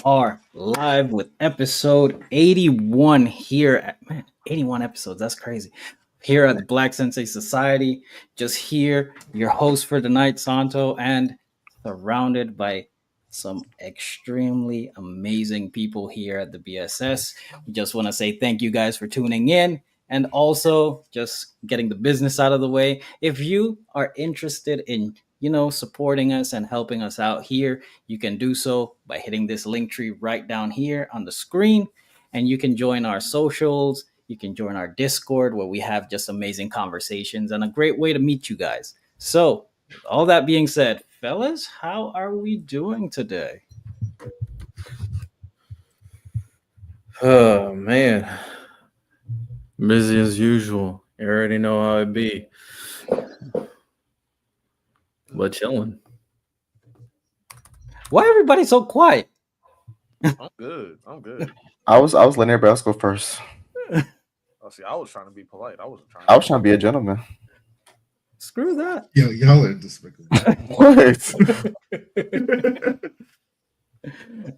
are live with episode 81 here at 81 episodes. That's crazy. Here at the Black Sensei Society. Just here, your host for the night, Santo, and surrounded by some extremely amazing people here at the BSS. We just want to say thank you guys for tuning in and also just getting the business out of the way. If you are interested in supporting us and helping us out here, you can do so by hitting this link tree right down here on the screen. And you can join our socials. You can join our Discord where we have just amazing conversations and a great way to meet you guys. So, with all that being said, fellas, how are we doing today? Oh, man. Busy as usual. You already know how it be. But chilling. Why everybody so quiet? I'm good. I was letting everybody else go first. Oh, see, I was trying to be polite. I was trying to be a gentleman. Screw that. Yo, y'all are despicable. What?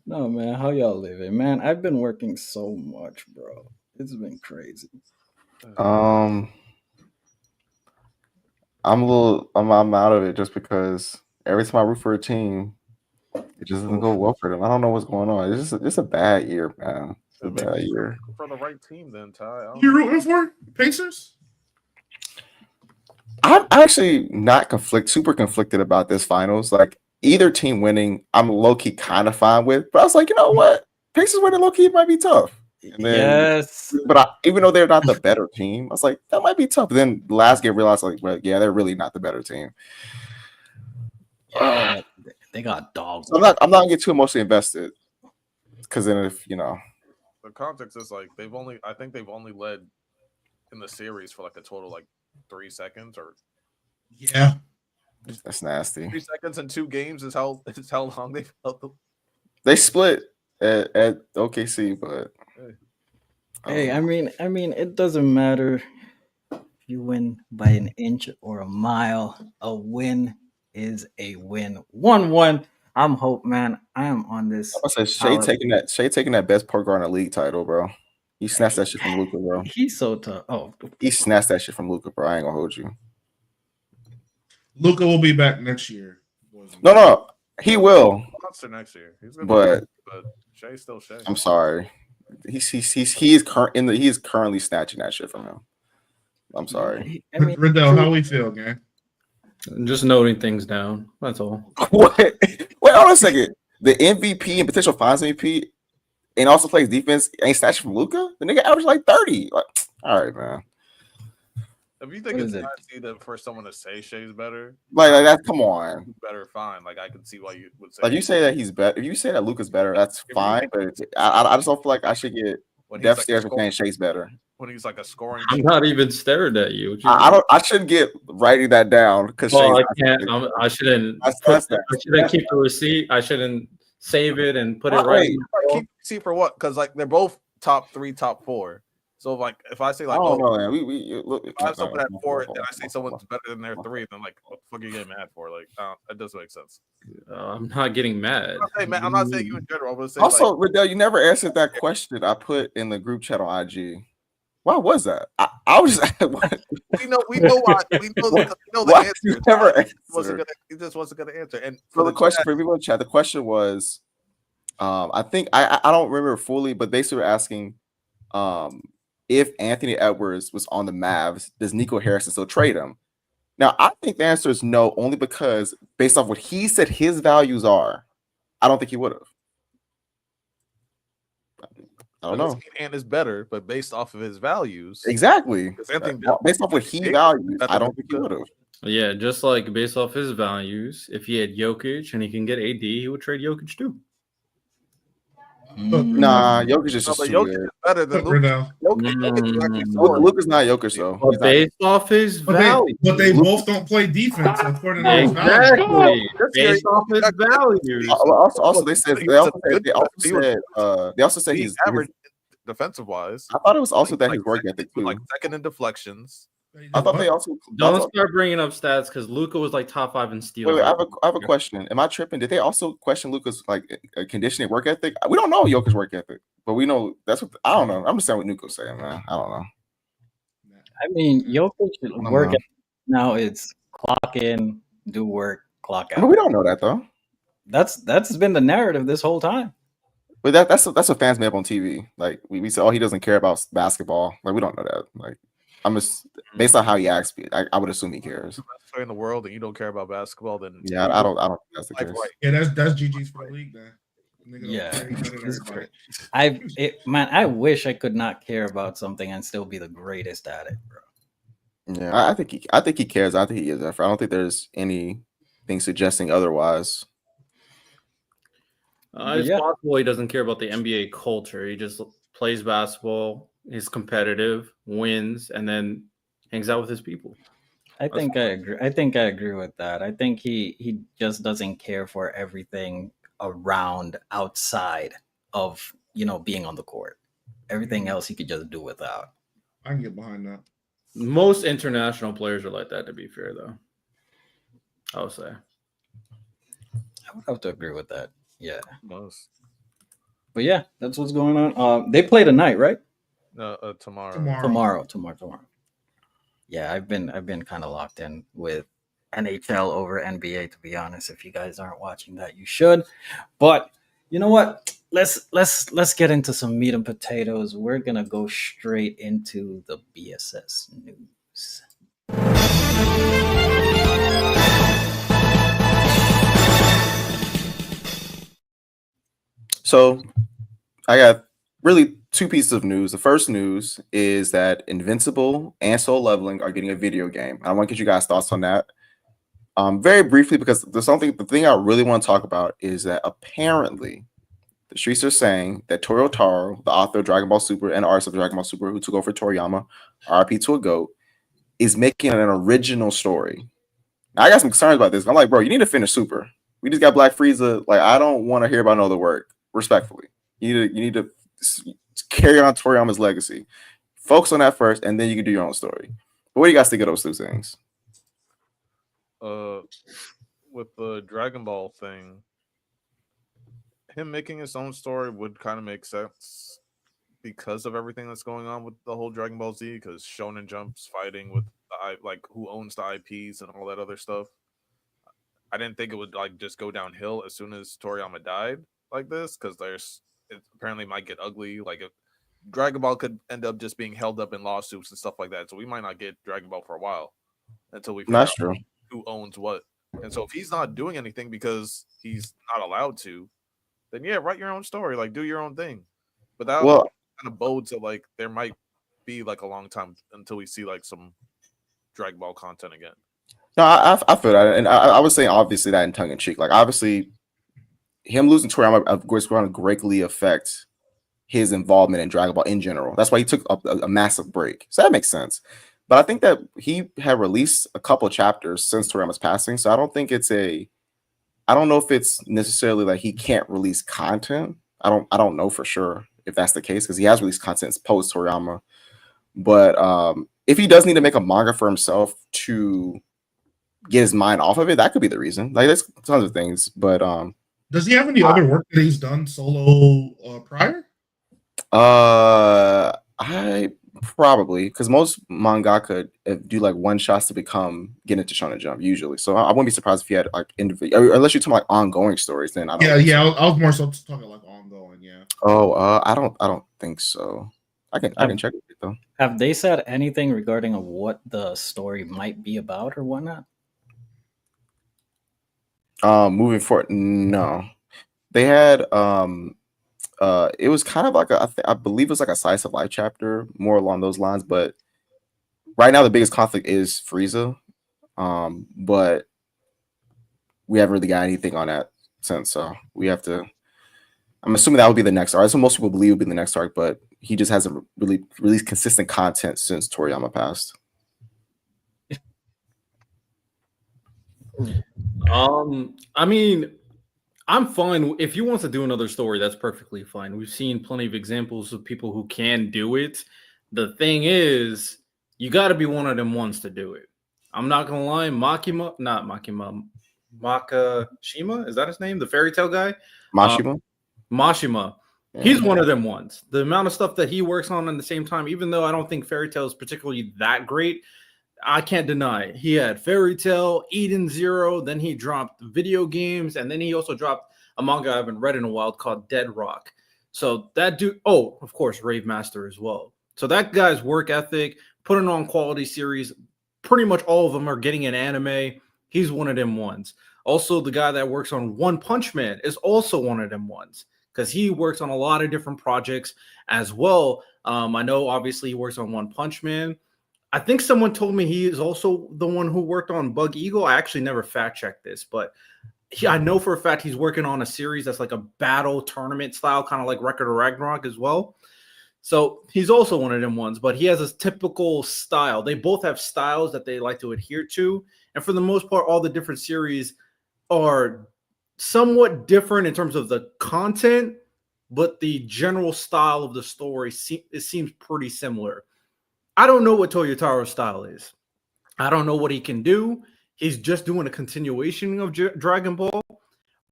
No, man. How y'all living? Man, I've been working so much, bro. It's been crazy. I'm out of it just because every time I root for a team, it just doesn't go well for them. I don't know what's going on. It's just a bad year, man. It's a bad year. For the right team, then Ty. You rooting for Pacers? I'm actually not super conflicted about this finals. Like either team winning, I'm low key kind of fine with. But I was like, you know what? Pacers winning low key might be tough. And then, yes, but even though they're not the better team, I was like, that might be tough. But then last game realized, like, well, yeah, they're really not the better team. Yeah, they got dogs. So I'm not gonna get too emotionally invested because then if the context is like I think they've only led in the series for like a total like 3 seconds or yeah, that's nasty. 3 seconds in 2 games is how long they've held them. They split at OKC, but hey, I mean, it doesn't matter if you win by an inch or a mile. A win is a win. 1-1. I'm hope, man. I am on this. I said Shea taking that best point guard in the league title, bro. He snatched that shit from Luka, bro. He's so tough. Oh, he snatched that shit from Luka, bro. I ain't gonna hold you. Luka will be back next year. No, he will. Monster next year. But Shea's still Shea. I'm sorry. He is currently snatching that shit from him. I'm sorry. Riddell, how we feel, gang? Just noting things down. That's all. What? Wait on a second. The MVP and potential finals MVP and also plays defense ain't snatching from Luka? The nigga averaged like 30. Like, all right, man. If you think it's nasty for someone to say Shea's better, like that, come on. Better, fine. Like I can see why you would say. Like you say that he's better. If you say that Luka's better, that's fine. But I just don't feel like I should get death stares for saying Shea's better. When he's like a scoring, I'm not even staring at you. I shouldn't get writing that down because I can't. I shouldn't. I shouldn't keep the receipt. I shouldn't save it and put it right. Keep receipt for what? Because like they're both top 3, top 4. So like if I say like, oh no, man. We look. If I have someone at 4 and I say someone's better than their 3, then like what the fuck are you getting mad for? Like that doesn't make sense. I'm not getting mad. I'm not saying you in general. I'm gonna say also, Riddell, you never answered that question I put in the group chat on IG. Why was that? I was just we know why. We know the answer. You never he just wasn't gonna answer. And for the question for people in chat, the question was, I think I don't remember fully, but basically we're asking, if Anthony Edwards was on the Mavs, does Nico Harrison still trade him? Now I think the answer is no, only because based off what he said his values are, I don't think he would have. I don't know. Ant is better, but based off of his values, exactly. Based off what he values, I don't think he would have. Yeah, just like based off his values, if he had Jokic and he can get AD, he would trade Jokic too. Nah, Jokic is just Jokic is better than Luka. Luka's not Jokic though. But based off his values, but they both don't play defense according to his values. Based off his values. Also, they also said he's average defensive wise. I thought it was also that his work ethic too. Like second in deflections. I thought they also don't start bringing up stats because Luka was like top 5 in steals. Wait, I have a question. Am I tripping? Did they also question Luka's like conditioning work ethic? We don't know Jokic work ethic, but we know that's what I don't know. I'm just saying what Nuko's saying, man. I don't know. I mean, Jokic work now it's clock in, do work, clock out. But we don't know that though. That's been the narrative this whole time. But that's what fans made up on TV. Like we said, oh, he doesn't care about basketball. Like we don't know that. Like I'm just based on how he acts. I would assume he cares. Best player in the world, and you don't care about basketball, then yeah, I don't think that's the case. Right. Yeah, that's GG's for the league, man. I wish I could not care about something and still be the greatest at it, bro. Yeah, I think he cares. I think he is effort. I don't think there's anything suggesting otherwise. It's possible he doesn't care about the NBA culture. He just plays basketball, is competitive, wins, and then hangs out with his people. I think I agree with that. I think he just doesn't care for everything around outside of being on the court. Everything else he could just do without. I can get behind that. Most international players are like that, to be fair, though. I would say. I would have to agree with that. Yeah. Most. But yeah, that's what's going on. They play tonight, right? Tomorrow. Tomorrow. Yeah, I've been kind of locked in with NHL over NBA, to be honest. If you guys aren't watching that, you should. But you know what? Let's get into some meat and potatoes. We're gonna go straight into the BSS news. So I got really two pieces of news. The first news is that Invincible and Soul Leveling are getting a video game. I want to get you guys' thoughts on that. Very briefly, because the thing I really want to talk about is that apparently the streets are saying that Toru Taro, the author of Dragon Ball Super and artist of Dragon Ball Super, who took over Toriyama, RIP to a GOAT, is making an original story. Now, I got some concerns about this. I'm like, bro, you need to finish Super. We just got Black Frieza. Like, I don't want to hear about no other work. Respectfully, you need to carry on Toriyama's legacy. Focus on that first, and then you can do your own story. But what do you guys think of those two things? With the Dragon Ball thing, him making his own story would kind of make sense because of everything that's going on with the whole Dragon Ball Z. Because Shonen Jump's fighting with who owns the IPs and all that other stuff. I didn't think it would just go downhill as soon as Toriyama died like this, because it apparently might get ugly. Like if Dragon Ball could end up just being held up in lawsuits and stuff like that, so we might not get Dragon Ball for a while until we figure out who owns what. And so if he's not doing anything because he's not allowed to, then yeah, write your own story, do your own thing. But that kind of bodes that there might be a long time until we see some Dragon Ball content again. No, I feel that, and I was saying obviously that in tongue in cheek. Obviously, him losing Toriyama, of course, going to greatly affect his involvement in Dragon Ball in general. That's why he took a massive break. So that makes sense. But I think that he had released a couple of chapters since Toriyama's passing. So I don't think I don't know if it's necessarily he can't release content. I don't know for sure if that's the case, because he has released content post Toriyama. But if he does need to make a manga for himself to get his mind off of it, that could be the reason. There's tons of things, but does he have any other work that he's done solo prior? I probably, because most mangaka do one shots to get into Shonen Jump usually. So I wouldn't be surprised if he had individual, unless you're talking ongoing stories. Then I don't. Yeah. I was more so talking ongoing. Yeah. Oh, I don't think so. I can check it though. Have they said anything regarding what the story might be about or whatnot? Moving forward, no. They had it was kind of I believe it was a slice of life chapter, more along those lines. But right now the biggest conflict is Frieza. But we haven't really got anything on that since, so we have to. I'm assuming that would be the next arc. That's what most people believe would be the next arc, but he just hasn't really released consistent content since Toriyama passed. I mean, I'm fine if you want to do another story. That's perfectly fine. We've seen plenty of examples of people who can do it. The thing is, you got to be one of them ones to do it. I'm not gonna lie, Makashima, is that his name? The fairy tale guy, Mashima. Mashima. He's Yeah. one of them ones. The amount of stuff that he works on at the same time, even though I don't think fairy tale is particularly that great, I can't deny it. He had fairy tale, Eden Zero, then he dropped video games, and then he also dropped a manga I haven't read in a while called Dead Rock. So that dude, oh, of course, Rave Master as well. So that guy's work ethic, putting on quality series, pretty much all of them are getting an anime. He's one of them ones. Also, the guy that works on One Punch Man is also one of them ones because he works on a lot of different projects as well. I know obviously he works on One Punch Man. I think someone told me he is also the one who worked on Bug Eagle. I actually never fact checked this, but I know for a fact he's working on a series that's like a battle tournament style, kind of like Record of Ragnarok as well. So he's also one of them ones, but he has a typical style. They both have styles that they like to adhere to. And for the most part, all the different series are somewhat different in terms of the content, but the general style of the story it seems pretty similar. I don't know what Toyotaro's style is. I don't know what he can do. He's just doing a continuation of Dragon Ball.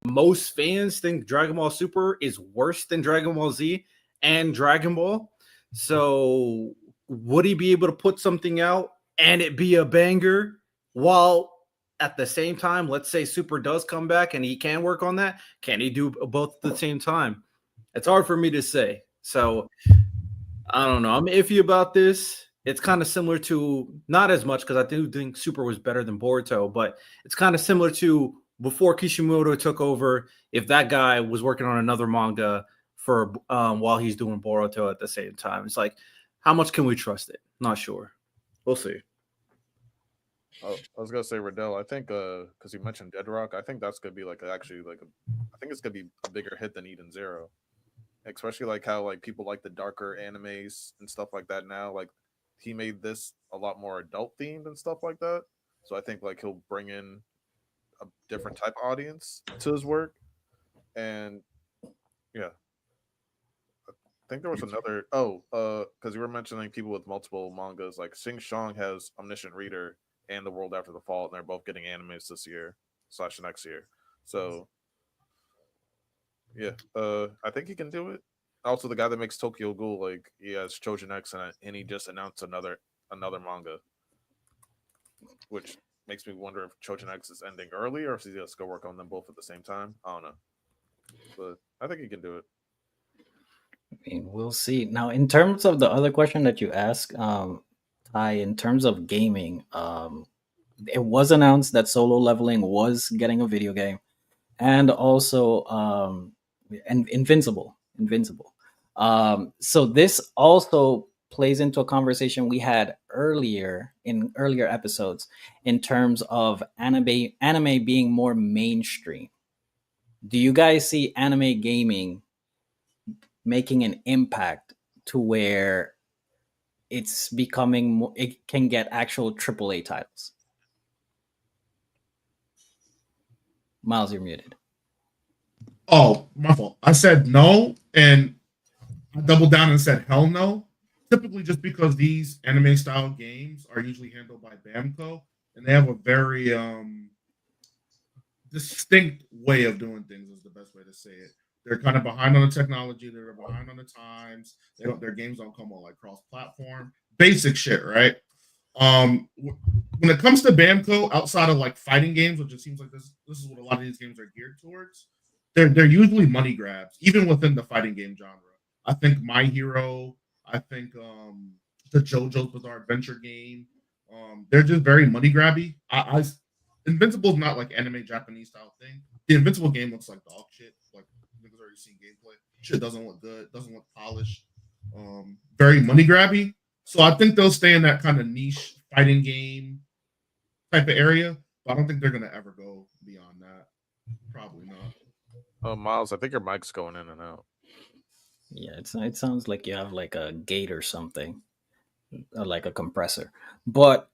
Most fans think Dragon Ball Super is worse than Dragon Ball Z and Dragon Ball. So would he be able to put something out and it be a banger while at the same time, let's say Super does come back and he can work on that? Can he do both at the same time? It's hard for me to say. So I don't know. I'm iffy about this. It's kind of similar to, not as much because I do think Super was better than Boruto, but it's kind of similar to before Kishimoto took over. If that guy was working on another manga for while he's doing Boruto at the same time, it's like, how much can we trust it? Not sure. We'll see. Oh, I was gonna say Riddell. I think because you mentioned Dead Rock, I think that's gonna be like actually like I think it's gonna be a bigger hit than Eden Zero, especially like how like people like the darker animes and stuff like that now. Like he made this a lot more adult themed and stuff like that. So I think like he'll bring in a different type of audience to his work, and yeah, I think there was another. Oh, because you were mentioning people with multiple mangas. Like Sing Shong has Omniscient Reader and The World After the Fall, and they're both getting animes this year / next year. So yeah, I think he can do it. Also, the guy that makes Tokyo Ghoul, like he has Trojan X, and he just announced another manga, which makes me wonder if Trojan X is ending early or if he's just gonna work on them both at the same time. I don't know, but I think he can do it. I mean, we'll see. Now, in terms of the other question that you asked, Ty, in terms of gaming, it was announced that Solo Leveling was getting a video game, and also and Invincible. So this also plays into a conversation we had earlier in earlier episodes in terms of anime being more mainstream. Do you guys see anime gaming making an impact to where it's becoming more, it can get actual AAA titles? Miles, you're muted. Oh, my fault. I said no, and I doubled down and said hell no. Typically, just because these anime style games are usually handled by Bamco, and they have a very distinct way of doing things. Is the best way to say it. They're kind of behind on the technology. They're behind on the times. Their games don't come on like cross platform. Basic shit, right? When it comes to Bamco, outside of like fighting games, which it seems like this is what a lot of these games are geared towards, they're usually money grabs, even within the fighting game genre. I think My Hero, I think the JoJo's Bizarre Adventure game, they're just very money grabby. Invincible's not like anime Japanese style thing. The Invincible game looks like dog shit. Like niggas already seen gameplay. Shit doesn't look good, doesn't look polished. Very money grabby. So I think they'll stay in that kind of niche fighting game type of area, but I don't think they're gonna ever go beyond that. Probably not. Miles, I think your mic's going in and out. Yeah, it sounds like you have like a gate or something, or like a compressor. But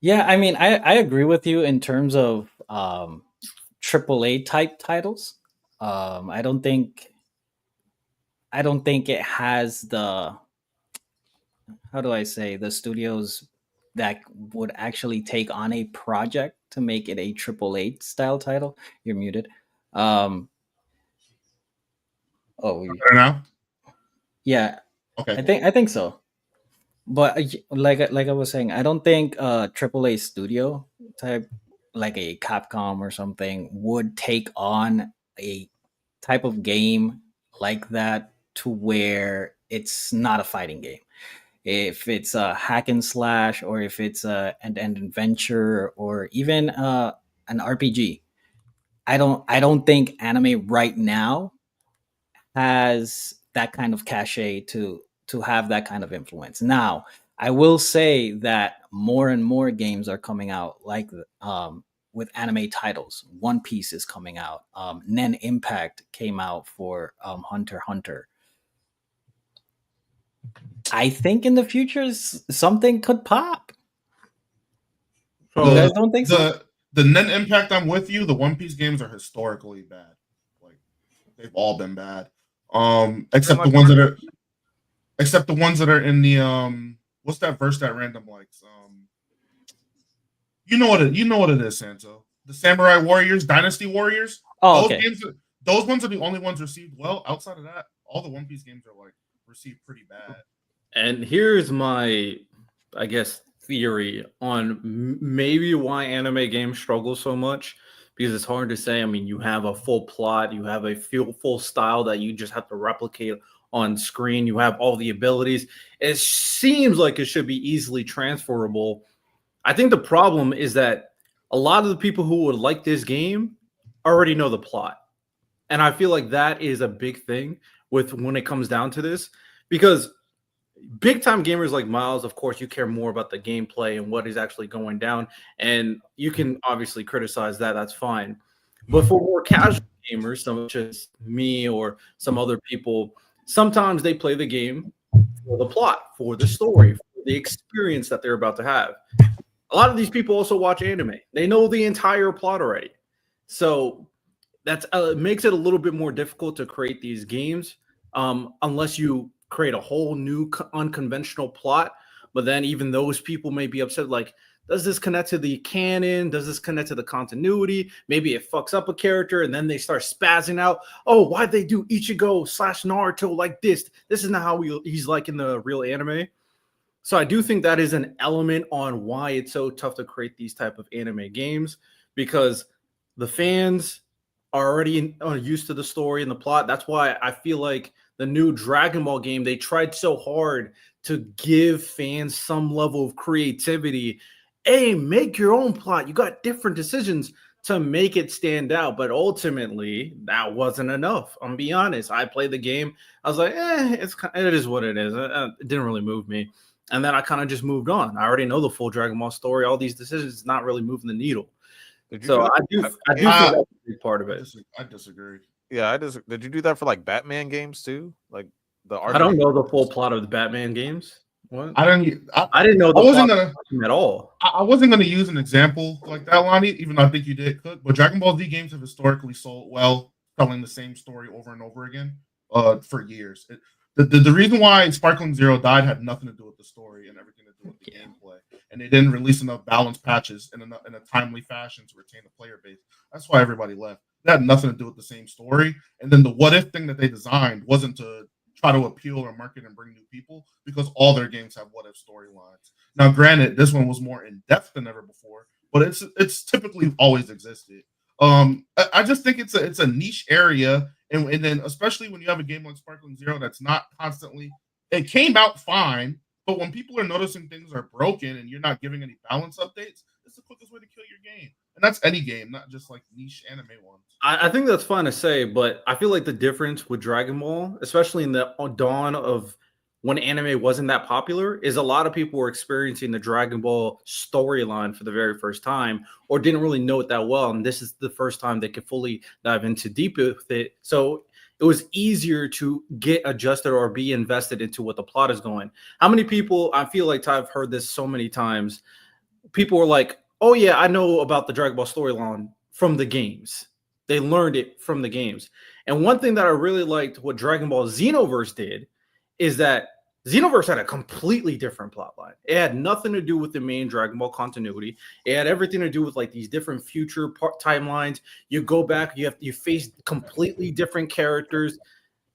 yeah, I mean, I agree with you in terms of AAA type titles. I don't think it has the how do I say, the studios that would actually take on a project to make it a triple A style title. You're muted. Um, oh, Better now? yeah, Okay, I cool. think so. But like I was saying, I don't think AAA studio type, like a Capcom or something, would take on a type of game like that to where it's not a fighting game. If it's a hack and slash, or if it's an adventure, or even an RPG, I don't think anime right now has that kind of cachet to have that kind of influence. Now, I will say that more and more games are coming out like with anime titles. One Piece is coming out. Nen Impact came out for Hunter x Hunter. I think in the future something could pop. You So guys The don't think so? the net impact, I'm with you. The One Piece games are historically bad. Like they've all been bad. Been Except the like ones that are in the what's that verse that random likes? You know what it is, Santo. The Samurai Warriors, Dynasty Warriors. Oh, Those okay. games, those ones are the only ones received well. Outside of that, all the One Piece games are like received pretty bad. And here's my, I guess, theory on maybe why anime games struggle so much, because it's hard to say. I mean, you have a full plot, you have a full style that you just have to replicate on screen, you have all the abilities. It seems like it should be easily transferable. I think the problem is that a lot of the people who would like this game already know the plot. And I feel like that is a big thing with when it comes down to this, because big time gamers like Miles, of course, you care more about the gameplay and what is actually going down. And you can obviously criticize that. That's fine. But for more casual gamers, such as me or some other people, sometimes they play the game for the plot, for the story, for the experience that they're about to have. A lot of these people also watch anime. They know the entire plot already. So that's makes it a little bit more difficult to create these games unless you create a whole new unconventional plot. But then even those people may be upset, like, does this connect to the canon? Does this connect to the continuity? Maybe it fucks up a character and then they start spazzing out. Oh, why'd they do Ichigo slash Naruto like this? This is not how he's like in the real anime. So I do think that is an element on why it's so tough to create these type of anime games, because the fans are already used to the story and the plot. That's why I feel like the new Dragon Ball game, they tried so hard to give fans some level of creativity. Hey, make your own plot. You got different decisions to make it stand out. But ultimately, that wasn't enough. I'm be honest. I played the game. I was like, it is what it is. It didn't really move me. And then I kind of just moved on. I already know the full Dragon Ball story. All these decisions not really moving the needle. Did you So do I do think that's a big part of it. I disagree. Yeah, I just did you do that for like Batman games too? Like the I don't RPG know the full games? plot of the Batman games. What? I didn't. I didn't know the I wasn't plot gonna. of them at all. I wasn't gonna use an example like that, Lonnie. Even though I think you did, Cook. But Dragon Ball Z games have historically sold well, telling the same story over and over again, for years. The reason why Sparkling Zero died had nothing to do with the story and everything to do with the gameplay, and they didn't release enough balanced patches in a timely fashion to retain the player base. That's why everybody left. That had nothing to do with the same story. And then the what if thing that they designed wasn't to try to appeal or market and bring new people, because all their games have what if storylines. Now, granted, this one was more in depth than ever before, but it's typically always existed. I just think it's a niche area, and then especially when you have a game like Sparkling Zero that's not constantly. It came out fine, but when people are noticing things are broken and you're not giving any balance updates, it's the quickest way to kill your game. And that's any game, not just like niche anime ones. I think that's fine to say, but I feel like the difference with Dragon Ball, especially in the dawn of when anime wasn't that popular, is a lot of people were experiencing the Dragon Ball storyline for the very first time, or didn't really know it that well. And this is the first time they could fully dive into deep with it. So it was easier to get adjusted or be invested into what the plot is going. How many people, I feel like I've heard this so many times, people were like, oh yeah, I know about the Dragon Ball storyline from the games. They learned it from the games. And one thing that I really liked what Dragon Ball Xenoverse did is that Xenoverse had a completely different plot line. It had nothing to do with the main Dragon Ball continuity. It had everything to do with like these different future timelines. You go back, you face completely different characters.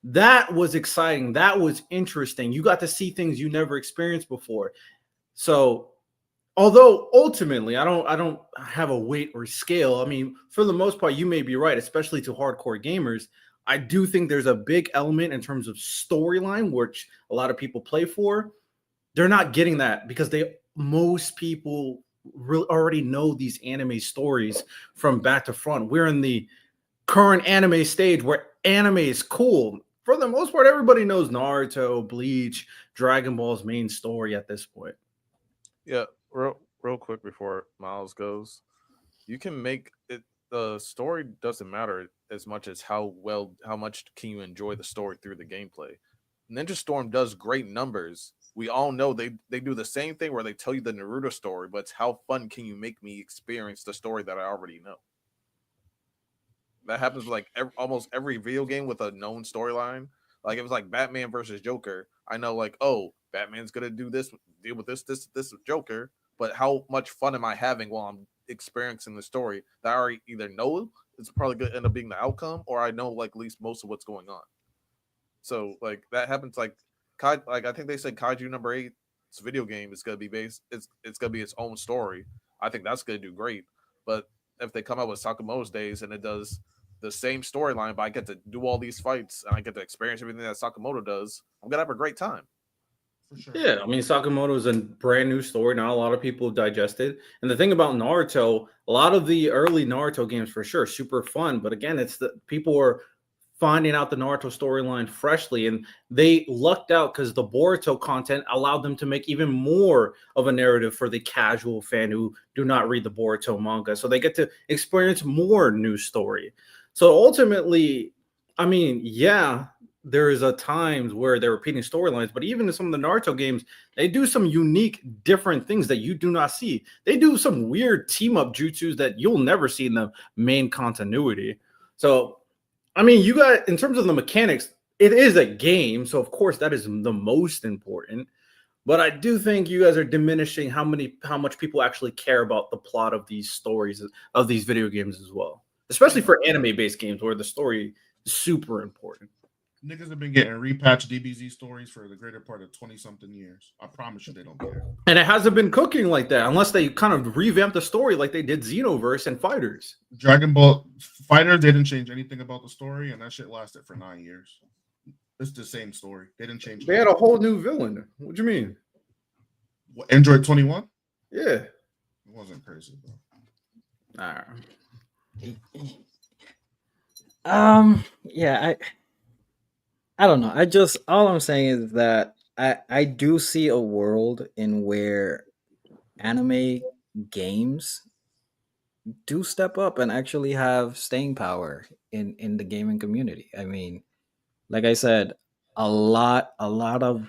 That was exciting. That was interesting. You got to see things you never experienced before. So, although ultimately I don't have a weight or scale. I mean, for the most part, you may be right, especially to hardcore gamers. I do think there's a big element in terms of storyline, which a lot of people play for. They're not getting that because most people already know these anime stories from back to front. We're in the current anime stage where anime is cool. For the most part, everybody knows Naruto, Bleach, Dragon Ball's main story at this point. Yeah, real quick before Miles goes, you can make it. The story doesn't matter as much as how much can you enjoy the story through the gameplay. Ninja Storm does great numbers. We all know they do the same thing where they tell you the Naruto story, but it's how fun can you make me experience the story that I already know. That happens with like almost every video game with a known storyline. Like it was like Batman versus Joker. I know like, oh, Batman's gonna do this, deal with this Joker, but how much fun am I having while I'm experiencing the story that I already either know it's probably gonna end up being the outcome, or I know like at least most of what's going on. So like that happens like like I think they said Kaiju number 8's video game is gonna be based it's gonna be its own story. I think that's gonna do great. But if they come out with Sakamoto's Days and it does the same storyline, but I get to do all these fights and I get to experience everything that Sakamoto does, I'm gonna have a great time. For sure. Yeah, I mean, Sakamoto is a brand new story. Not a lot of people digest it. And the thing about Naruto, a lot of the early Naruto games for sure, super fun. But again, it's the people are finding out the Naruto storyline freshly, and they lucked out because the Boruto content allowed them to make even more of a narrative for the casual fan who do not read the Boruto manga. So they get to experience more new story. So ultimately, I mean, yeah, there is a times where they're repeating storylines, but even in some of the Naruto games, they do some unique, different things that you do not see. They do some weird team up jutsus that you'll never see in the main continuity. So, I mean, you got in terms of the mechanics, it is a game, so of course that is the most important. But I do think you guys are diminishing how much people actually care about the plot of these stories of these video games as well, especially for anime-based games where the story is super important. Niggas have been getting repatched DBZ stories for the greater part of 20-something years. I promise you they don't care. And it hasn't been cooking like that unless they kind of revamp the story like they did Xenoverse and Fighters. Dragon Ball Fighters, they didn't change anything about the story, and that shit lasted for 9 years. It's the same story. They didn't change. They had a whole new villain. What do you mean? What, Android 21? Yeah. It wasn't crazy, bro. All right. Yeah, I don't know. All I'm saying is that I do see a world in where anime games do step up and actually have staying power in the gaming community. I mean, like I said, a lot of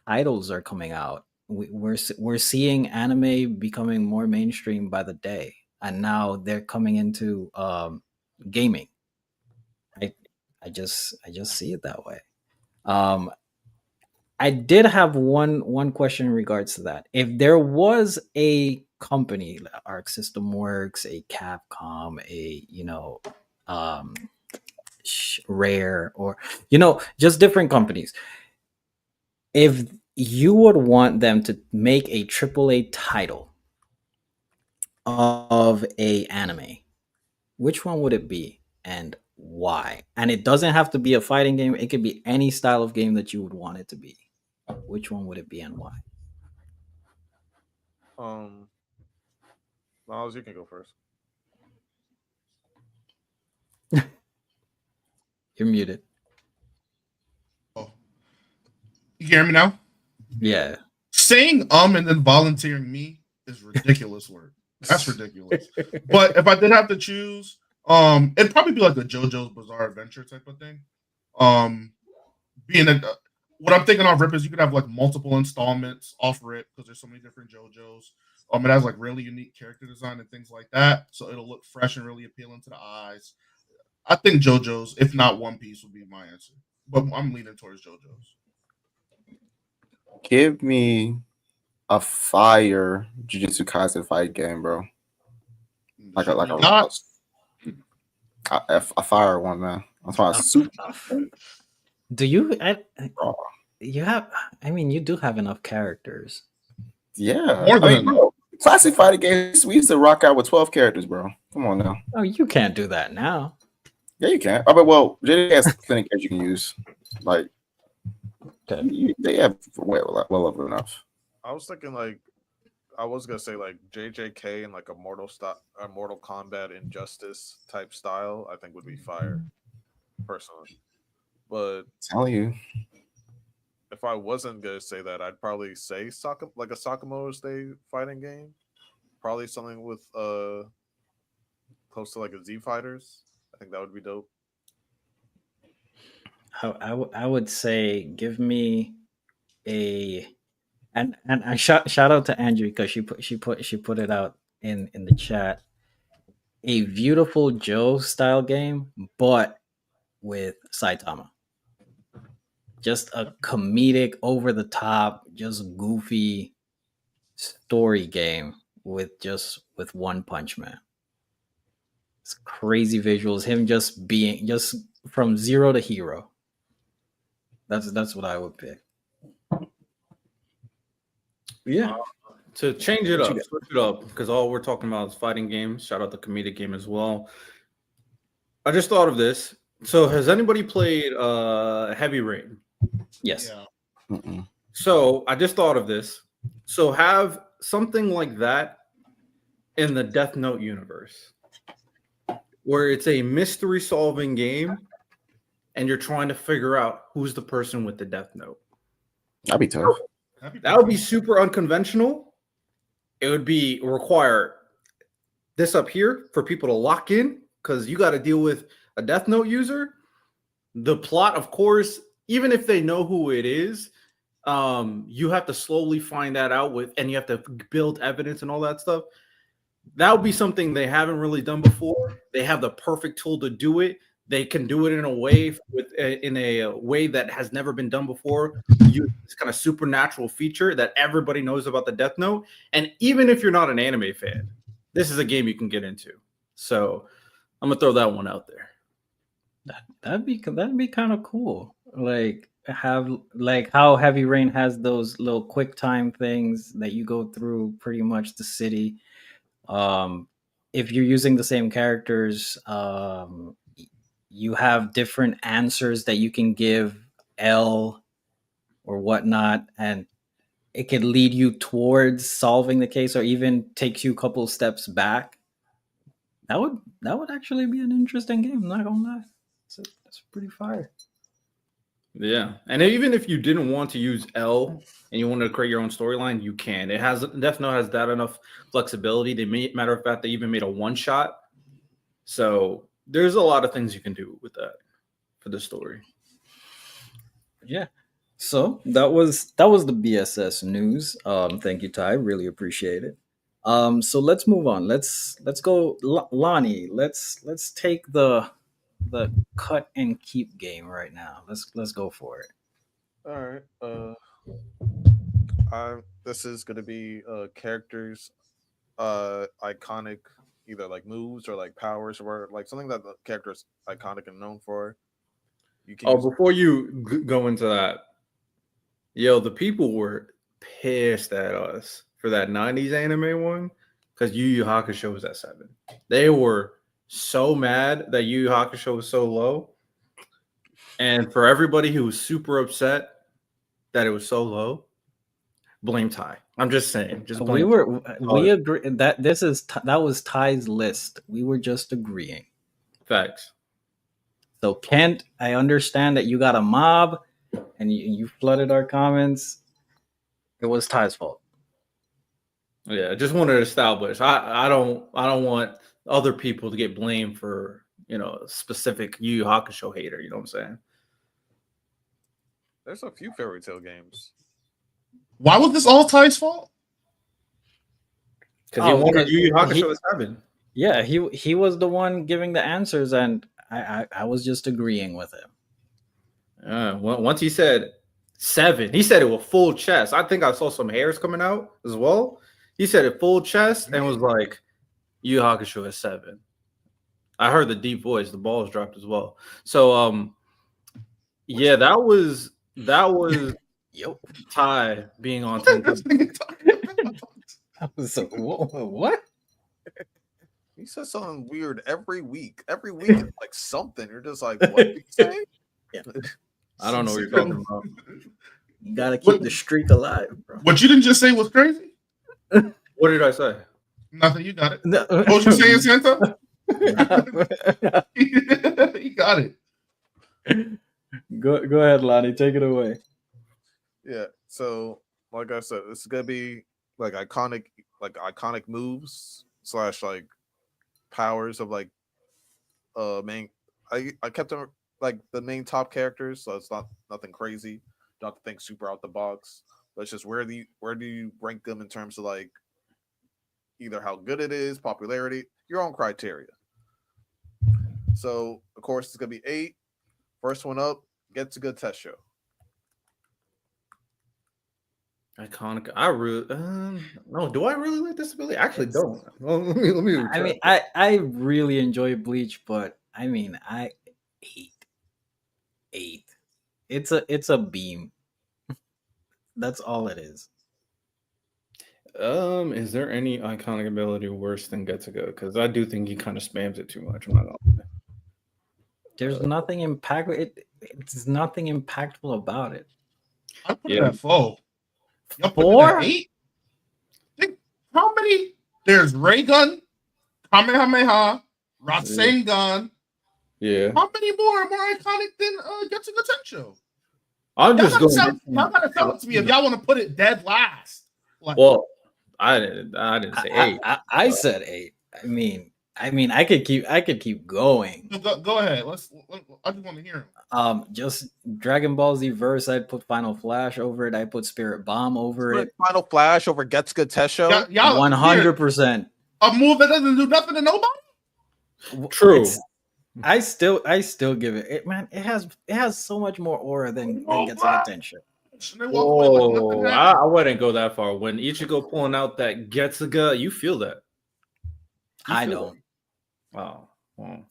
titles are coming out. We're seeing anime becoming more mainstream by the day, and now they're coming into gaming. I I just see it that way. Um, I did have one question in regards to that. If there was a company, like Arc System Works, a Capcom, a um, Rare, or just different companies, if you would want them to make a AAA title of a anime, which one would it be and why? And it doesn't have to be a fighting game. It could be any style of game that you would want it to be. Which one would it be and why? Miles, you can go first. You're muted. Oh. You hear me now? Yeah. Saying and then volunteering me is ridiculous work. That's ridiculous. But if I did have to choose, it'd probably be like a JoJo's Bizarre Adventure type of thing. Being what I'm thinking off rip is you could have like multiple installments off rip because there's so many different JoJo's. It has like really unique character design and things like that, so it'll look fresh and really appealing to the eyes. I think JoJo's, if not One Piece, would be my answer, but I'm leaning towards JoJo's. Give me a fire Jujutsu Kaisen fight game, bro. Like Shit we a got. fire one, man. That's why super. Do you? Raw. You have. I mean, you do have enough characters. Yeah, More than I mean, enough. bro, classic fighting games. We used to rock out with 12 characters, bro. Come on now. Oh, you can't do that now. Yeah, you can. I mean, well, JD has plenty of characters you can use. Like, Okay. they have well over enough. I was thinking like I was gonna say like JJK and like a Mortal Kombat Injustice type style. I think would be fire, personally. But I'm telling you. if I wasn't gonna say that, I'd probably say like a Sakamoto's Day fighting game. Probably something with close to like a Z Fighters. I think that would be dope. I would say give me a and I shout out to Andrew because she put it out in the chat. A beautiful Joe style game, but with Saitama. Just a comedic, over the top, just goofy story game with One Punch Man. It's crazy visuals. Him just being just from zero to hero. That's what I would pick. Yeah. To change it up, switch it up, because all we're talking about is fighting games. Shout out the comedic game as well. I just thought of this. So, has anybody played Heavy Rain? Yes. Yeah. Mm-mm. So, I just thought of this. So, have something like that in the Death Note universe, where it's a mystery solving game, and you're trying to figure out who's the person with the Death Note. That'd be tough. That would be super unconventional. It would be require this up here for people to lock in because you got to deal with a Death Note user. The plot, of course, even if they know who it is, you have to slowly find that out and you have to build evidence and all that stuff. That would be something they haven't really done before. They have the perfect tool to do it. They can do it in a way that has never been done before. Use this kind of supernatural feature that everybody knows about the Death Note. And even if you're not an anime fan, this is a game you can get into. So I'm gonna throw that one out there. That'd be kind of cool. Like how Heavy Rain has those little quick time things that you go through pretty much the city. If you're using the same characters, you have different answers that you can give L or whatnot, and it could lead you towards solving the case or even takes you a couple steps back. That would actually be an interesting game, I'm not gonna lie. That's pretty fire. Yeah, and even if you didn't want to use L and you wanted to create your own storyline, you can. Death Note has that enough flexibility. Matter of fact, they even made a one shot. So there's a lot of things you can do with that for the story. Yeah. So that was the BSS news. Thank you, Ty. Really appreciate it. So let's move on. Let's go, Lonnie. Let's take the cut and keep game right now. Let's go for it. All right. This is gonna be characters, iconic, either like moves or like powers or like something that the character is iconic and known for. You can before you go into that, the people were pissed at us for that 90s anime one because Yu Yu Hakusho was at 7. They were so mad that Yu Yu Hakusho was so low. And for everybody who was super upset that it was so low, blame Ty. I'm just saying. We agree that that was Ty's list. We were just agreeing. Facts. So Kent, I understand that you got a mob and you flooded our comments. It was Ty's fault. Yeah, I just wanted to establish. I don't want other people to get blamed for a specific Yu Yu Hakusho hater. You know what I'm saying? There's a few fairy tale games. Why was this all Ty's fault? Because he wanted Yu Yu Hakusho at 7. Yeah, he was the one giving the answers, and I was just agreeing with him. Once he said 7. He said it with full chest. I think I saw some hairs coming out as well. He said it full chest and was like, Yu Hakusho is 7. I heard the deep voice. The balls dropped as well. So yeah, that was Yo, Ty being on What is 10. this nigga talking about? I was so what? He says something weird every week. Every week it's like something. You're just like, what did you say? I don't know what you're talking about. You gotta keep the streak alive, bro. What you didn't just say was crazy. What did I say? Nothing. You got it. No. What was you saying, Santa? He got it. Go ahead, Lonnie. Take it away. Yeah. So, like I said, this is gonna be like iconic moves slash like powers of like main. I kept them like the main top characters, so it's not nothing crazy. Don't have to think super out the box. But it's just where do you rank them in terms of like either how good it is, popularity, your own criteria. So of course it's gonna be 8. First one up gets a good test show. Iconic. I really no. Do I really like this ability? I actually don't. Well, let me. I mean, I really enjoy Bleach, but I mean, I 8. It's a beam. That's all it is. Is there any iconic ability worse than Getsuga? Because I do think he kind of spams it too much. I'm not gonna lie. There's nothing it's nothing impactful about it. I put it at 4. Y'all put it 4? at 8. Think how many? There's Ray Gun, Kamehameha, Rasengan. Yeah, How many more are more iconic than Getsuga Tensho? I'm Y'all just gotta, going. y'all gotta tell it to me if y'all want to put it dead last. Like, Well, I didn't say 8. I said 8. I mean, I could keep going. go ahead. I just want to hear him. Just Dragon Ball Z verse. I'd put Final Flash over it. I put Spirit Bomb over it. Final Flash over Getsuga Tesho. Y'all 100%. a move that doesn't do nothing to nobody. True. I still give it. Man, it has so much more aura than gets attention. Whoa, I wouldn't go that far. When Ichigo pulling out that Getsuga, you feel that. I don't. Wow. Well,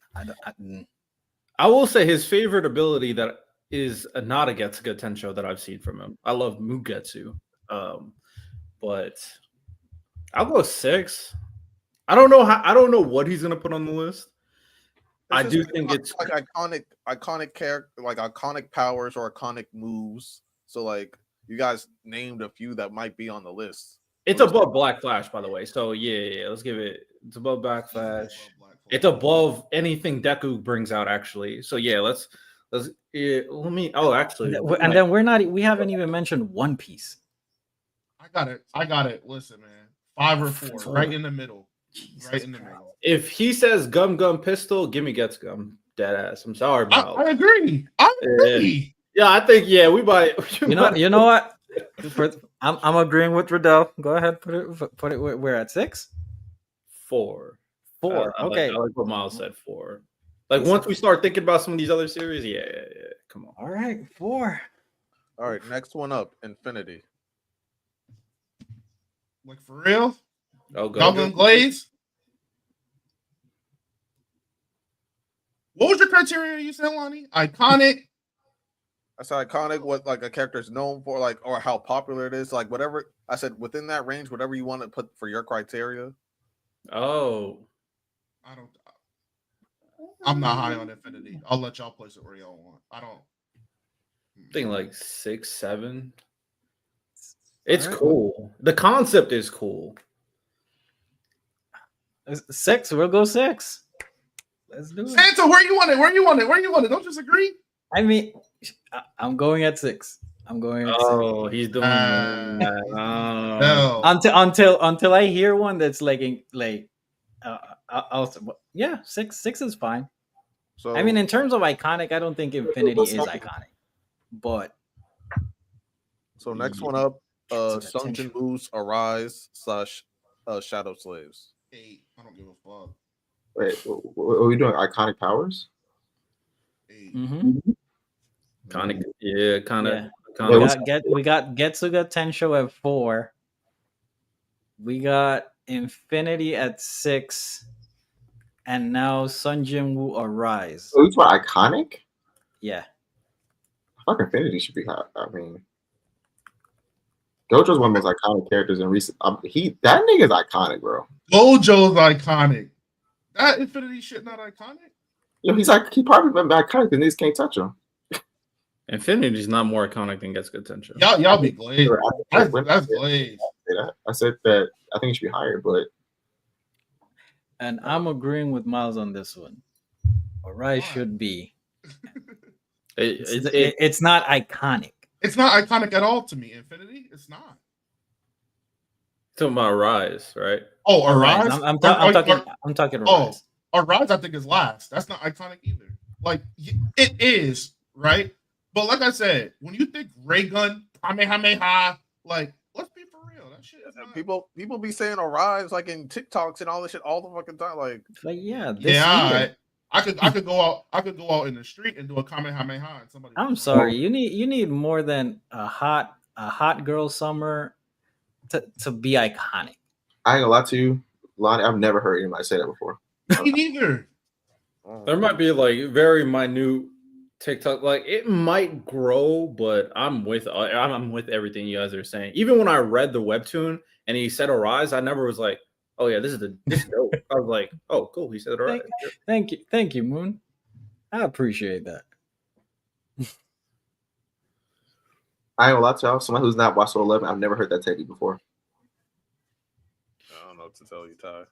I will say his favorite ability that is not a Getsuga Tensho that I've seen from him. I love Mugetsu. But I'll go 6. I don't know what he's gonna put on the list. I do think it's like iconic character, like iconic powers or iconic moves. So like you guys named a few that might be on the list. It's above Black Flash, by the way. So yeah, let's give it. It's above Black Flash. It's above anything Deku brings out, actually. So yeah, let's let me. Oh, actually, and then we haven't even mentioned One Piece. I got it. Listen, man, 5 or 4, right in the middle. Jesus right in the middle. If he says Gum Pistol, give me Getsuga. I'm dead ass. I'm sorry, bro. I agree. Yeah, I think we might. You know what? I'm agreeing with Riddell. Go ahead, put it. We're at 6. 4. 4. Okay. I like what Miles said. 4. Like once we start thinking about some of these other series, yeah. Come on. All right, 4. All right, next one up, Infinity. Like for real? Oh, go. Goblin Glaze. What was your criteria you said, Lonnie? Iconic. I said iconic, what like a character is known for, like, or how popular it is, like whatever. I said within that range, whatever you want to put for your criteria. Oh, I'm not high on Infinity. I'll let y'all place it where y'all want. I think like 6, 7. It's cool. The concept is cool. 6. We'll go 6. Let's do it. Santa, where you want it? Don't just agree. I mean, I'm going at 6. I'm going at 6. Oh, he's doing no. Until I hear one that's yeah, 6 is fine. So I mean, in terms of iconic, I don't think Infinity is iconic, but so next one up, Sunjin Moves Arise / Shadow Slaves. 8. I don't give a fuck. Wait, are we doing iconic powers? 8. Mm-hmm. kind of We Iconic. got Getsuga Tensho at 4. We got Infinity at 6, and now Sun Jinwoo Arise. So these were iconic. Yeah, Fuck, Infinity should be hot. I mean, Gojo's one of the most iconic characters in recent. That nigga's iconic, bro. Gojo's iconic. That Infinity shit not iconic. Yo, he probably been iconic because niggas can't touch him. Infinity's not more iconic than Getsuga Tensho. Y'all be glazed. That's glazed. I said that I think it should be higher, but and I'm agreeing with Miles on this one. Arise Why? should be. It's It's not iconic. It's not iconic at all to me. Infinity, it's not. talking about Rise, right? Oh, Arise. I'm talking Arise. Arise, I think is last. That's not iconic either. Like it is, right? But like I said, when you think ray gun, Kamehameha, like let's be for real. That shit is not... People be saying Arise like in TikToks and all this shit all the fucking time. Like, Yeah, this Yeah, year. I could go out. I could go out in the street and do a Kamehameha and somebody. I'm sorry. You need more than a hot girl summer to be iconic. I ain't gonna lie to you, Lonnie. I've never heard anybody say that before. Me neither. There might be like very minute TikTok, like it might grow, but I'm with everything you guys are saying. Even when I read the webtoon and he said Arise, I never was like, oh yeah, this is dope. I was like, oh cool, he said Arise. Thank you, Moon. I appreciate that. I ain't gonna lie to y'all. Someone who's not watched Soul 11, I've never heard that take before. I don't know what to tell you, Ty.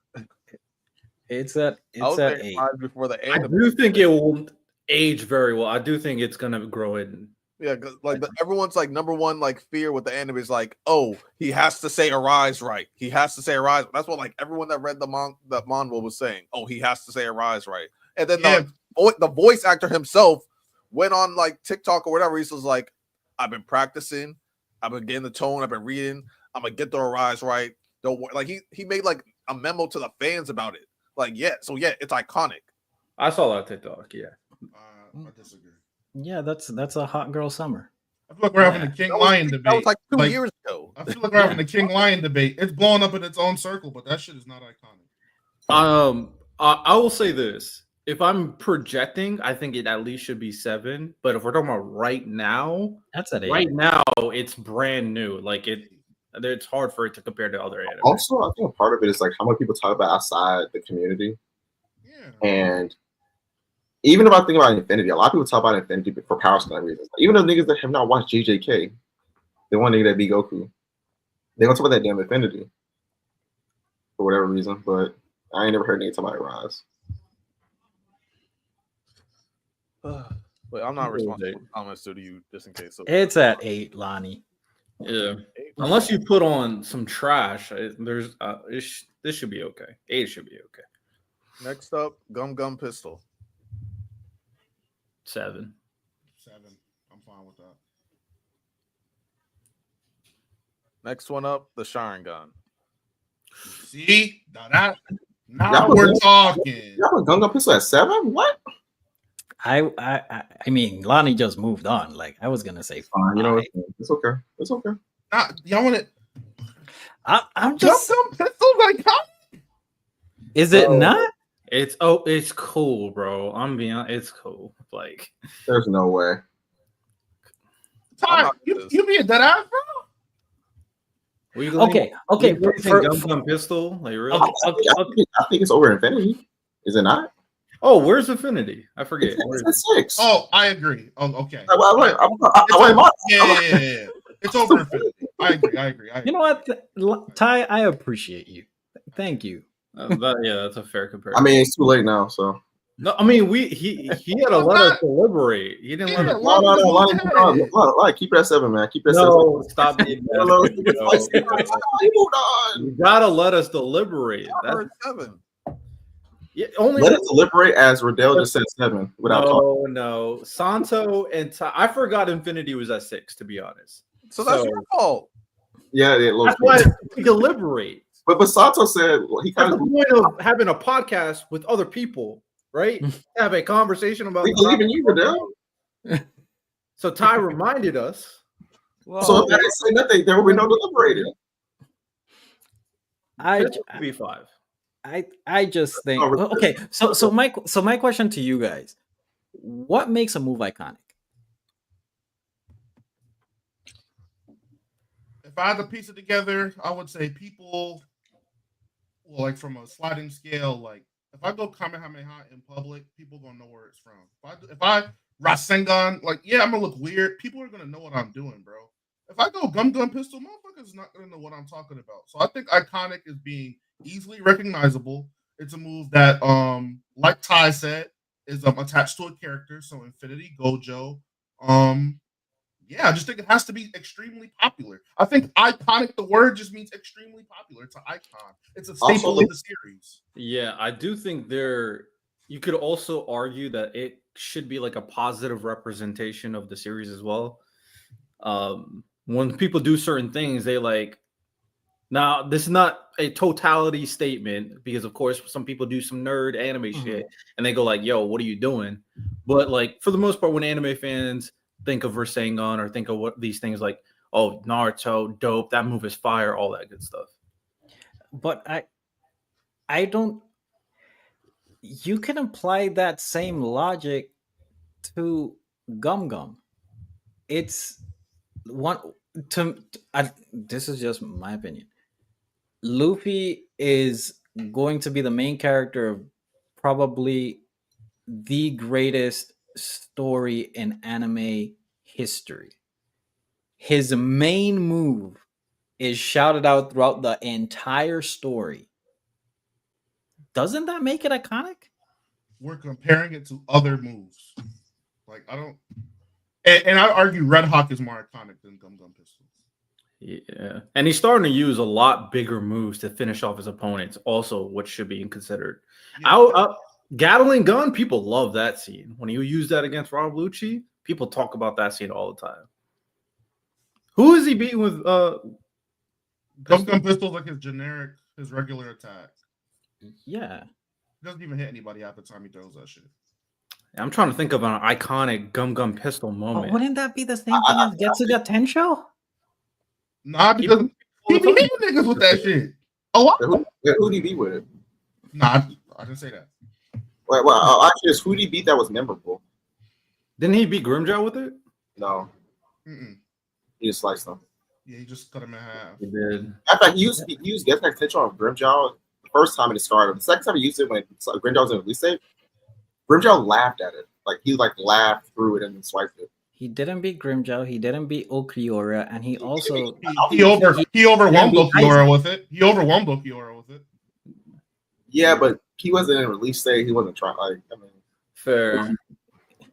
It's at 8. Before the I do think it will age very well. I do think it's gonna grow in. Yeah, like everyone's like number one like fear with the anime is like, oh, he has to say Arise right. He has to say Arise. That's what like everyone that read the manga was saying. Oh, he has to say Arise right. And then the voice actor himself went on like TikTok or whatever. He was like, I've been practicing. I've been getting the tone. I've been reading. I'm gonna get the Arise right. Don't worry. Like he made like a memo to the fans about it. Like it's iconic. I saw that TikTok. Yeah. I disagree. Yeah, that's a hot girl summer. I feel like we're having a King Lion debate. That was like 2 years ago. I feel like we're having a King Lion debate. It's blowing up in its own circle, but that shit is not iconic. I will say this: if I'm projecting, I think it at least should be 7. But if we're talking about right now, That's at 8. right now it's brand new. Like it's hard for it to compare to other anime. Also, I think a part of it is like how much people talk about outside the community. Yeah. And even if I think about Infinity, a lot of people talk about Infinity for power scaling reasons. Even those niggas that have not watched JJK, they want nigga that be Goku. They gonna talk about that damn Infinity for whatever reason, but I ain't never heard niggas talk about Rise. Wait, I'm not responsible for comments to you just in case. It's at 8, Lonnie. Yeah, unless you put on some trash, this should be okay. 8 should be okay. Next up, Gum Pistol. 7. 7. I'm fine with that. Next one up, the Sharingan. See? Now we're talking. Y'all put Gunga Pistol at 7? What? I mean, Lonnie just moved on. Like I was gonna say, Fine, you know, it's okay. It's okay. Y'all want it? I'm just. Gum Pistol's iconic. Is it not? It's cool, bro. I'm being honest, it's cool. Like There's no way. Ty, you being dead ass, bro? Okay. Gum Pistol, like really? I think it's over Infinity. Is it not? Oh, where's Infinity? I forget. It's at 6. Oh, I agree. Oh, okay. Yeah. It's over Infinity. I agree. You know what, Ty? I appreciate you. Thank you. That's a fair comparison. I mean, it's too late now, so. No, I mean he had to let us deliberate. He didn't let us. No, keep it at 7, man. Keep it at 7. No, stop being You gotta let us deliberate. That's 7. Yeah, only let us deliberate, as Riddell just said 7 without talking. No. Santo and I forgot Infinity was at 6, to be honest. So that's your fault. Yeah, that's why we deliberate. But Santo said he kind of the point of having a podcast with other people, right? Have a conversation about. We believe in you, Riddell. So Ty reminded us. So if I didn't say nothing, there will be no deliberating. I, Pistol could be 5. I just think Oh, okay. So my question to you guys: what makes a move iconic? If I had to piece it together, I would say people, well, like from a sliding scale, like if I go Kamehameha in public, people gonna know where it's from. If I Rasengan, like yeah, I'm gonna look weird. People are gonna know what I'm doing, bro. If I go Gum Gum Pistol, motherfuckers not gonna know what I'm talking about. So I think iconic is being easily recognizable. It's a move that, like Ty said, is attached to a character. So Infinity Gojo, yeah, I just think it has to be extremely popular. I think iconic, the word just means extremely popular. It's an icon. It's a staple Also, of the series. Yeah, I do think you could also argue that it should be like a positive representation of the series as well. When people do certain things, they like, now this is not a totality statement because of course some people do some nerd anime shit and they go like, yo, what are you doing? But like for the most part, when anime fans think of Rasengan or think of what these things like, oh, Naruto, dope, that move is fire, all that good stuff. But I don't. You can apply that same logic to Gum Gum. It's one to this is just my opinion. Luffy is going to be the main character of probably the greatest story in anime history. His main move is shouted out throughout the entire story. Doesn't that make it iconic? We're comparing it to other moves. Like I don't, and I argue Red Hawk is more iconic than Gum Gum Pistol. Yeah, and he's starting to use a lot bigger moves to finish off his opponents. Also, what should be considered. Yeah. Gatling gun, people love that scene. When you use that against Rob Lucci, people talk about that scene all the time. Who is he beating with? Gum Gum Pistol like his regular attack. Yeah. He doesn't even hit anybody half the time he throws that shit. I'm trying to think of an iconic Gum Gum Pistol But moment. wouldn't that be the same thing as Getsuga Tensho? Nah, because he be hitting niggas with that shit. A lot. Who did he beat with it? Nah, I didn't say that. Well, actually, it's who did he beat that was memorable? Didn't he beat Grimjaw with it? No, Mm-mm. he just sliced them. Yeah, he just cut him in half. He did. In fact, he used Get Back Tension on Grimjaw the first time it started. The second time he used it when Grimjaw was in release date, Grimjaw laughed at it. Like he laughed through it and then swiped it. He didn't beat Grimjaw. He didn't beat Okiora, and he also He overwhelmed Okiora with it. He overwhelmed Okiora with it. Yeah, but he wasn't in release date. He wasn't trying. Fair.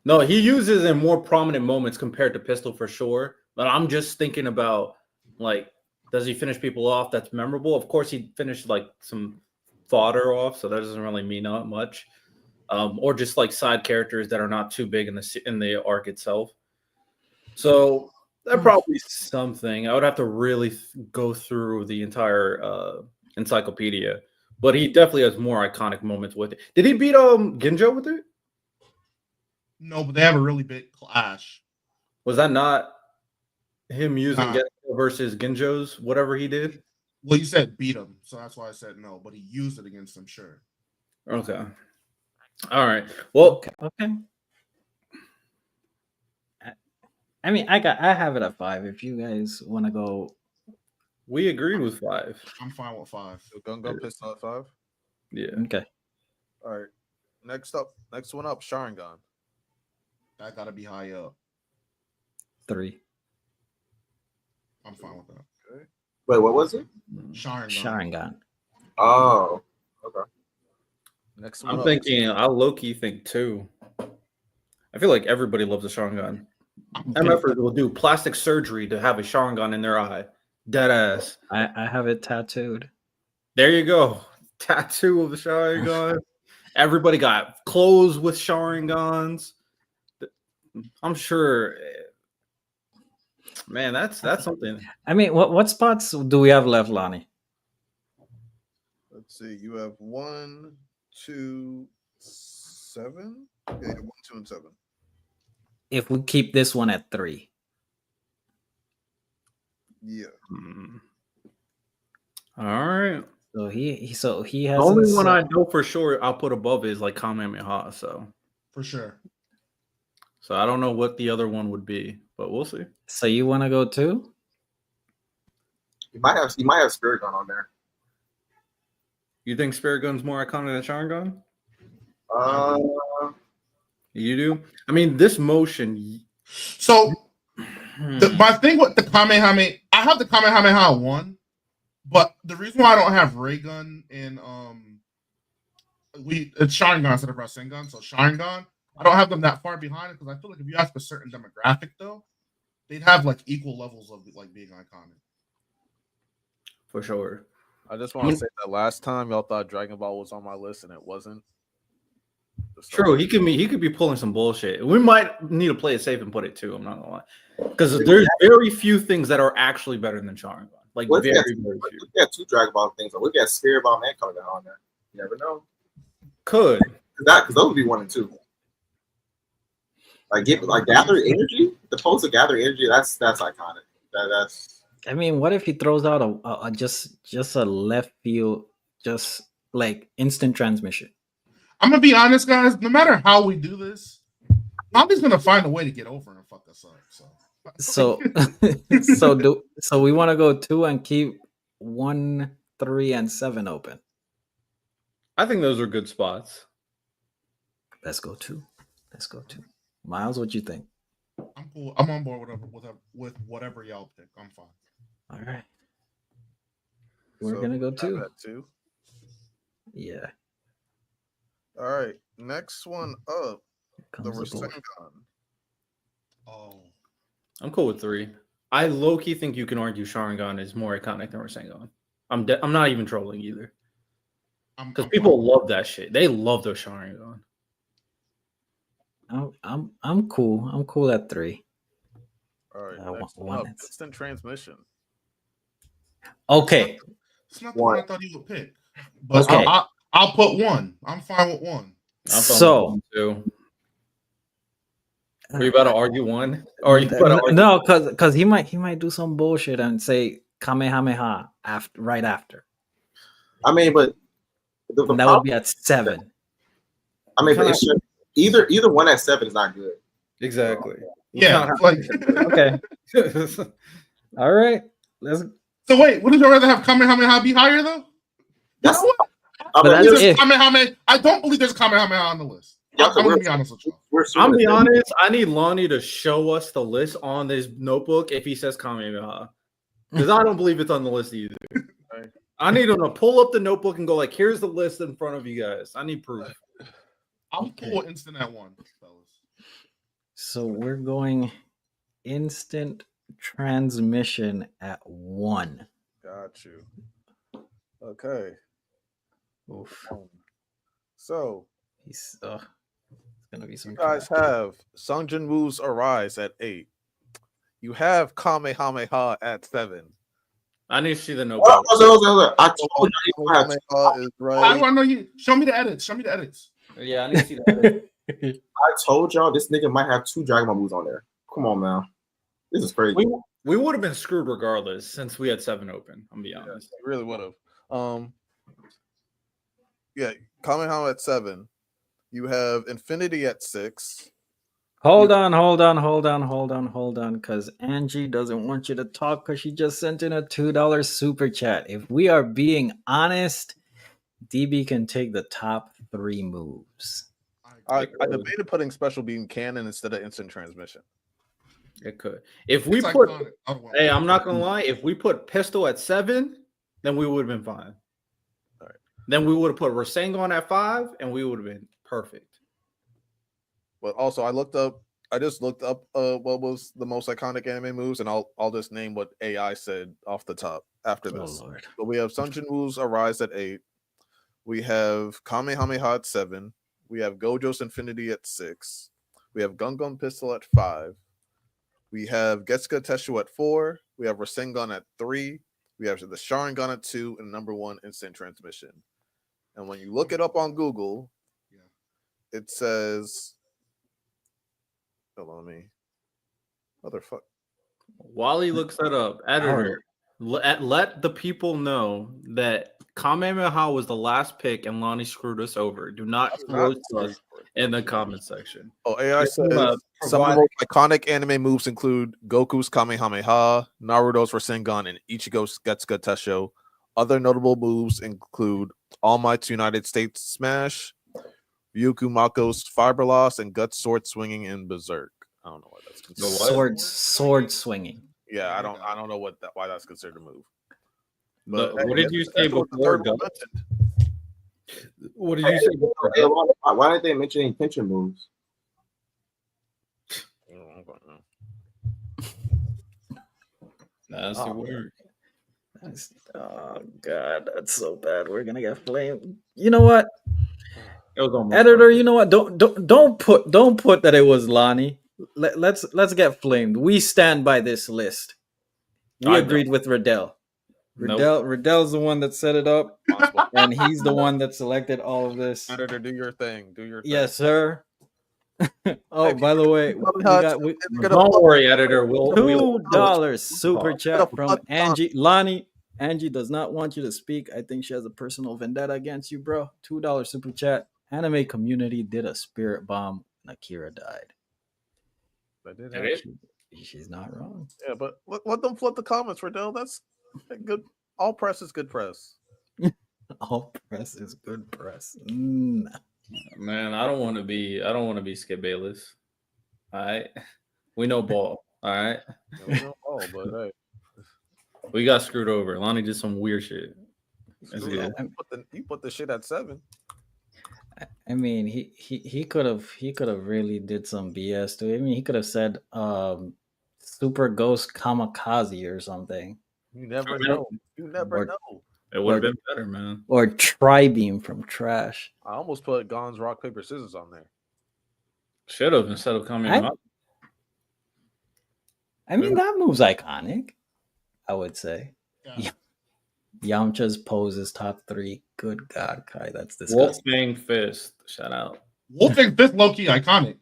No, he uses in more prominent moments compared to Pistol for sure. But I'm just thinking about like, does he finish people off that's memorable? Of course, he finished like some fodder off, so that doesn't really mean not much. Or just like side characters that are not too big in the arc itself. So that probably something. I would have to really go through the entire encyclopedia, but he definitely has more iconic moments with it. Did he beat Ginjo with it? No, but they have a really big clash. Was that not him using Getsuga versus Ginjo's whatever he did? Well, you said beat him, so that's why I said no. But he used it against him, sure. Okay. All right. Well, okay. I mean, I have it at 5. If you guys want to go, we agreed with 5. I'm fine with 5. So Gun Gun Pistol at 5. Yeah. Okay. All right. Next one up, Sharingan. That gotta be high up. 3. I'm fine with that. Okay. Wait, what was it? Sharingan. Oh, okay. Next one. I'm thinking. I low-key think 2. I feel like everybody loves a Sharingan. MFers will do plastic surgery to have a Sharingan in their eye. Dead ass. I have it tattooed. There you go. Tattoo of the Sharingan. Everybody got clothes with Sharingans. I'm sure. Man, that's something. I mean, what spots do we have left, Lonnie? Let's see. You have 1, 2, 7. Yeah, 1, 2, and 7. If we keep this one at 3. Yeah. All right. So he The has only one I know for sure I'll put above is like Kamehameha. For sure. So I don't know what the other one would be, but we'll see. So you want to go 2? You might have Spirit Gun on there. You think Spirit Gun's more iconic than Sharingan? Uh, You do? I mean, this motion. So my thing with the Kamehameha, I have the Kamehameha 1, but the reason why I don't have Ray Gun in it's Sharingan instead of Rasengan, so Sharingan, I don't have them that far behind it because I feel like if you ask a certain demographic though, they'd have like equal levels of like being iconic. For sure. I just want to say that last time y'all thought Dragon Ball was on my list and it wasn't. True, he could be pulling some bullshit. We might need to play it safe and put it 2. I'm not gonna lie, because there's very few things that are actually better than Sharingan. Like very few. We got 2 Dragon Ball things. We got Spirit Bomb and Kamehameha on there. You never know. Could Because those would be 1 and 2. Like gather energy. The pose of gather energy. That's iconic. That's. I mean, what if he throws out a just a left field, just like instant transmission? I'm gonna be honest, guys. No matter how we do this, Nami's gonna find a way to get over and fuck us up. So we want to go 2 and keep 1, 3, and 7 open. I think those are good spots. Let's go 2. Miles, what you think? I'm cool. I'm on board with whatever y'all pick. I'm fine. All right. We're gonna go 2. 2. Yeah. All right. Next one up, the Comes the board. Rasengan. Oh, I'm cool with 3. I low-key think you can argue Sharingan is more iconic than Rasengan. I'm not even trolling either. Because people love that shit. They love the Sharingan. I'm cool. I'm cool at 3. All right. Next one up, instant transmission. Okay. It's not the one I thought he would pick. But okay. I'll put 1. I'm fine with 1. So, are you about to argue 1? Or are you about to argue? No, because he might do some bullshit and say Kamehameha right after. I mean, but that would be at 7. I mean, but it should, either one at 7 is not good. Exactly. Yeah. Like okay. All right. So wait, wouldn't you rather have Kamehameha be higher though? That's you know what? I don't believe there's Kamehameha on the list. I'm gonna be honest with you. I'm be honest. I need Lonnie to show us the list on this notebook if he says Kamehameha, because I don't believe it's on the list either. Right? I need him to pull up the notebook and go like, "Here's the list in front of you guys." I need proof. I'll pull instant at 1, fellas. So we're going instant transmission at 1. Got you. Okay. Oof. So it's gonna be some. You guys have Sungjin moves arise at 8. You have Kamehameha at 7. I need to see the notebook. I told you Kamehameha is right. How do I know you? Show me the edits. Yeah, I need to see that. I told y'all this nigga might have 2 Dragon Ball moves on there. Come on, man. This is crazy. We would have been screwed regardless since we had 7 open. I'm be honest. We really would have. Yeah, Kamehameha at 7. You have Infinity at 6. Hold on, because Angie doesn't want you to talk because she just sent in a $2 super chat. If we are being honest, DB can take the top 3 moves. I debated putting Special Beam Cannon instead of Instant Transmission. It could. If we put, hey, I'm not gonna lie. If we put Pistol at 7, then we would have been fine. All right. Then we would have put Rasengan at 5, and we would have been perfect. But also, I just looked up what was the most iconic anime moves, and I'll just name what AI said off the top after this. Lord. So we have Sunjin moves arise at 8. We have Kamehameha at 7. We have Gojo's Infinity at 6. We have Gungam Pistol at 5. We have Getsuga Teshu at 4. We have Rasengan at 3. We have the Sharingan at 2, and number 1 instant transmission. And when you look it up on Google, it says, hold on me, motherfucker. While he looks that up, editor, let the people know that Kamehameha was the last pick and Lonnie screwed us over. Do not roast us in the comment section. Oh, AI Just wanna says some of the provide- most iconic anime moves include Goku's Kamehameha, Naruto's Rasengan, and Ichigo's Getsuga Tesho. Other notable moves include All Might's United States Smash, Ryuku Mako's Fiber Loss, and Guts Sword Swinging in Berserk. I don't know why that's considered. Sword swinging. Yeah, I don't know why that's considered a move. what did you say that's what the before? third one Guts? mentioned. What did you say before? Hey, Guts? why didn't they mention any pincher moves? That's the word. Oh god, that's so bad. We're gonna get flamed. You know what, It was almost editor? perfect. You know what? Don't put that it was Lonnie. Let's get flamed. We stand by this list. We I agreed with Riddell. Nope. Riddell's the one that set it up, and he's the one that selected all of this. Editor, do your thing. Do your thing. Yes, sir. Oh, Hey, by the way, Don't worry, editor. We'll $2 super chat Up, from up, Angie. Lonnie, Angie does not want you to speak. I think she has a personal vendetta against you, bro. $2 super chat. Anime community did a spirit bomb and Akira died. I did Did it? She's not wrong. Yeah, but let them flood the comments, Riddell. That's good. All press is good press. All press is good press. Man, I don't want to be Skip Bayless. All right. We know ball. All right. Yeah, we don't know, but hey, We got screwed over. Lonnie did some weird shit. That's screw good. it. You put the shit at 7. I mean, he could have really did some BS to it. I mean, he could have said Super Ghost Kamikaze or something. You never know. You never Or- know. It would have been better, man. Or Tri-Beam from Trash. I almost put Gon's Rock Paper Scissors on there. Should have instead of coming out. I mean, that move's iconic, I would say. Yeah. Yamcha's pose is top 3. Good God, Kai, that's disgusting. Wolfgang Fist. Shout out. Wolfgang Fist low key iconic.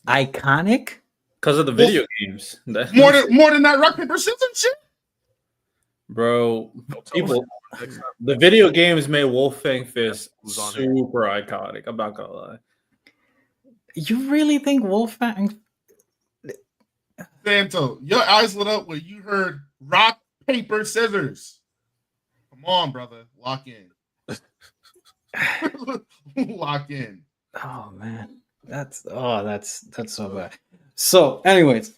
Iconic? Because of the video games. More than that rock paper scissors shit. Bro, Don't tell people, us next time. the video games made Wolfgang Fist Who's on here? super iconic. I'm not gonna lie. You really think Wolfgang? Santo, your eyes lit up when you heard rock paper scissors. Come on, brother, lock in. Lock in. Oh man, that's so bad. So, anyways,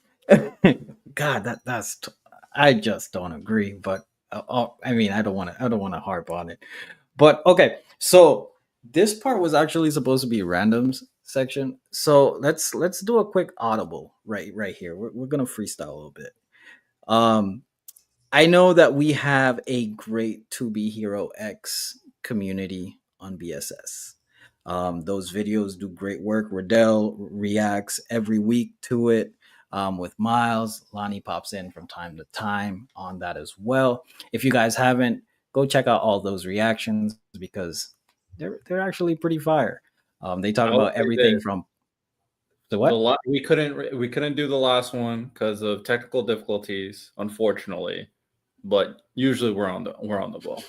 God, that's I just don't agree. But I mean, I don't want to harp on it. But okay, so this part was actually supposed to be randoms section. So let's do a quick audible right here. We're gonna freestyle a little bit. I know that we have a great To Be Hero X community on BSS. Those videos do great work. Riddell reacts every week to it with Miles. Lonnie pops in from time to time on that as well. If you guys haven't, go check out all those reactions because they're actually pretty fire. They talk I will about say everything this. from the what? We couldn't do the last one because of technical difficulties, unfortunately. But usually we're on the ball.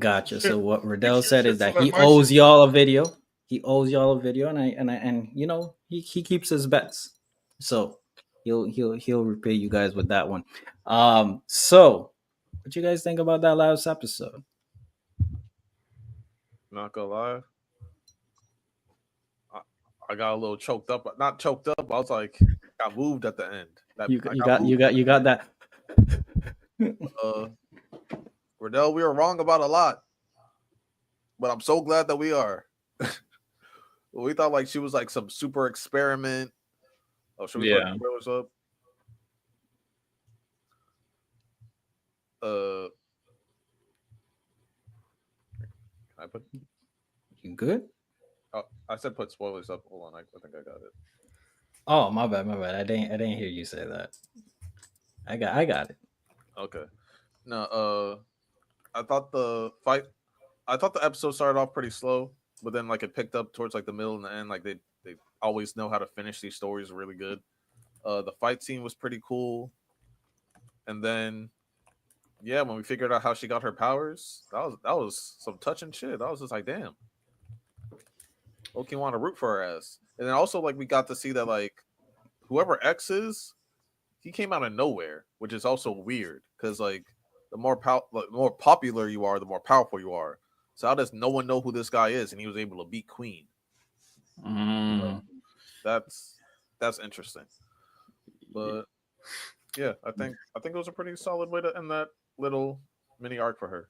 Gotcha. So what Riddell Sure, said sure, is that so he my owes shit- y'all a video. He owes y'all a video, and you know he keeps his bets, so he'll repay you guys with that one. So what you guys think about that last episode? Not gonna lie. I got a little choked up. Not choked up. I was like, got moved at the end. You got that. Riddell, we were wrong about a lot, but I'm so glad that we are. We thought like she was like some super experiment. Oh, should we put Yeah. trailers up? Can I put? You good? Oh, I said put spoilers up. Hold on, I think I got it. Oh, my bad. I didn't hear you say that. I got it. Okay. No, I thought the episode started off pretty slow, but then like it picked up towards like the middle and the end. Like they always know how to finish these stories really good. The fight scene was pretty cool. And then, yeah, when we figured out how she got her powers, that was some touching shit. I was just like, damn, okay, want to root for her ass. And then also like we got to see that like whoever X is, he came out of nowhere, which is also weird because like the more popular you are, the more powerful you are. So how does no one know who this guy is, and he was able to beat Queen? So that's interesting. But yeah, I think it was a pretty solid way to end that little mini arc for her.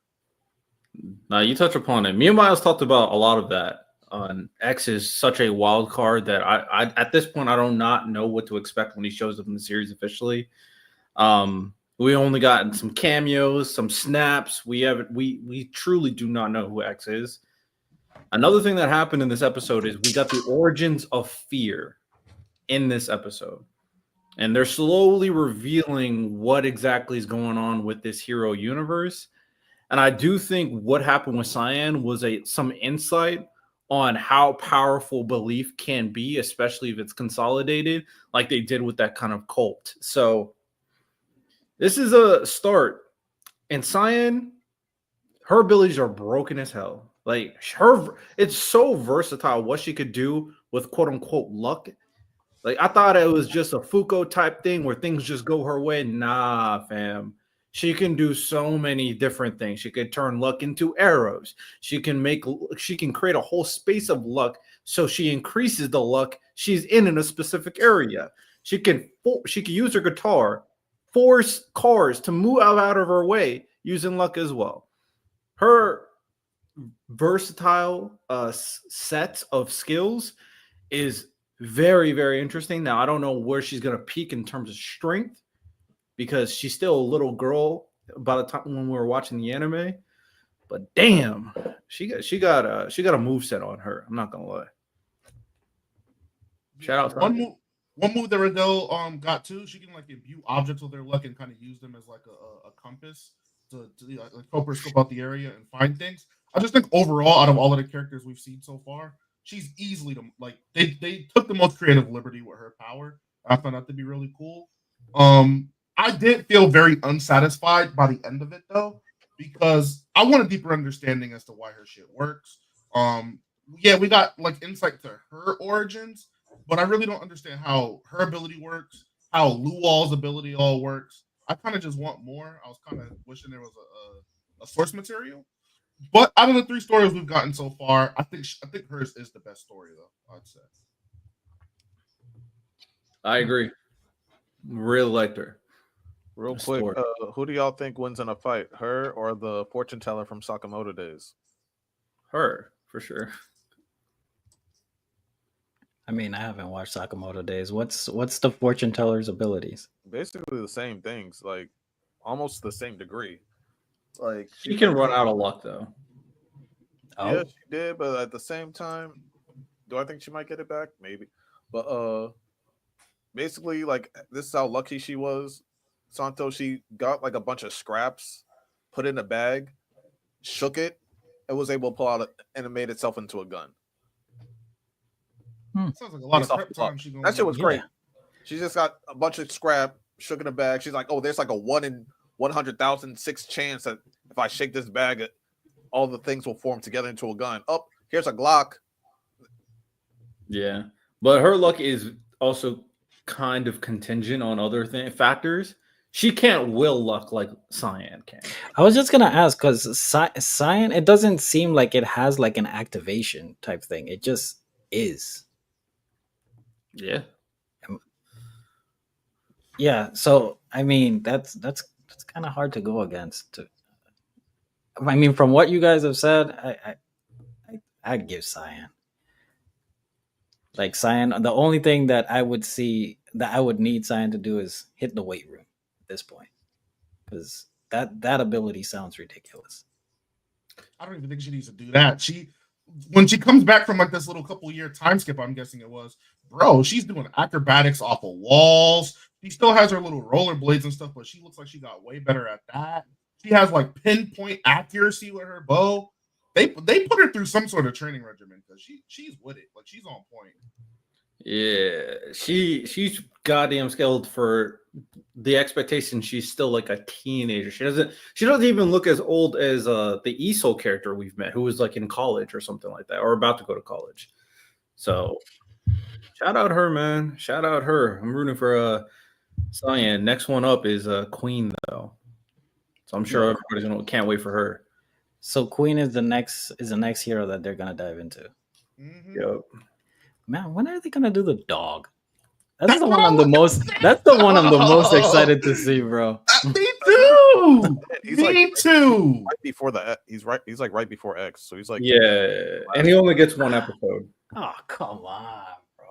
Now you touch upon it. Me and Miles talked about a lot of that. X is such a wild card that I at this point I do not know what to expect when he shows up in the series officially. We only gotten some cameos, some snaps. We truly do not know who X is. Another thing that happened in this episode is we got the origins of fear in this episode. And they're slowly revealing what exactly is going on with this hero universe. And I do think what happened with Cyan was some insight on how powerful belief can be, especially if it's consolidated, like they did with that kind of cult. So this is a start. And Cyan, her abilities are broken as hell. Like it's so versatile what she could do with quote unquote luck. Like I thought it was just a Foucault type thing where things just go her way. Nah, fam. She can do so many different things. She could turn luck into arrows. She can create a whole space of luck so she increases the luck she's in a specific area. She can use her guitar, force cars to move out of her way using luck as well. Her versatile set of skills is very, very interesting. Now, I don't know where she's going to peak in terms of strength because she's still a little girl by the time when we were watching the anime. But damn, she got a moveset on her. I'm not going to lie. Shout out to one move that Riddell got too. She can like imbue objects with their luck and kind of use them as like a compass to like help her scope out the area and find things. I just think overall, out of all of the characters we've seen so far, she's easily they took the most creative liberty with her power. I found that to be really cool. I did feel very unsatisfied by the end of it though, because I want a deeper understanding as to why her shit works. Yeah, we got like insight to her origins, but I really don't understand how her ability works, how Luwal's ability all works. I kind of just want more. I was kind of wishing there was a source material. But out of the 3 stories we've gotten so far, I think hers is the best story, though. I'd say. I agree. Really liked her. Real quick, who do y'all think wins in a fight, her or the fortune teller from Sakamoto days? Her, for sure. I mean, I haven't watched Sakamoto days. What's the fortune teller's abilities? Basically the same things, like almost the same degree. Like she can run out of luck though. Yeah, she did, but at the same time, do I think she might get it back? Maybe. But basically, like this is how lucky she was. Santo, she got like a bunch of scraps, put in a bag, shook it, and was able to pull out and it made itself into a gun. Sounds like a lot of prep time. That shit was great. She just got a bunch of scrap, shook in a bag. She's like, "Oh, there's like a 1 in 100,006 chance that if I shake this bag, all the things will form together into a gun." Oh, here's a Glock. Yeah, but her luck is also kind of contingent on other factors. She can't will luck like Cyan can. I was just gonna ask because Cyan, it doesn't seem like it has like an activation type thing. It just is. Yeah. Yeah. So I mean, that's kind of hard to go against. I mean, from what you guys have said, I'd give Cyan. Like Cyan, the only thing that I would need Cyan to do is hit the weight room at this point, because that ability sounds ridiculous. I don't even think she needs to do that. When she comes back from like this little couple year time skip, I'm guessing it was, bro, she's doing acrobatics off of walls. She still has her little rollerblades and stuff, but she looks like she got way better at that. She has like pinpoint accuracy with her bow. They put her through some sort of training regimen because she's with it. Like she's on point. Yeah, she's goddamn skilled for the expectation she's still like a teenager. She doesn't even look as old as the Esol character we've met, who was like in college or something like that, or about to go to college. So shout out her, man. Shout out her. I'm rooting for Cyan. Next one up is Queen though. So I'm sure everybody's can't wait for her. So Queen is the next hero that they're gonna dive into. Yep. Man, when are they gonna do the dog? That's the one I'm the most. That's the one I'm the most excited to see, bro. Me too. He's Me like too. right before the he's like right before X, so he's like Yeah, and he only gets one episode. Oh, come on, bro.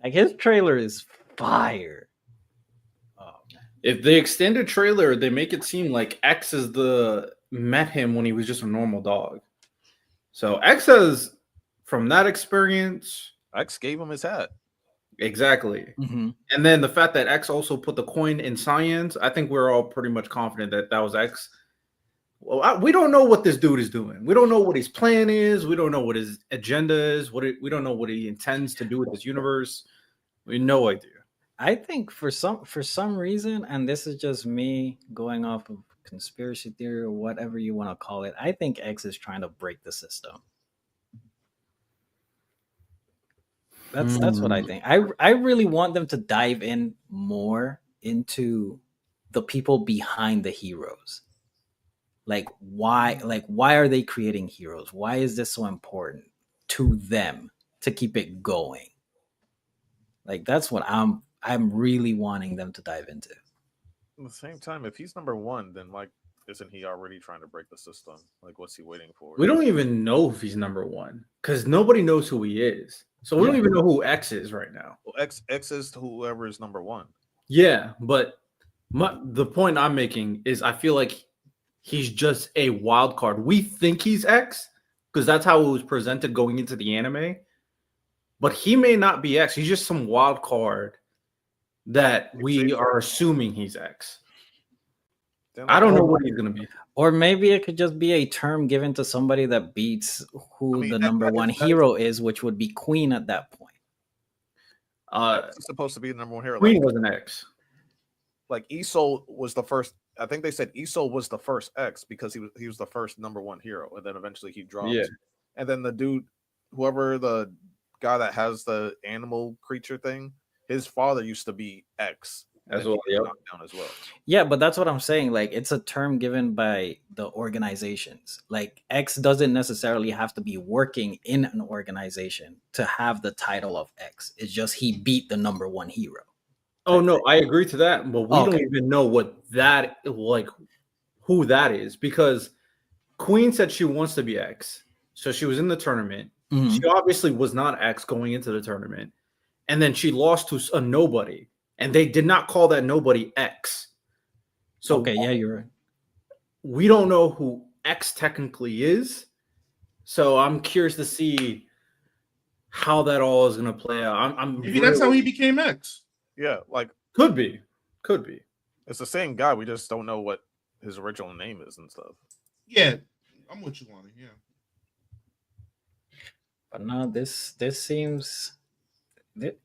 Like his trailer is fire. Oh man. If they extend a trailer, they make it seem like X is met him when he was just a normal dog. So X has, from that experience, X gave him his hat. exactly. Mm-hmm. And then the fact that X also put the coin in Cyan's, I think we're all pretty much confident that that was X. Well, we don't know what this dude is doing. We don't know what his plan is. We don't know what his agenda is. We don't know what he intends to do with this universe. We have no idea. I think for some reason, and this is just me going off of conspiracy theory or whatever you want to call it, I think X is trying to break the system. That's what I think. I really want them to dive in more into the people behind the heroes. Like why are they creating heroes? Why is this so important to them to keep it going? Like that's what I'm really wanting them to dive into. At the same time, if he's number one, then like isn't he already trying to break the system? Like what's he waiting for? We don't even know if he's number one because nobody knows who he is. So we don't even know who X is right now. Well, X is whoever is number one. Yeah, but the point I'm making is I feel like he's just a wild card. We think he's X because that's how it was presented going into the anime. But he may not be X. He's just some wild card that we are assuming he's X. I don't know what he's going to be. Or maybe it could just be a term given to somebody that beats who the number one hero is, which would be Queen at that point. He's supposed to be the number one hero. Queen was an X. Like Esol was the first. I think they said Esol was the first X because he was the first number one hero, and then eventually he dropped. Yeah. And then the dude, whoever the guy that has the animal creature thing, his father used to be X as well. Yep. Down as well. Yeah, but that's what I'm saying. Like it's a term given by the organizations. Like X doesn't necessarily have to be working in an organization to have the title of X. It's just he beat the number one hero. Oh no, I agree to that, but we don't even know what that who that is because Queen said she wants to be X, so she was in the tournament. Mm-hmm. She obviously was not X going into the tournament, and then she lost to a nobody, and they did not call that nobody X. So yeah, you're right. We don't know who X technically is, so I'm curious to see how that all is going to play out. Maybe that's how he became X. Yeah, like could be. It's the same guy. We just don't know what his original name is and stuff. Yeah, I'm with you on it. Yeah, but no, this seems.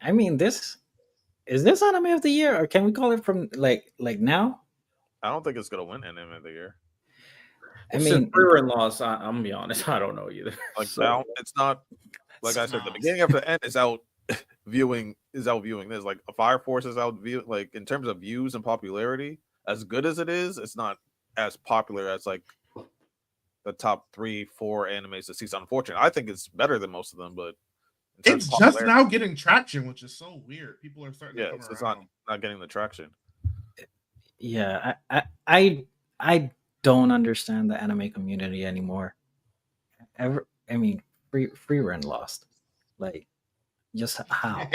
I mean, this is this anime of the year, or can we call it from like now? I don't think it's gonna win anime of the year. I mean, Brother-in-Laws. I'm gonna be honest. I don't know either. Like now, it's not. Like I said, the beginning of the end is out. viewing this like Fire Force is out like in terms of views and popularity, as good as it is, it's not as popular as like the top 3-4 animes this season. Unfortunately, I think it's better than most of them, but it's just now getting traction, which is so weird. People are starting to come it's around. not getting the traction. Yeah, I don't understand the anime community anymore. Free Run lost. Like just how?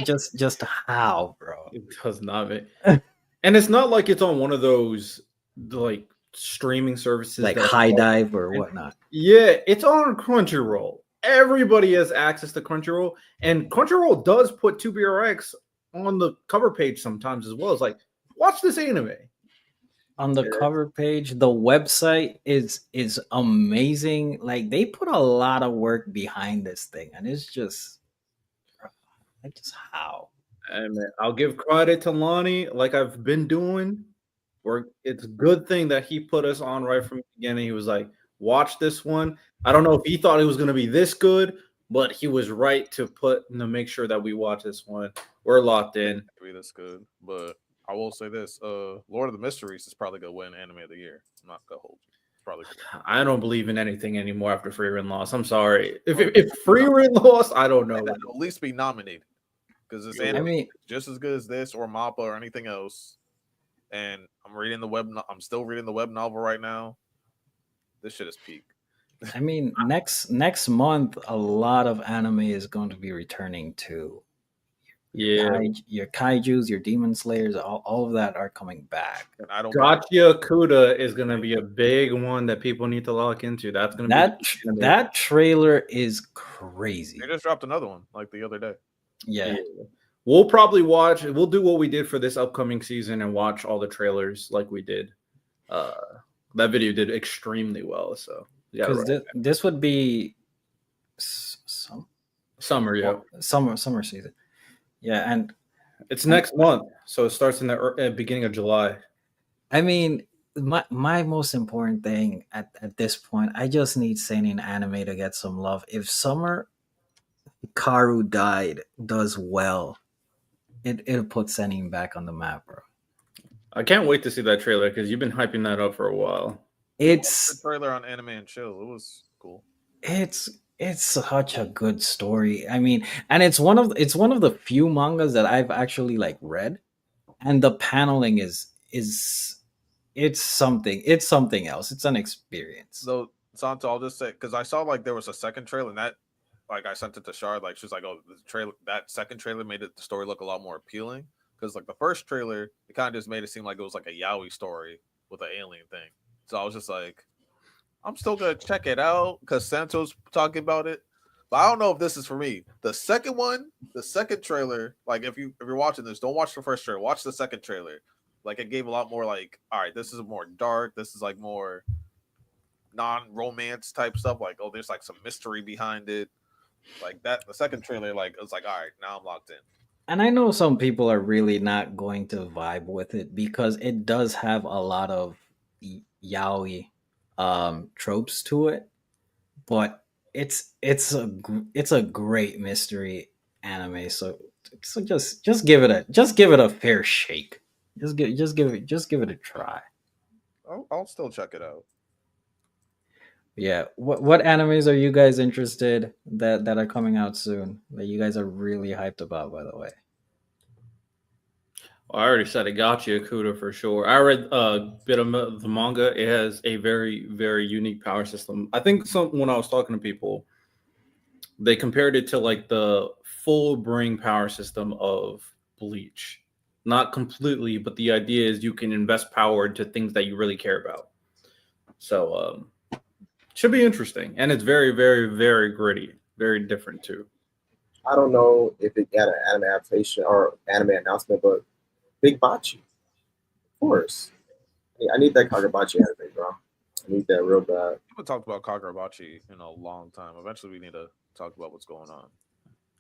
just how, bro? It does not. And it's not like it's on one of those like streaming services like High Dive or whatnot. Yeah, it's on Crunchyroll. Everybody has access to Crunchyroll, and Crunchyroll does put 2BRX on the cover page sometimes as well. It's like, watch this anime. On the cover page, the website is amazing. Like they put a lot of work behind this thing, and it's just how. And man, I'll give credit to Lonnie, like I've been doing. It's a good thing that he put us on right from the beginning. He was like, "Watch this one." I don't know if he thought it was going to be this good, but he was right to make sure that we watch this one. We're locked in. Maybe that's good, but I will say this: Lord of the Mysteries is probably gonna win Anime of the Year. I'm not gonna hold you. It's probably good. I don't believe in anything anymore after Freerin lost. I'm sorry. If Freerin lost, I don't know. At least be nominated because it's I anime mean, just as good as this or Mappa or anything else. And I'm reading the web. I'm still reading the web novel right now. This shit is peak. I mean, next month, a lot of anime is going to be returning to. Yeah. Your kaijus, your demon slayers, all of that are coming back. And I don't. Gotcha Kuda is going to be a big one that people need to lock into. That's going to be that trailer is crazy. They just dropped another one like the other day. Yeah. We'll probably watch. We'll do what we did for this upcoming season and watch all the trailers like we did. That video did extremely well. So because this would be summer, yeah, summer season. Yeah, and it's next month, so it starts in the beginning of July. I mean, my most important thing at this point, I just need seinen anime to get some love. If Summer Karu does well, it'll put seinen back on the map, bro. I can't wait to see that trailer because you've been hyping that up for a while. It's the trailer on Anime and Chill. It was cool. It's such a good story. I mean, and it's one of the few mangas that I've actually like read, and the paneling is it's something else. It's an experience. So Santo, I'll just say because I saw like there was a second trailer and that like I sent it to Shard, like she's like, oh, the trailer, that second trailer made the story look a lot more appealing because like the first trailer, it kind of just made it seem like it was like a yaoi story with an alien thing. So I was just like, I'm still gonna check it out because Santo's talking about it, but I don't know if this is for me. The second trailer, like if you're watching this, don't watch the first trailer. Watch the second trailer. Like it gave a lot more like, all right, this is more dark. This is like more non-romance type stuff. Like, oh, there's like some mystery behind it. Like that, the second trailer, like it was like, all right, now I'm locked in. And I know some people are really not going to vibe with it because it does have a lot of yaoi tropes to it, but it's a great mystery anime. So just give it a fair shake. Just give it a try. I'll still check it out. Yeah. What animes are you guys interested that are coming out soon that you guys are really hyped about, by the way? Well, I already said it. Gotcha Kuda for sure. I read a bit of the manga. It has a very, very unique power system. I think when I was talking to people, they compared it to like the full bring power system of Bleach. Not completely, but the idea is you can invest power into things that you really care about. So should be interesting. And it's very, very, very gritty. Very different too. I don't know if it got an anime adaptation or anime announcement, but Big Bachi. Of course. I need that Kagurabachi anime, bro. I need that real bad. We haven't talked about Kagurabachi in a long time. Eventually we need to talk about what's going on.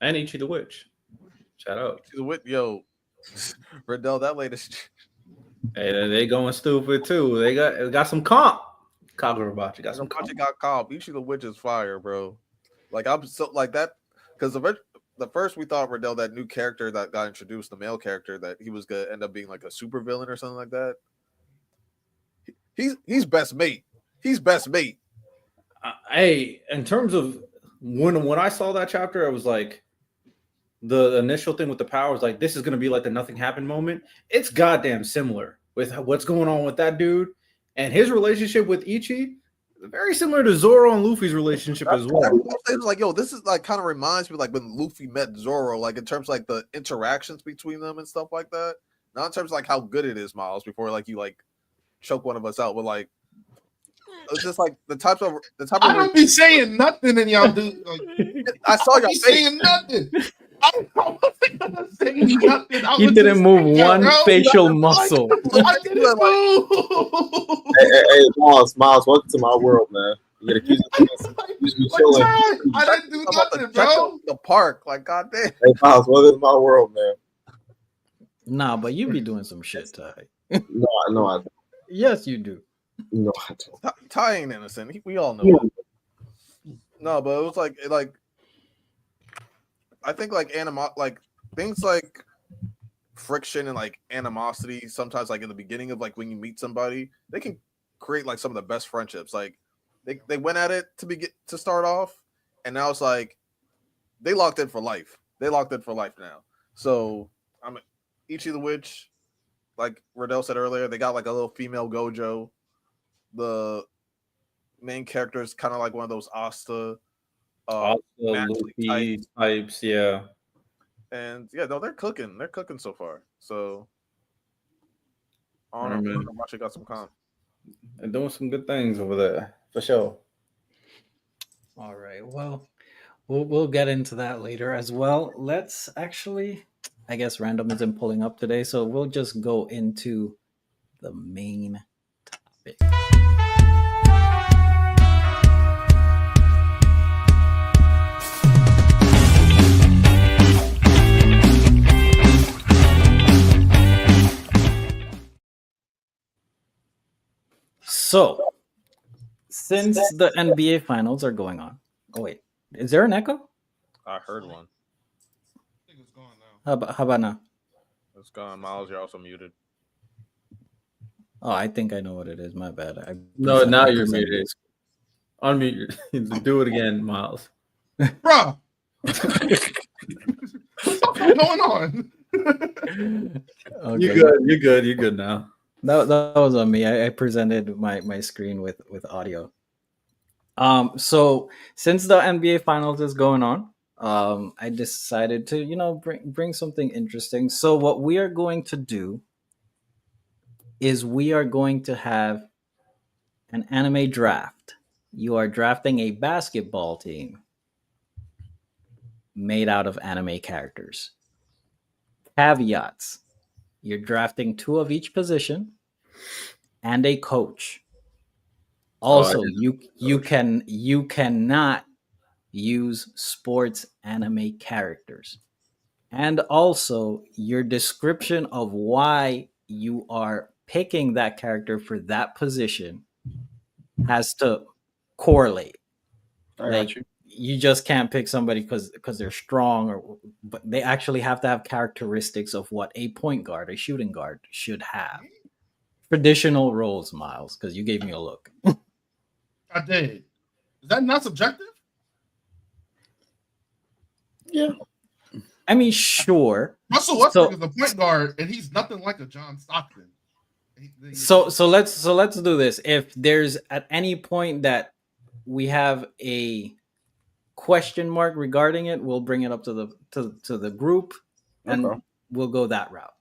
And Ichi the Witch. Shout out. Ichi the Witch, yo. Riddell, that latest. Hey, they going stupid too. They got some comp. Kagurabachi got some comp. Got comp. Ichi the Witch is fire, bro. Like I'm so like that because the first we thought Riddell, that new character that got introduced, the male character, that he was gonna end up being like a super villain or something like that. He's best mate. He's best mate. Hey, in terms of when I saw that chapter, I was like, the initial thing with the power was like, this is gonna be like the nothing happened moment. It's goddamn similar with what's going on with that dude and his relationship with Ichi. Very similar to Zoro and Luffy's relationship as well. It's like, yo, this is like kind of reminds me like when Luffy met Zoro, like in terms of like the interactions between them and stuff like that. Not in terms of like how good it is, Miles, before like you like choke one of us out, but like it's just like the type of I don't be saying nothing and y'all do like, I saw y'all saying nothing. I wasn't saying nothing. You didn't move one facial muscle. I didn't move. Hey, Miles, welcome to my world, man. You get accused of me chilling. I didn't do nothing, bro. The park, like goddamn. Hey, Miles, welcome to my world, man. Nah, but you be doing some shit, Ty. No, I Yes, you do. no, I don't. Ty ain't innocent. We all know Yeah. that. No, but it was like I think like like things like friction and like animosity sometimes like in the beginning of like when you meet somebody, they can create like some of the best friendships. Like they went at it to start off, and now it's like they locked in for life. They locked in for life now. So I'm Ichi the Witch, like Riddell said earlier, they got like a little female Gojo. The main character is kind of like one of those Asta Also, naturally Luffy types. types, yeah. And yeah, no, they're cooking. They're cooking so far. So I Alright, don't know. man. I'm actually got some comp. They're doing some good things over there, for sure. All right. Well, we'll get into that later as well. Let's actually, I guess random isn't pulling up today, so we'll just go into the main topic. So, since the NBA finals are going on, oh wait, is there an echo? I heard one. I think it's gone now. How about now? It's gone. Miles, you're also muted. Oh, I think I know what it is. My bad. No, now I you're presented muted. Unmute. Do it again, Miles. Bruh, what's going on? Okay. You're good. You're good. You're good now. That was on me. I presented my screen with audio. So since the NBA finals is going on, I decided to bring something interesting. So what we are going to do is we are going to have an anime draft. You are drafting a basketball team made out of anime characters. Caveats: you're drafting 2 of each position and a coach. Also, you cannot use sports anime characters. And also, your description of why you are picking that character for that position has to correlate. I Like got you. you just can't pick somebody because they're strong, but they actually have to have characteristics of what a point guard, a shooting guard should have. Traditional roles, Miles, because you gave me a look. I did. Is that not subjective? Yeah. I mean, sure. Russell Westbrook is a point guard, and he's nothing like a John Stockton. So let's do this. If there's at any point that we have a question mark regarding it, we'll bring it up to the group, and Okay. we'll go that route.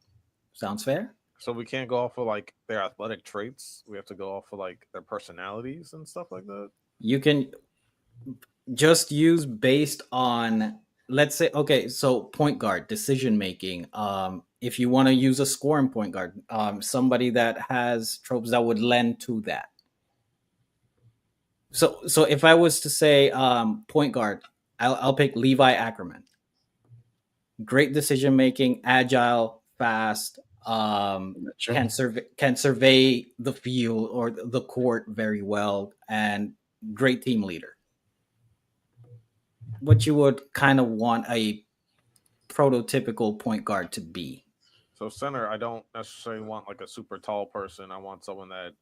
Sounds fair? So we can't go off of like their athletic traits. We have to go off of like their personalities and stuff like that. You can just use based on, let's say, okay, so point guard decision making. If you want to use a scoring point guard, somebody that has tropes that would lend to that. So if I was to say point guard, I'll pick Levi Ackerman. Great decision making, agile, fast. Can survey the field or the court very well, and great team leader. What you would kind of want a prototypical point guard to be. So center, I don't necessarily want like a super tall person. I want someone that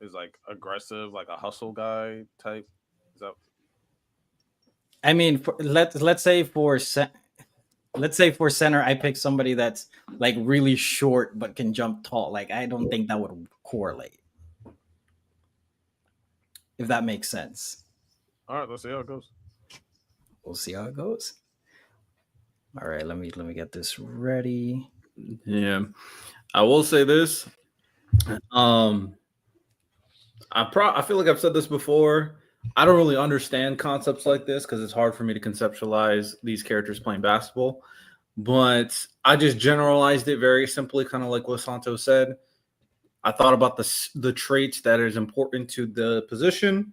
is like aggressive, like a hustle guy type. Is that? I mean, let's say for center, I pick somebody that's like really short but can jump tall. Like I don't think that would correlate. If that makes sense. All right, let's see how it goes. We'll see how it goes. All right, let me get this ready. Yeah, I will say this. I feel like I've said this before. I don't really understand concepts like this because it's hard for me to conceptualize these characters playing basketball. But I just generalized it very simply, kind of like what Santo said. I thought about the traits that is important to the position.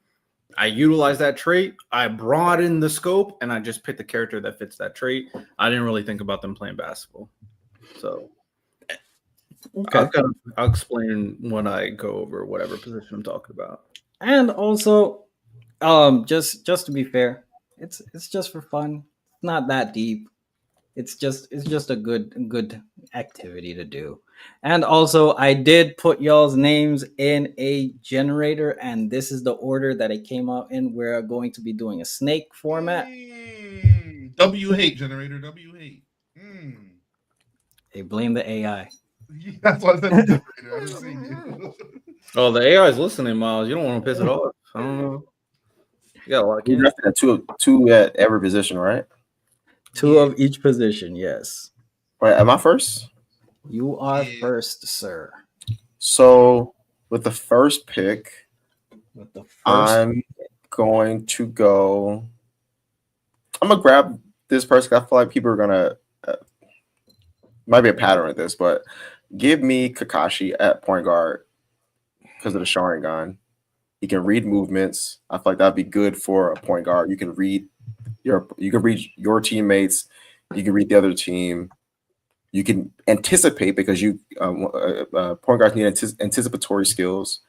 I utilized that trait. I broadened the scope, and I just picked the character that fits that trait. I didn't really think about them playing basketball. So Okay. I'll explain when I go over whatever position I'm talking about. And also, just to be fair, it's just for fun. It's not that deep. It's just a good activity to do. And also, I did put y'all's names in a generator, and this is the order that it came out in. We're going to be doing a snake format. W hate generator. W hate. They blame the AI. That's why I said generator. I didn't see you. Oh, the AI is listening, Miles. You don't want to piss it off. I don't know. You got a lot of We kids. drafted two at every position, right? Two of each position, yes. Wait, am I first? You are Yeah. first, sir. So with the first pick, With the first, I'm going to go. I'm gonna grab this person. I feel like people are gonna might be a pattern with this, but give me Kakashi at point guard because of the Sharingan. He can read movements. I feel like that'd be good for a point guard. You can read your teammates. You can read the other team. You can anticipate because point guards need anticipatory skills,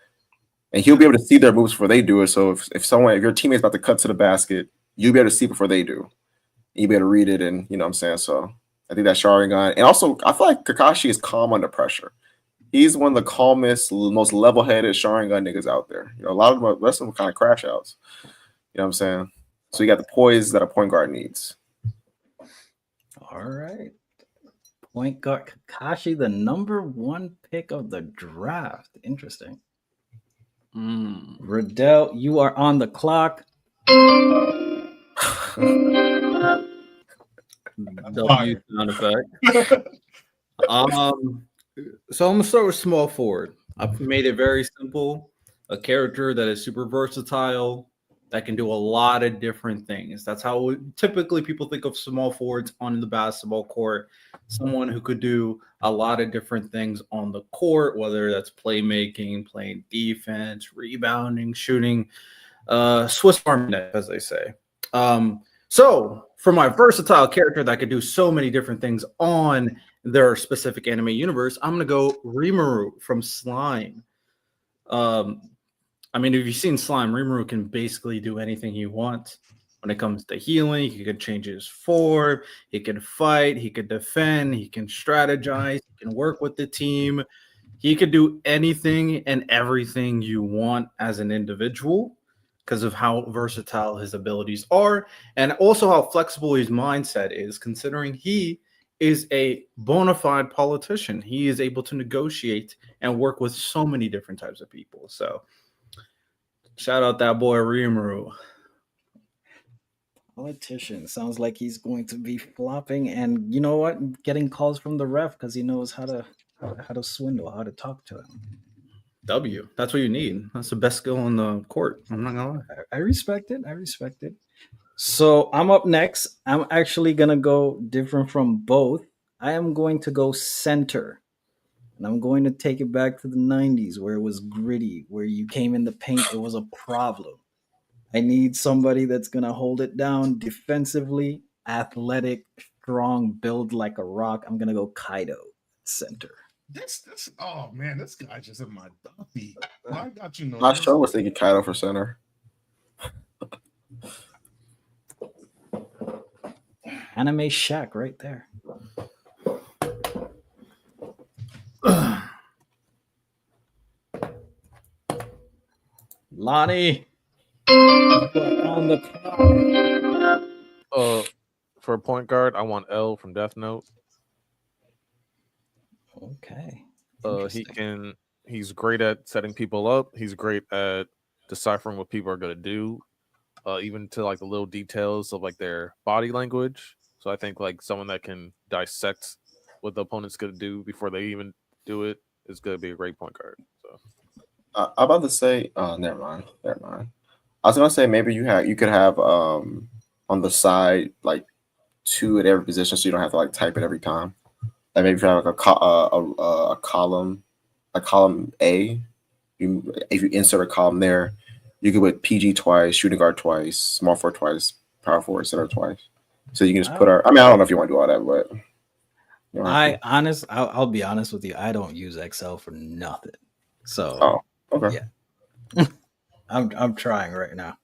and he'll be able to see their moves before they do it. So if your teammate's about to cut to the basket, you'll be able to see before they do. You'll be able to read it, and you know what I'm saying. So I think that's Sharingan, and also I feel like Kakashi is calm under pressure. He's one of the calmest, most level-headed Sharingan niggas out there. You know, a lot of them, rest of them kind of crash outs. You know what I'm saying? So you got the poise that a point guard needs. all right. Point guard Kakashi, the number 1 pick of the draft. Interesting. Riddell, you are on the clock. W sound effect. So I'm gonna start with small forward. I've made it very simple. A character that is super versatile, that can do a lot of different things. That's how typically people think of small forwards on the basketball court. Someone who could do a lot of different things on the court, whether that's playmaking, playing defense, rebounding, shooting, Swiss Army knife, as they say. So for my versatile character that could do so many different things on their specific anime universe, I'm gonna go Rimuru from Slime. I mean, if you've seen Slime, Rimuru can basically do anything he wants. When it comes to healing, he could change his form, he can fight, he could defend, he can strategize, he can work with the team. He could do anything and everything you want as an individual because of how versatile his abilities are and also how flexible his mindset is, considering he is a bona fide politician. He is able to negotiate and work with so many different types of people. So shout out that boy Rimuru. Politician sounds like he's going to be flopping, and you know what? Getting calls from the ref because he knows how to swindle, how to talk to him. W. That's what you need. That's the best skill on the court. I'm not gonna lie. I respect it. I respect it. So I'm up next. I'm actually gonna go different from both. I am going to go center. And I'm going to take it back to the 90s where it was gritty, where you came in the paint, it was a problem. I need somebody that's going to hold it down defensively, athletic, strong, build like a rock. I'm going to go Kaido center. This oh man, this guy's just in my duffy. I got you. I sure was thinking Kaido for center. Anime Shack right there. Lonnie, on the clock. For a point guard, I want L from Death Note. Okay. He's great at setting people up. He's great at deciphering what people are gonna do, even to like the little details of like their body language. So I think like someone that can dissect what the opponent's gonna do before they even do it is gonna be a great point guard. So I'm about to say, never mind. I was gonna say maybe you could have on the side like 2 at every position, so you don't have to like type it every time. Like maybe if you have like a column A, if you insert a column there, you could put PG twice, shooting guard twice, small forward twice, power forward, center twice. So you can just put I don't know if you want to do all that, but I'll be honest with you. I don't use Excel for nothing. So Oh, okay. yeah, I'm trying right now.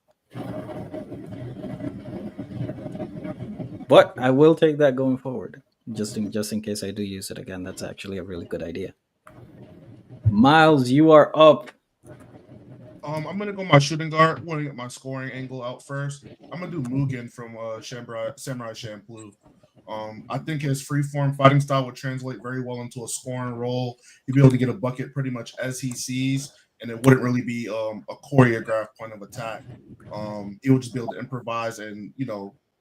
But I will take that going forward, just in case I do use it again. That's actually a really good idea. Miles, you are up. I'm gonna go my shooting guard. Want to get my scoring angle out first. I'm gonna do Mugen from Samurai Champloo. I think his freeform fighting style would translate very well into a scoring role. He'd be able to get a bucket pretty much as he sees, and it wouldn't really be a choreographed point of attack. He would just be able to improvise and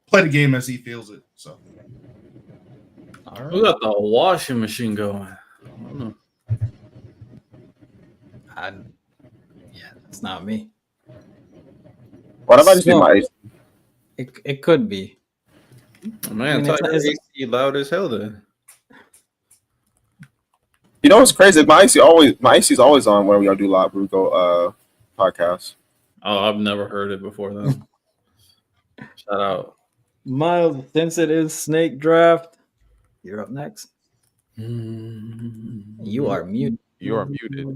play the game as he feels it. So All Who right. got the washing machine going? I don't know. Yeah, that's not me. What about just be So- my AC? It could be. Man, I mean, tell your it's- AC loud as hell then. You know what's crazy? My AC is always on when we all do live Brugo podcasts. Oh, I've never heard it before then. Shout out. Miles, since it is snake draft, you're up next. Mm-hmm. You are muted. You are muted.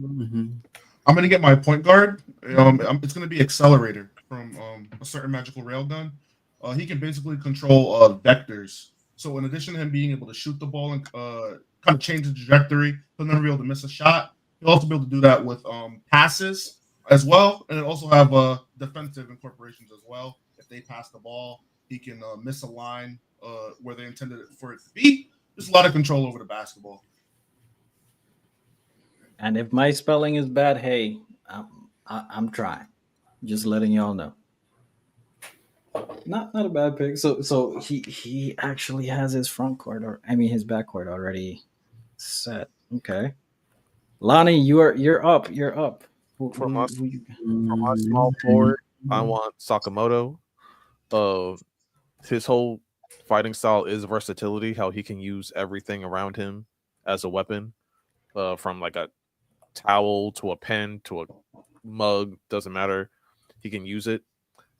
I'm gonna get my point guard. It's gonna be Accelerator from a certain magical railgun. He can basically control vectors. So in addition to him being able to shoot the ball and kind of change the trajectory, he'll never be able to miss a shot. He'll also be able to do that with passes as well, and also have defensive incorporations as well. If they pass the ball, he can misalign where they intended it for it to be. There's a lot of control over the basketball. And if my spelling is bad, hey, I'm trying. Just letting y'all know. Not a bad pick. So he actually has his front court, or I mean his back court already set. Okay, Lonnie, you're up. You're up. For my small forward, I want Sakamoto. His whole fighting style is versatility. How he can use everything around him as a weapon, from like a towel to a pen to a mug, doesn't matter. He can use it.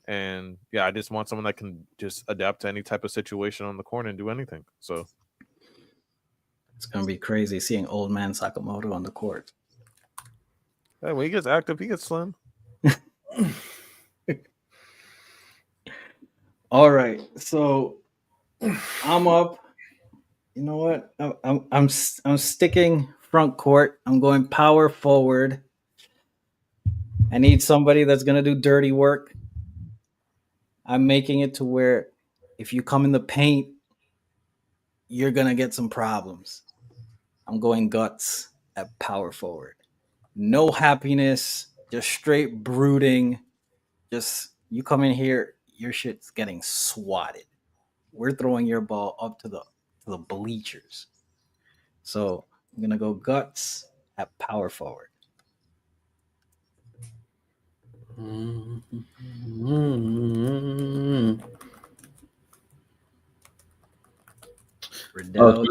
And yeah, I just want someone that can just adapt to any type of situation on the court and do anything. So It's gonna be crazy seeing old man Sakamoto on the court. hey, when he gets active, he gets slim. All right, so I'm up. You know what? I'm sticking front court. I'm going power forward. I need somebody that's gonna do dirty work. I'm making it to where if you come in the paint, you're gonna get some problems. I'm going guts at power forward. No happiness, just straight brooding. Just you come in here, your shit's getting swatted. We're throwing your ball up to the bleachers. So I'm gonna go guts at power forward. Riddell,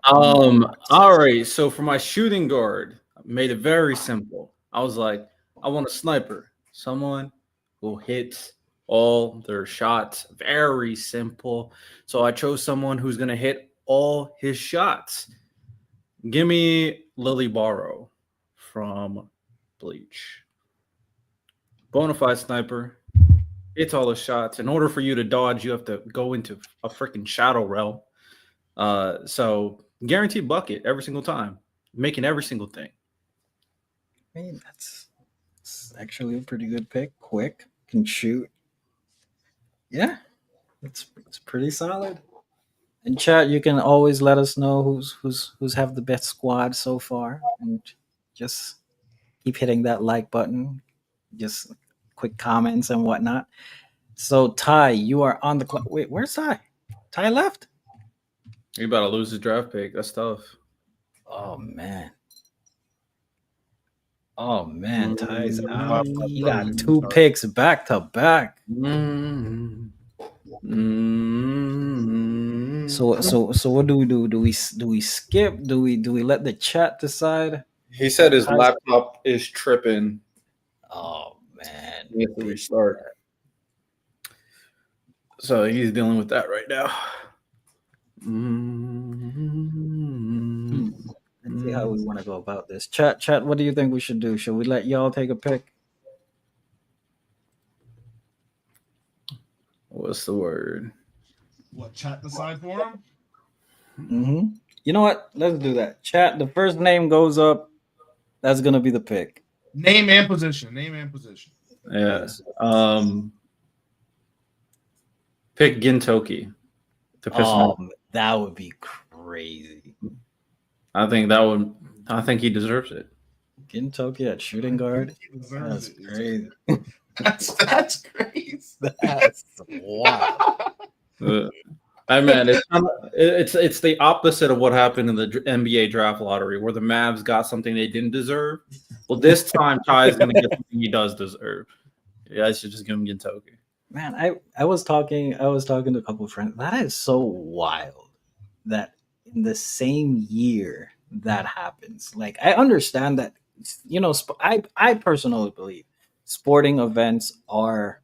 All right. So for my shooting guard, I made it very simple. I was like, I want a sniper, someone who hits all their shots. Very simple. So I chose someone who's gonna hit all his shots. Give me Lily Barrow from Bleach. Bonafide sniper. Hits all the shots. In order for you to dodge, you have to go into a freaking shadow realm. So guaranteed bucket every single time, making every single thing. I mean, that's actually a pretty good pick. Quick, can shoot. Yeah, it's pretty solid. In chat, you can always let us know who's have the best squad so far, and just keep hitting that like button. Just quick comments and whatnot. So Ty, you are on the clock. Wait, where's Ty? Ty left. You about to lose his draft pick. That's tough. Oh man. Oh man, Ty's out. He got 2 picks back to back. So what do we do? Do we skip? Do we let the chat decide? He said his laptop is tripping. Oh man, He has to restart. So he's dealing with that right now. see how we want to go about this. Chat. What do you think we should do? Should we let y'all take a pick? What's the word? What, chat decide for him? Mm-hmm. You know what? Let's do that. Chat. The first name goes up. That's gonna be the pick. Name and position. Yeah. Yes. Pick Gintoki to piss him Oh, off. that would be crazy. I think he deserves it. Gintoki at shooting guard. He deserves That's it. crazy. That's crazy. That's wild. I mean, it's the opposite of what happened in the NBA draft lottery, where the Mavs got something they didn't deserve. Well, this time Ty is going to get something he does deserve. Yeah, I should just give him Gintoki. Man, I was talking to a couple of friends. That is so wild that in the same year that happens. Like, I understand that, I personally believe sporting events are,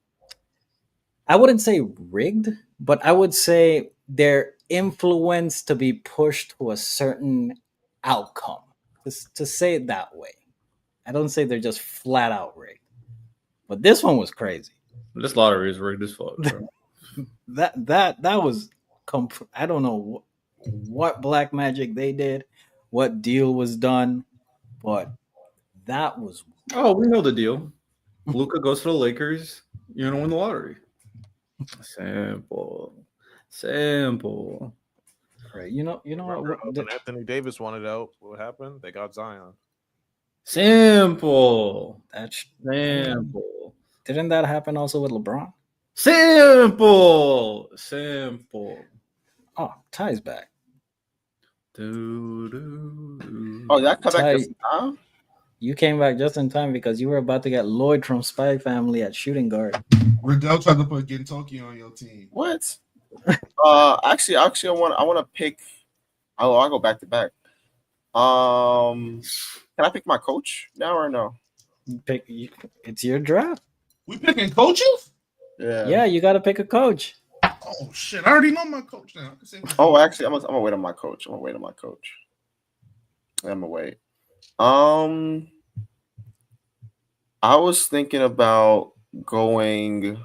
I wouldn't say rigged, but I would say they're influenced to be pushed to a certain outcome. To say it that way. I don't say they're just flat out rigged. But this one was crazy. This lottery is rigged as fuck, bro. That was I don't know what black magic they did, what deal was done, but that was Oh, we know the deal. Luca goes to the Lakers. You're gonna win the lottery. Simple. right. You know Remember what, when Anthony Davis wanted out? What happened? They got Zion. Simple. that's Simple. didn't that happen also with LeBron? Simple. Oh, Ty's back. Do. Oh, that come back Ty, this time? you came back just in time because you were about to get Lloyd from Spy Family at shooting guard. Riddell tried to put Gintoki on your team. What? Actually, I want to pick. I'll go back to back. Can I pick my coach now or no? It's your draft. We picking coaches? Yeah, you got to pick a coach. Oh shit! I already know my coach now. I can say Oh, actually, I'm gonna wait on my coach. I'm gonna wait. I was thinking about going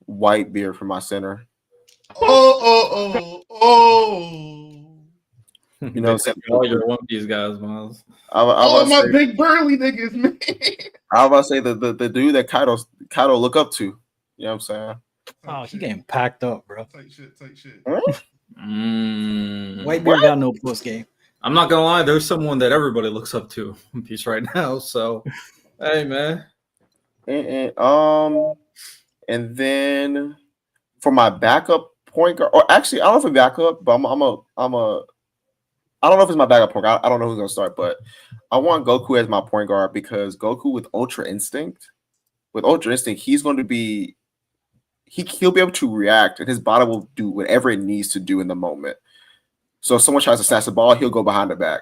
Whitebeard for my center. Oh. You know, all your One Piece guys, Miles. My big burly niggas, man. I was about to say the dude that Kaido look up to. You know what I'm saying? Oh, he getting packed up, bro. Tight shit. Whitebeard got no post game. I'm not gonna lie, there's someone that everybody looks up to One Piece right now. So, hey, man. And then for my backup point guard, or actually, I don't know if it's backup, but I don't know if it's my backup point guard. I don't know who's gonna start, but I want Goku as my point guard because Goku with Ultra Instinct, he's going to be he'll be able to react, and his body will do whatever it needs to do in the moment. So if someone tries to snatch the ball, he'll go behind the back.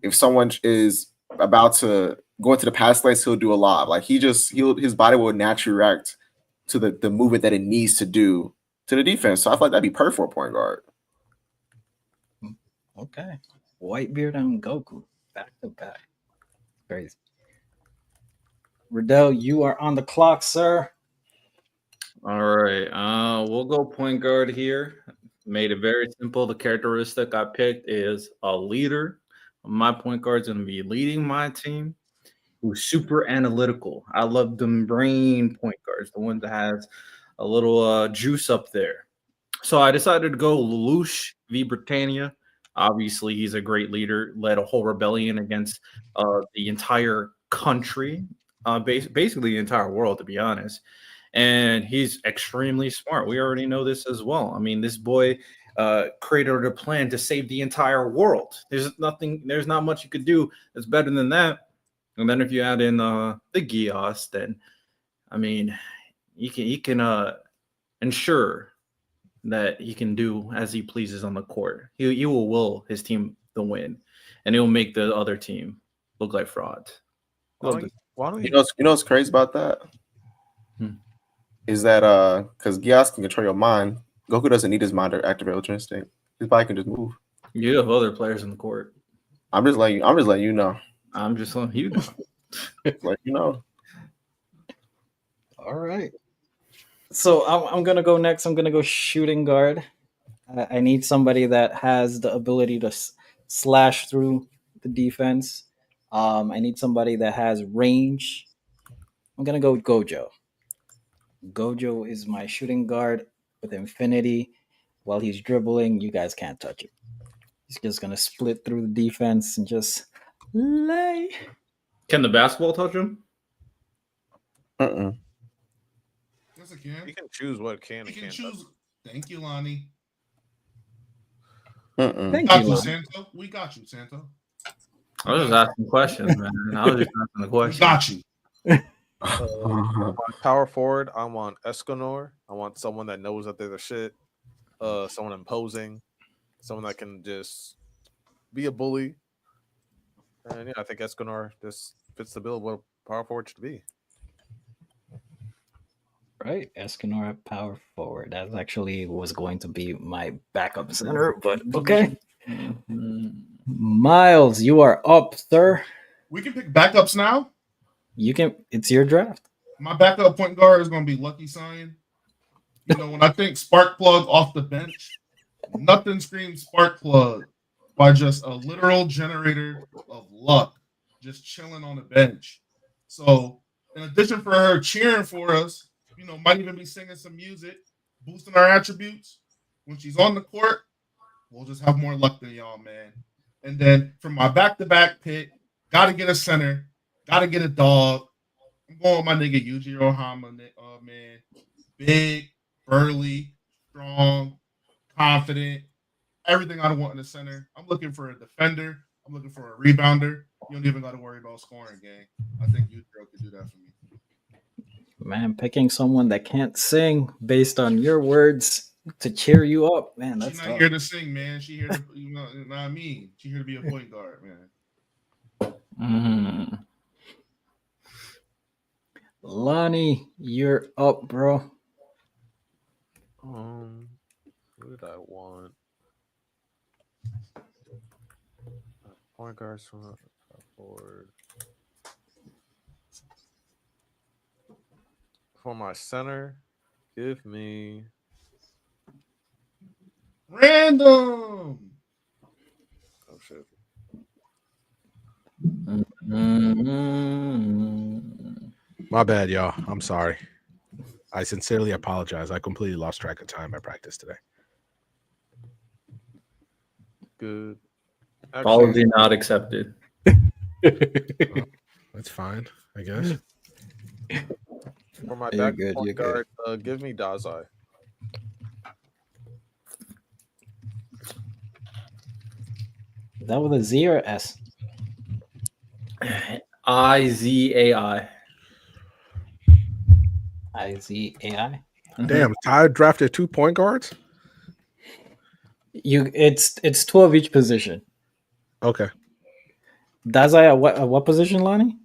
If someone is about to go into the pass lanes, he'll do a lot. Like his body will naturally react to the movement that it needs to do to the defense. So I feel like that'd be perfect for a point guard. Okay. Whitebeard and Goku back to back. Crazy. Riddell, you are on the clock, sir. All right. We'll go point guard here. Made it very simple. The characteristic I picked is a leader. My point guard is going to be leading my team. Who's super analytical. I love them brain point guards, the one that has a little juice up there. So I decided to go Lelouch v. Britannia. Obviously, he's a great leader, led a whole rebellion against the entire country, basically the entire world, to be honest. And he's extremely smart. We already know this as well. I mean, this boy created a plan to save the entire world. There's not much you could do that's better than that. And then if you add in the Gios, then I mean, he can ensure that he can do as he pleases on the court. He will his team the win, and he'll make the other team look like frauds. Why don't You know what's crazy about that? Is that because Gios can control your mind, Goku doesn't need his mind to activate Ultra Instinct. His body can just move. You have other players in the court. I'm just letting you know. I'm just letting you know. Let you know. All right. So I'm gonna go next. I'm gonna go shooting guard. I need somebody that has the ability to slash through the defense. I need somebody that has range. I'm gonna go with Gojo. Gojo is my shooting guard with infinity. While he's dribbling, you guys can't touch him. He's just gonna split through the defense and just lay. Can the basketball touch him? Mm-mm. Yes, it can. You can choose what can You and can can't. choose. Thank you, Lonnie. Mm-mm. Thank Got you, you, Lon. Santo. We got you, Santo. I was just asking questions, man. I was just asking the We question. got you. My power forward, I want Escanor. I want someone that knows that they're the shit. Someone imposing, someone that can just be a bully. And yeah, I think Escanor just fits the bill of what a power forward should be. Right, Escanor at power forward. That actually was going to be my backup center, but okay. Mhm. Miles, you are up, sir. We can pick backups now. You can. It's your draft. My backup point guard is going to be Lucky Cyan. You know, when I think spark plug off the bench, nothing screams spark plug by just a literal generator of luck just chilling on the bench. So, in addition for her cheering for us, you know, might even be singing some music, boosting our attributes. When she's on the court, we'll just have more luck than y'all, man. And then for my back-to-back pick, got to get a center, got to get a dog. I'm going with my nigga Yujiro Hama, man. Big, burly, strong, confident, everything I want in the center. I'm looking for a defender. I'm looking for a rebounder. You don't even got to worry about scoring, gang. I think Yujiro could do that for me. Man, picking someone that can't sing based on your words to cheer you up, man, that's She's not tough. here to sing, man. She here to, you know what I mean? She here to be a point guard, man. Mm. Lonnie, you're up, bro. Who did I want? Point guards from forward. For my center, give me Random. oh shit. Mm. My bad, y'all. I'm sorry. I sincerely apologize. I completely lost track of time at practice today. Good. Apology not accepted. That's fine, I guess. For my You're back good, point you're good. guard, give me Dazai. Is that with a Z or S? IZAI. IZAI? Damn, Ty drafted 2 point guards? It's 12 each position. Okay. Dazai at what position, Lonnie?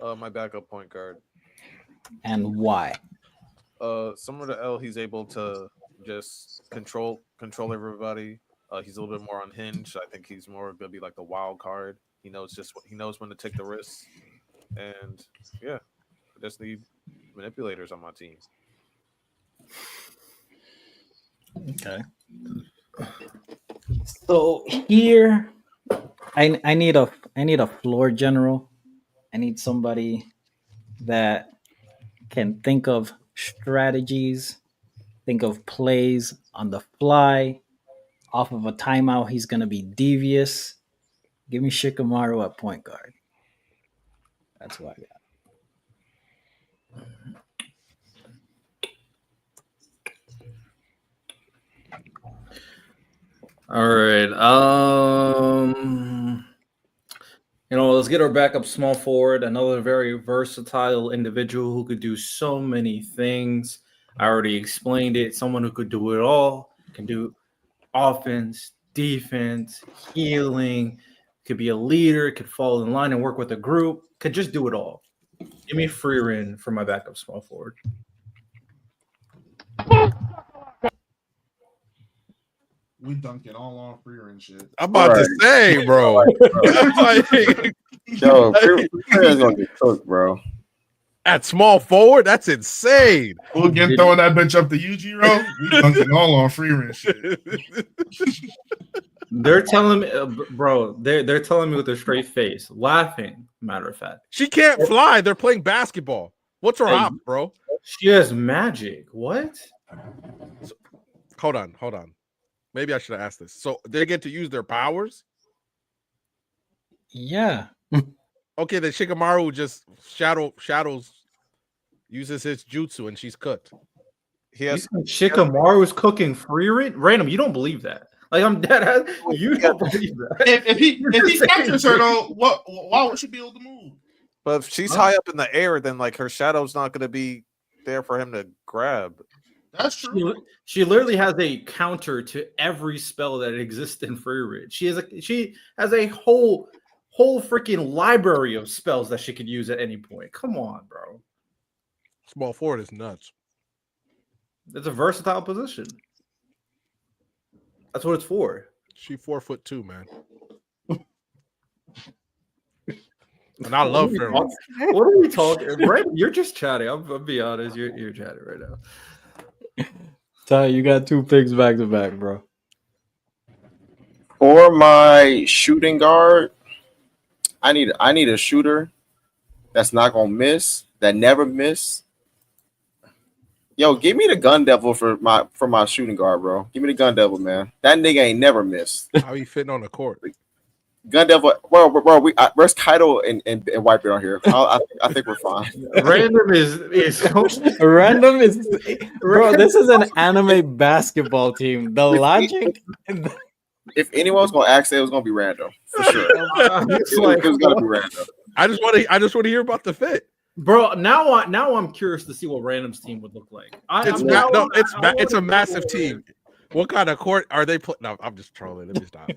My backup point guard. And why? Similar to L, he's able to just control everybody. He's a little bit more unhinged. I think he's more gonna be like the wild card. He knows when to take the risks. And yeah, I just need manipulators on my team. Okay. So here, I need a floor general. I need somebody that can think of strategies, think of plays on the fly. Off of a timeout, he's gonna be devious. Give me Shikamaru at point guard. That's what I got. All right. Let's get our backup small forward. Another very versatile individual who could do so many things. I already explained it. Someone who could do it all. Can do offense, defense, healing. Could be a leader. Could fall in line and work with a group. Could just do it all. Give me Freerin for my backup small forward. We dunking all on Freer and shit. I'm about to say, bro. Yo, Freer's gonna get cooked, bro. At small forward, that's insane. We'll get throwing that bitch up to Ujiro. We dunking all on Freer and shit. They're telling me, bro. They're telling me with a straight face, laughing. Matter of fact, She can't fly. They're playing basketball. What's her op, bro? she has magic. What? Hold on. Maybe I should have asked this. So they get to use their powers? Yeah. Okay, then Shikamaru just shadows uses his jutsu and she's cooked. He has Shikamaru is cooking free random. You don't believe that? Like I'm dead. You don't believe that? If he captures her though, why would she be able to move? But if she's high up in the air, then like her shadow's not going to be there for him to grab. That's true. She literally has a counter to every spell that exists in Free Rid. She has a whole freaking library of spells that she could use at any point. Come on, bro. Small forward is nuts. It's a versatile position. That's what it's for. She 4'2", man. And I love her. What are we talking? Right? You're just chatting. I'll be honest. You're chatting right now. Ty, you got 2 picks back to back, bro. For my shooting guard, I need a shooter that's not gonna miss, that never miss. Yo, give me the Gun Devil for my shooting guard, bro. Give me the Gun Devil, man. That nigga ain't never missed. How he fitting on the court? Gun Devil, bro. Where's Kaido and Wipe It on here? I think we're fine. Random is Random is, bro. This is an anime basketball team. The logic. If anyone's gonna ask it was gonna be random for sure. It was gonna be random. I just want to hear about the fit, bro. Now I'm curious to see what Random's team would look like. It's a massive team. What kind of court are they playing? No, I'm just trolling. Let me stop.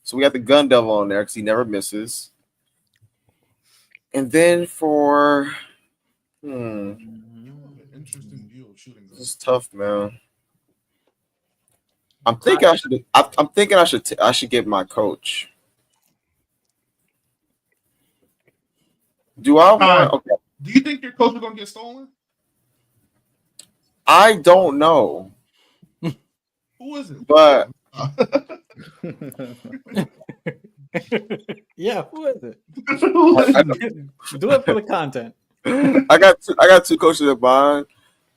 So we got the Gun Devil on there because he never misses. And then for interesting view of shooting. This is tough, man. I'm thinking I should get my coach. Do I want? Okay. Do you think your coach is gonna get stolen? I don't know. Who is it? But yeah, who is it? Do it for the content. I got 2 coaches in mind.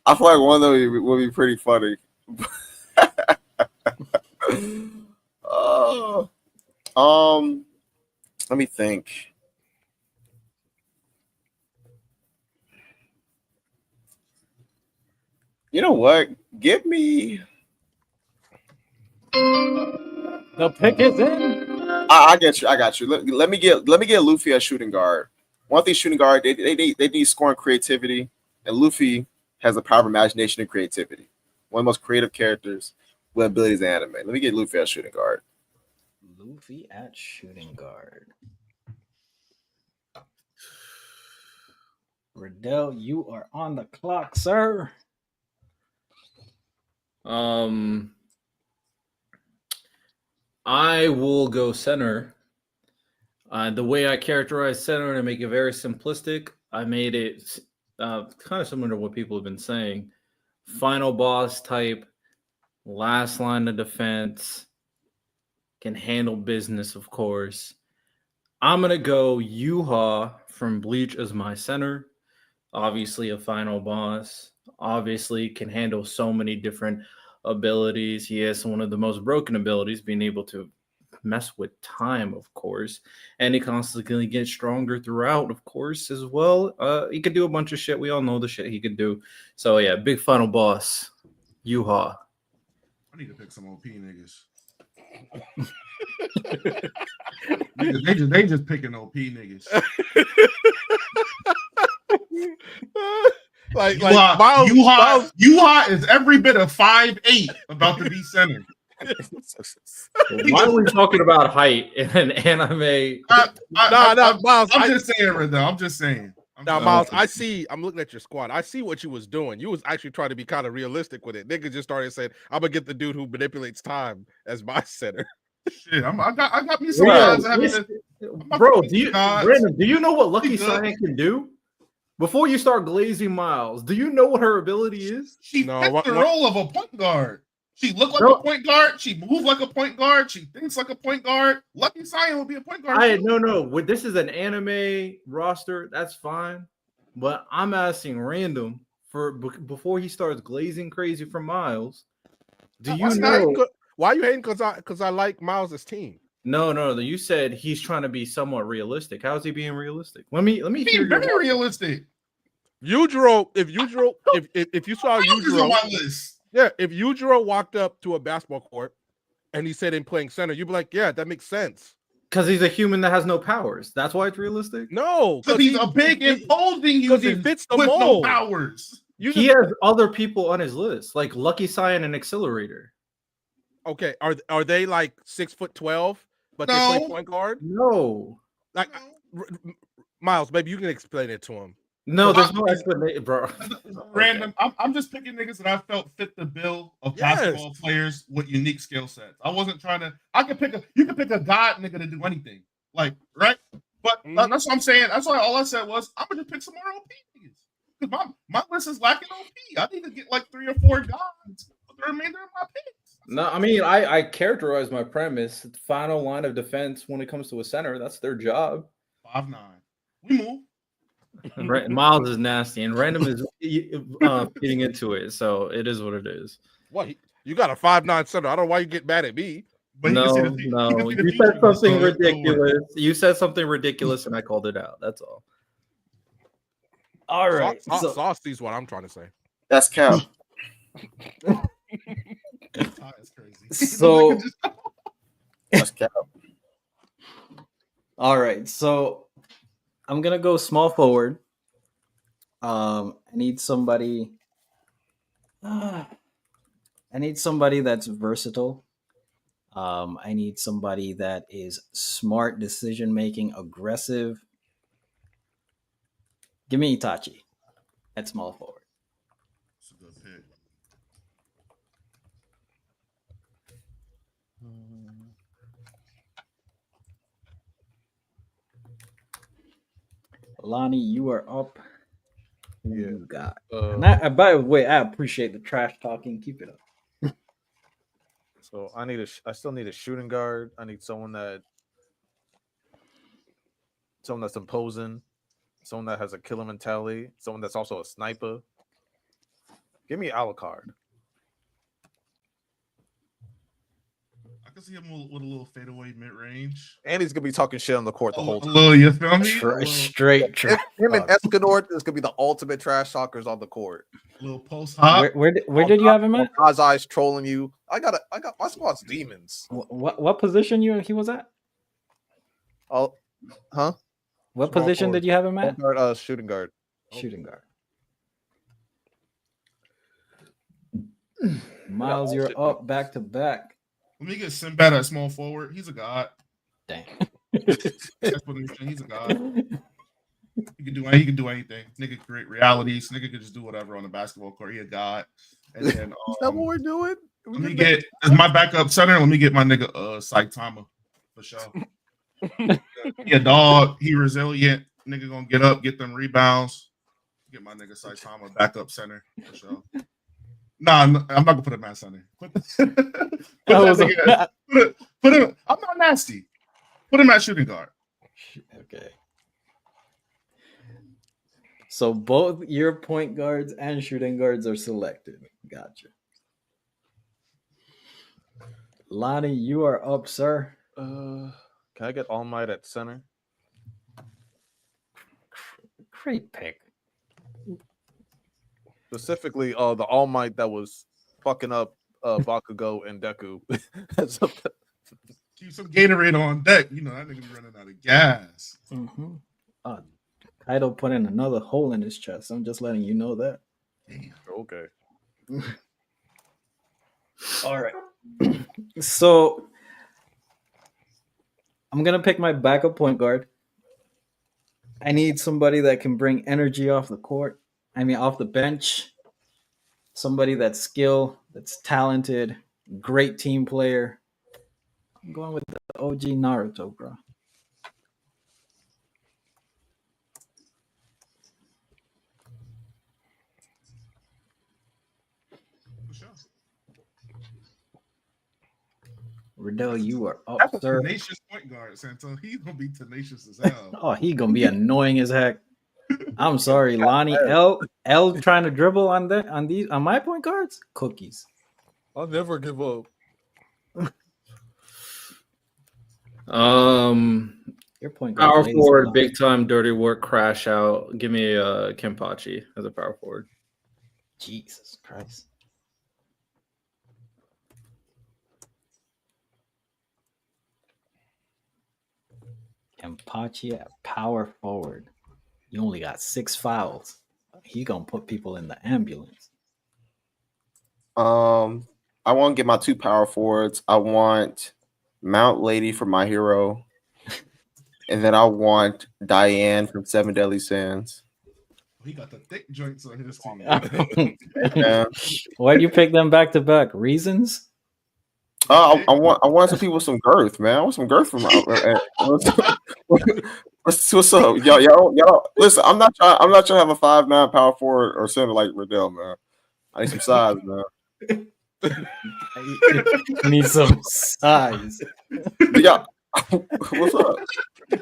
I feel like one of them would be pretty funny. Let me think. You know what? Give me. The pick is in. I get you. I got you. Let me get Luffy as shooting guard. One of these shooting guard, they need scoring creativity, and Luffy has the power of imagination and creativity. One of the most creative characters with abilities in anime. Let me get Luffy as shooting guard. Luffy at shooting guard. Riddell, you are on the clock, sir. I will go center. The way I characterize center to make it very simplistic, I made it kind of similar to what people have been saying. Final boss type, last line of defense, can handle business, of course. I'm going to go Yuha from Bleach as my center. Obviously, a final boss. Obviously, can handle so many different abilities. He has one of the most broken abilities, being able to mess with time, of course. And he constantly gets stronger throughout, of course, as well. He could do a bunch of shit. We all know the shit he could do. So, yeah, big final boss, Yuha. I need to pick some OP niggas. they just picking OP niggas. Like Yuha is every bit of 5'8", about to be center. Why are we talking about height in an anime? Miles, I'm just saying, Riddell. I'm just saying. Now, Miles, I'm looking at your squad. I see what you was doing. You was actually trying to be kind of realistic with it. Nigga just started saying, I'm gonna get the dude who manipulates time as my center. Shit, I got me some Yeah, gods. bro, Brandon, do you know what Lucky Pretty good. Cyan can do? Before you start glazing Miles, do you know what her ability is? She No, fits the what- role of a point guard. She looked like No. a point guard. She moved like a point guard. She thinks like a point guard. Lucky Cyan will be a point guard. No. This is an anime roster. That's fine, but I'm asking random before he starts glazing crazy for Miles. Do you know? Why are you hating? Because I like Miles' team. No. You said he's trying to be somewhat realistic. How is he being realistic? Let me hear He's very realistic. Yujiro, if you saw He's on Yujiro, my list. yeah, if Yujiro walked up to a basketball court and he said in playing center, you'd be like, yeah, that makes sense. Because he's a human that has no powers. That's why it's realistic. No, Because he's a big imposing because he human fits the with mold. no powers. He has other people on his list, like Lucky Cyan and Accelerator. Okay, are they like 6'12", but they play point guard? No. Like Miles, maybe you can explain it to him. No, there's no explanation, bro. Random. I'm just picking niggas that I felt fit the bill of basketball players with unique skill sets. I wasn't trying to. You can pick a god nigga to do anything, like right. But that's what I'm saying. That's why all I said was I'm gonna pick some more OP niggas because my list is lacking OP. I need to get like 3 or 4 gods for the remainder of my picks. No, I mean I characterize my premise. The final line of defense when it comes to a center, that's their job. 5'9". We move. Miles is nasty, and random is feeding into it, so it is what it is. What you got a 5'9" center? I don't know why you get mad at me. But no. You said something ridiculous. You said something ridiculous, and I called it out. That's all. All right. Sauce sees what I'm trying to say. That's cap. That's crazy. So That's cap. all right, so I'm gonna go small forward. I need somebody. I need somebody that's versatile. I need somebody that is smart, decision making, aggressive. Give me Itachi at small forward. That's a good pick. Lonnie, you are up. Who Yeah. you got? And by the way, I appreciate the trash talking. Keep it up. So I still need a shooting guard. I need someone that's imposing, someone that has a killer mentality, someone that's also a sniper. Give me Alucard. I can see him with a little fadeaway mid range. And he's gonna be talking shit on the court the whole time. You feel me? Straight trash. Him and Escanor is gonna be the ultimate trash talkers on the court. A little post hop. Where did you have him at? God's eyes trolling you. I got my squad's demons. What position he was at? Oh, huh? What Small position forward. did you have him at? Shooting guard. Shooting guard. Miles, you're up back to back. Let me get Sinbad at small forward. He's a god. Dang. He's a god. He can do anything. Nigga create realities. Nigga can just do whatever on the basketball court. He a god. And then Is that what we're doing? let me get as my backup center. Let me get my nigga Saitama for sure. He a dog. He resilient. Nigga gonna get up, get them rebounds. Get my nigga Saitama backup center for sure. Nah, I'm not gonna put him at center. Put him. I'm not nasty. Put him at shooting guard. Okay. So both your point guards and shooting guards are selected. Gotcha. Lonnie, you are up, sir. Can I get All Might at center? Great pick. Specifically, the All Might that was fucking up Bakugo and Deku. Keep some Gatorade on deck. You know that nigga be running out of gas. Mm-hmm. Kaido put in another hole in his chest. I'm just letting you know that. Damn. Okay. All right. So I'm gonna pick my backup point guard. I need somebody that can bring energy off the court. I mean, off the bench. Somebody that's skilled, that's talented, great team player. I'm going with the OG Naruto, bro. For sure. Riddell, you are That's up, a sir. tenacious point guard, Santo. He's gonna be tenacious as hell. Oh, he gonna be annoying as heck. I'm sorry, Lonnie. L trying to dribble on my point guards. Cookies. I'll never give up. Your point guard. Power lazy, forward, Lonnie. big time, dirty work, crash out. Give me Kempachi as a power forward. Jesus Christ. Kempachi at power forward. You only got 6 fouls. He gonna put people in the ambulance. I want to get my 2 power forwards. I want Mount Lady from My Hero, and then I want Diane from Seven Deadly Sins. He got the thick joints on his team. Yeah. Why'd you pick them back to back? Reasons? I want some people with some girth, man. I want some girth from what's up, y'all. Listen, I'm not trying to have a 5'9" power forward or center like Riddell, man. I need some size, man. I need some size. But y'all, what's up?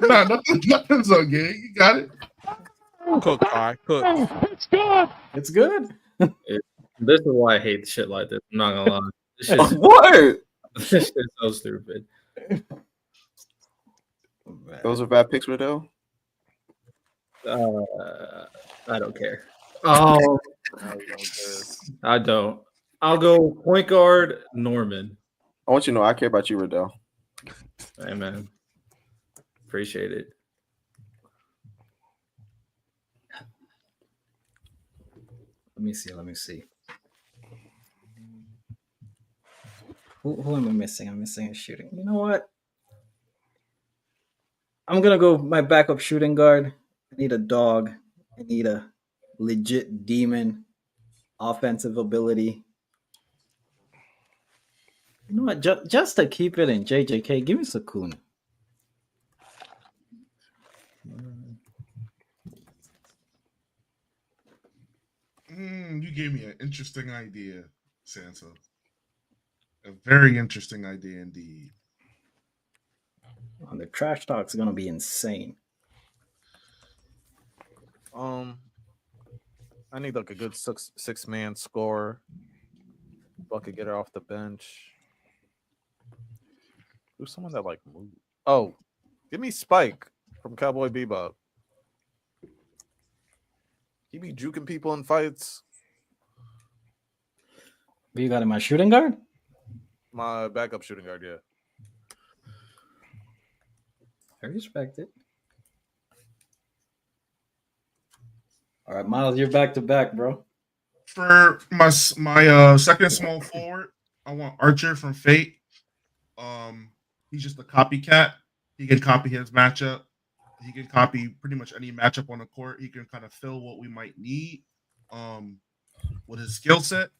Nah, nothing's okay. You got it. Cook, all right, cook. It's good. This is why I hate shit like this. I'm not gonna lie. This shit's, What? this shit's so stupid. Those are bad picks, Riddell. I don't care. Oh, I don't. I'll go point guard Norman. I want you to know I care about you, Riddell. Hey man, appreciate it. Let me see. Who am I missing? I'm missing a shooting. You know what? I'm gonna go my backup shooting guard. I need a dog. I need a legit demon. Offensive ability. You know what? Just to keep it in JJK, give me Sakuna. You gave me an interesting idea, Sansa. A very interesting idea indeed. The trash talk's gonna be insane. I need like a good six-man scorer. Bucket getter off the bench. Who's someone that like move? Oh, give me Spike from Cowboy Bebop. He be juking people in fights. Who you got in my shooting guard? My backup shooting guard, yeah. I respect it. All right, Miles, you're back to back, bro. For my second small forward, I want Archer from Fate. He's just a copycat. He can copy his matchup. He can copy pretty much any matchup on the court. He can kind of fill what we might need with his skill set.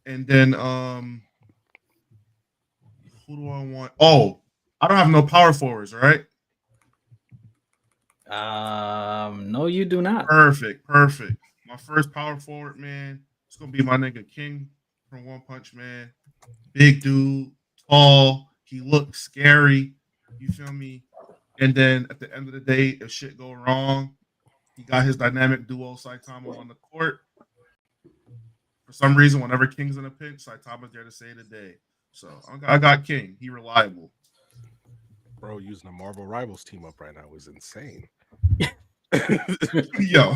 And then who do I want? Oh, I don't have no power forwards, right? No, you do not. Perfect. My first power forward, man, it's gonna be my nigga King from One Punch Man. Big dude, tall. He looks scary. You feel me? And then at the end of the day, if shit go wrong, he got his dynamic duo Saitama on the court. For some reason, whenever King's in a pinch, Saitama's there to save the day. So I got King. He reliable. Bro, using a Marvel Rivals team up right now is insane. Yo.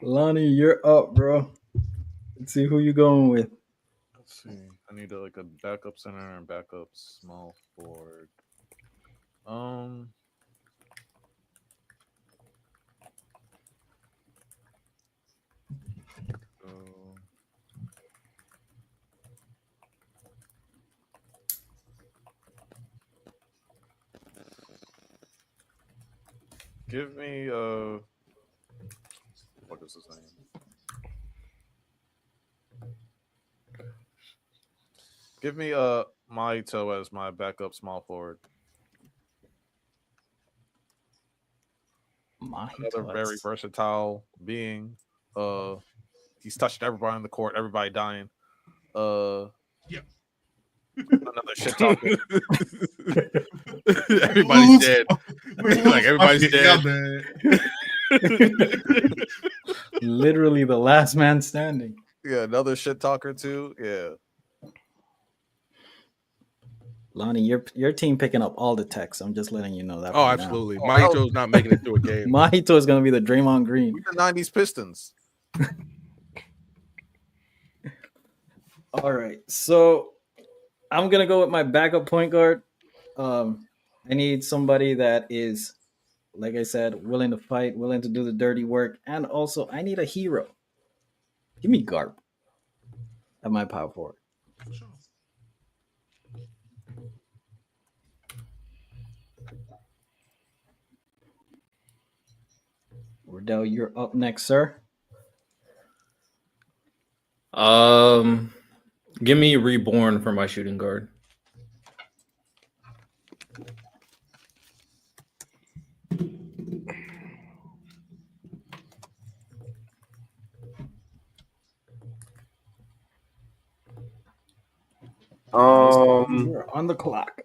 Lonnie, you're up, bro. Let's see who you going with. Let's see. I need like a backup center and backup small forward. Give me what is his name? Give me Maito as my backup small forward. Another very versatile being. He's touched everybody on the court, everybody dying. Yeah. Another shit talker. Everybody's dead. Like everybody's dead. Literally the last man standing. Yeah, another shit talker too. Yeah. Lonnie, your team picking up all the texts. I'm just letting you know that. Oh, right absolutely. now. Mahito's not making it through a game. Mahito is going to be the Draymond Green. We the 90s Pistons. All right. So I'm going to go with my backup point guard. I need somebody that is, like I said, willing to fight, willing to do the dirty work. And also, I need a hero. Give me Garp at my power forward. For sure. Riddell, you're up next, sir. Give me Reborn for my shooting guard. You're on the clock.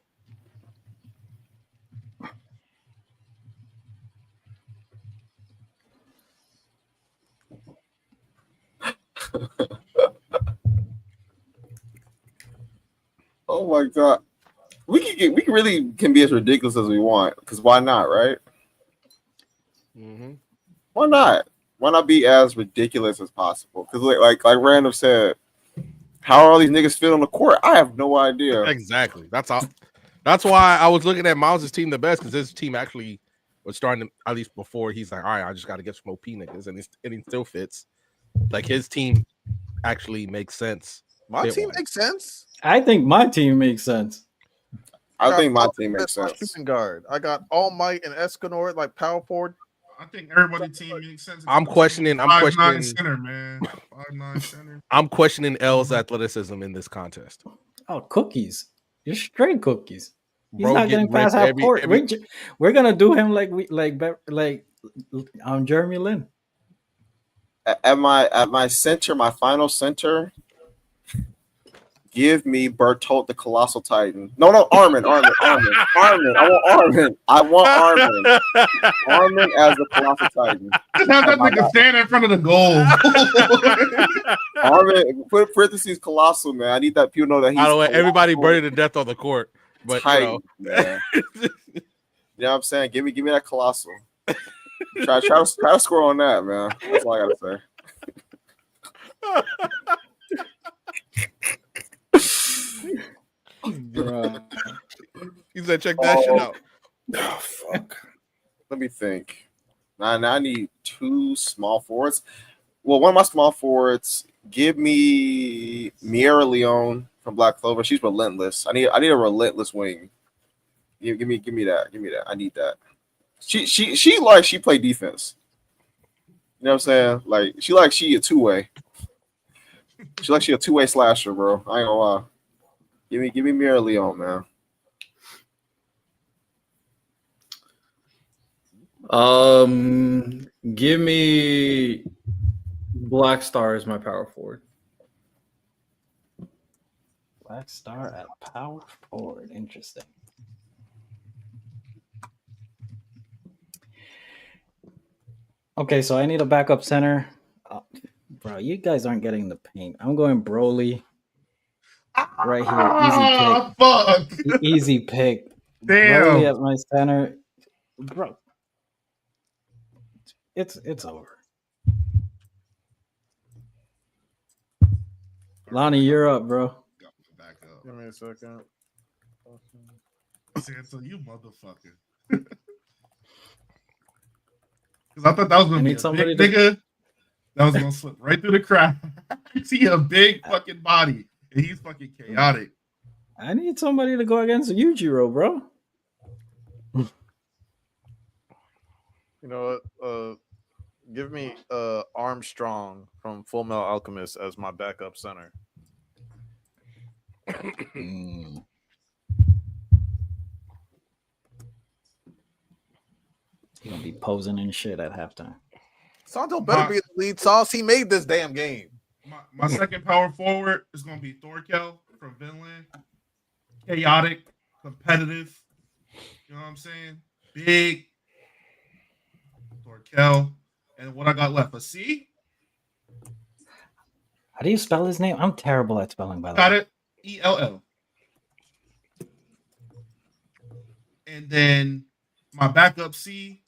Oh my god, we can really be as ridiculous as we want, because why not, right? Mm-hmm. Why not? Why not be as ridiculous as possible? Because like Random said, how are all these niggas fit on the court? I have no idea. Exactly. That's all. That's why I was looking at Miles' team the best, because his team actually was starting to, at least before he's like, all right, I just got to get some OP niggas, and he still fits. Like his team actually makes sense. My team makes sense. I think my team makes sense. I think my team makes sense. Shooting guard. I got All Might and Escanor like power forward. I think everybody's team makes sense. I'm questioning center, man. 5'9" center. I'm questioning L's athleticism in this contest. Oh, cookies. You're straight cookies. He's Bro, not getting past half court. We're gonna do him like Jeremy Lin. At my center, my final center, give me Bertolt the Colossal Titan. No, Armin. I want Armin. Armin as the Colossal Titan. Just have that nigga stand in front of the goal. Armin, put parentheses Colossal, man. I need that people know that he's. By the way, everybody burning to death on the court. But Titan, man. You know what I'm saying? Give me that Colossal. Try to score on that, man. That's all I gotta say. He said, check that shit out. Oh, fuck. Let me think. Now I need two small forwards. Well, one of my small forwards, give me Miera Leone from Black Clover. She's relentless. I need a relentless wing. Give me that. I need that. She played defense. You know what I'm saying? Like she a two-way. She a two-way slasher, bro. I ain't gonna lie. Give me Miera Leone, man. Give me Black Star as my power forward. Black Star at power forward. Interesting. Okay, so I need a backup center. Bro, you guys aren't getting the paint. I'm going Broly. Right here. Easy pick. Fuck. Easy pick. Damn. Broly at my center. Bro. It's over. Lonnie, you're up, bro. Back up. Give me a second. Sensei, you motherfucker. Because I thought that was going to be a big nigga that was going to slip right through the crack. See a big fucking body, and he's fucking chaotic. I need somebody to go against Yujiro, bro. You know what? Give me Armstrong from Full Metal Alchemist as my backup center. Mm. He gonna be posing and shit at halftime. Santo better be the lead sauce. He made this damn game. My second power forward is going to be Thorkel from Vinland. Chaotic, competitive. You know what I'm saying? Big. Thorkel. And what I got left? A C? How do you spell his name? I'm terrible at spelling, by the Got way. it? ELL. And then my backup C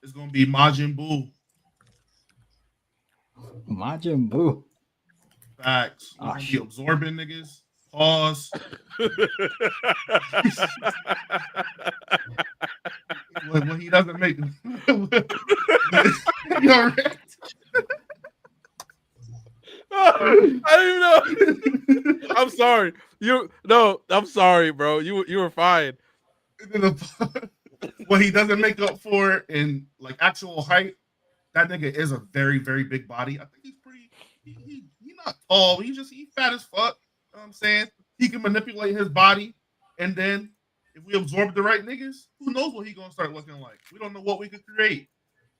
is going to be Majin Buu. Majin Buu. Facts. We're going to be absorbing niggas. Pause. when he doesn't make You're right. I didn't even know. I'm sorry. I'm sorry, bro. You were fine. When he doesn't make up for it in like actual height, that nigga is a very, very big body. I think he's pretty. He not tall. He fat as fuck. You know what I'm saying? He can manipulate his body, and then if we absorb the right niggas, who knows what he gonna start looking like? We don't know what we could create.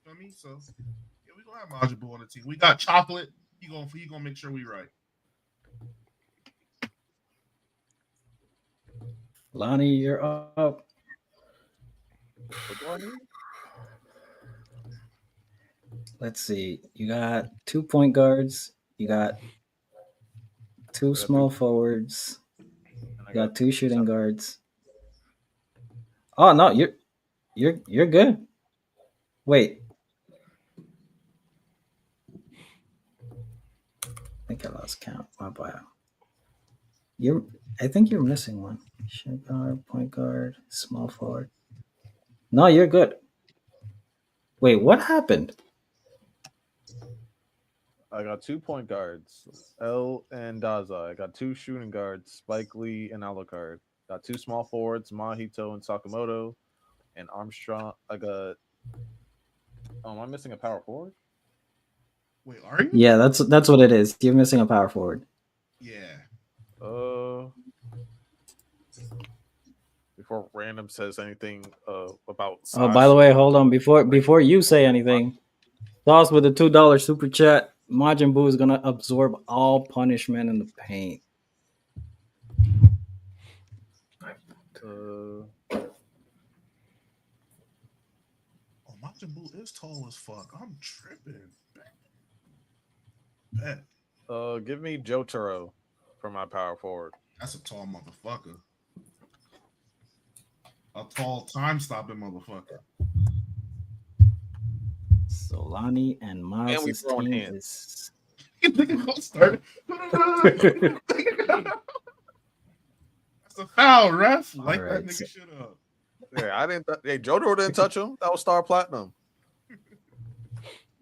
You know what I mean? So yeah, we gonna have Majin Buu on the team. We got chocolate. He gonna make sure we right. Lonnie, you're up. Let's see. You got 2 point guards. You got 2 small forwards. You got 2 shooting guards. Oh no, you're good. Wait. I think I lost count. My bad. I think you're missing one. Shooting guard, point guard, small forward. No, you're good. Wait, what happened? I got 2 point guards, L and Daza. I got 2 shooting guards, Spike Lee and Alucard. Got 2 small forwards, Mahito and Sakamoto, and Armstrong. I got. Oh, am I missing a power forward? Wait, are you? Yeah, that's what it is. You're missing a power forward. Yeah. Before Random says anything about. Oh, by the way, hold on. Before you say anything, Sauce with a $2 super chat. Majin Buu is gonna absorb all punishment in the paint. Oh, Majin Buu is tall as fuck. I'm tripping. Bet. Give me Jotaro for my power forward. That's a tall motherfucker. A tall time-stopping motherfucker. Solani and Miles' team is. That's a foul, ref. Light that nigga shit up. Yeah, I didn't. Jotaro didn't touch him. That was Star Platinum.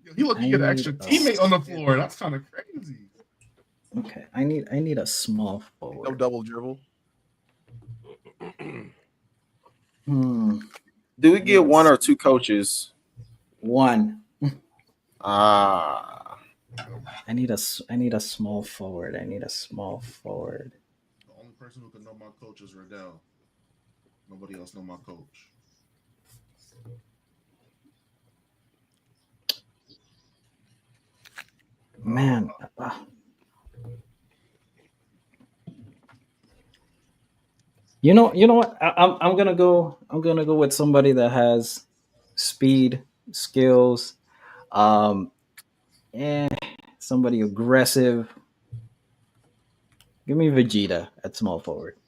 Yo, he looking at an extra teammate on the floor. That's kind of crazy. Okay, I need a small forward. No double dribble. Do we get 1 or 2 coaches? 1. Ah. I need a small forward. The only person who can know my coach is Riddell. Nobody else know my coach. Man. You know what? I'm gonna go with somebody that has speed, skills, somebody aggressive. Give me Vegeta at small forward.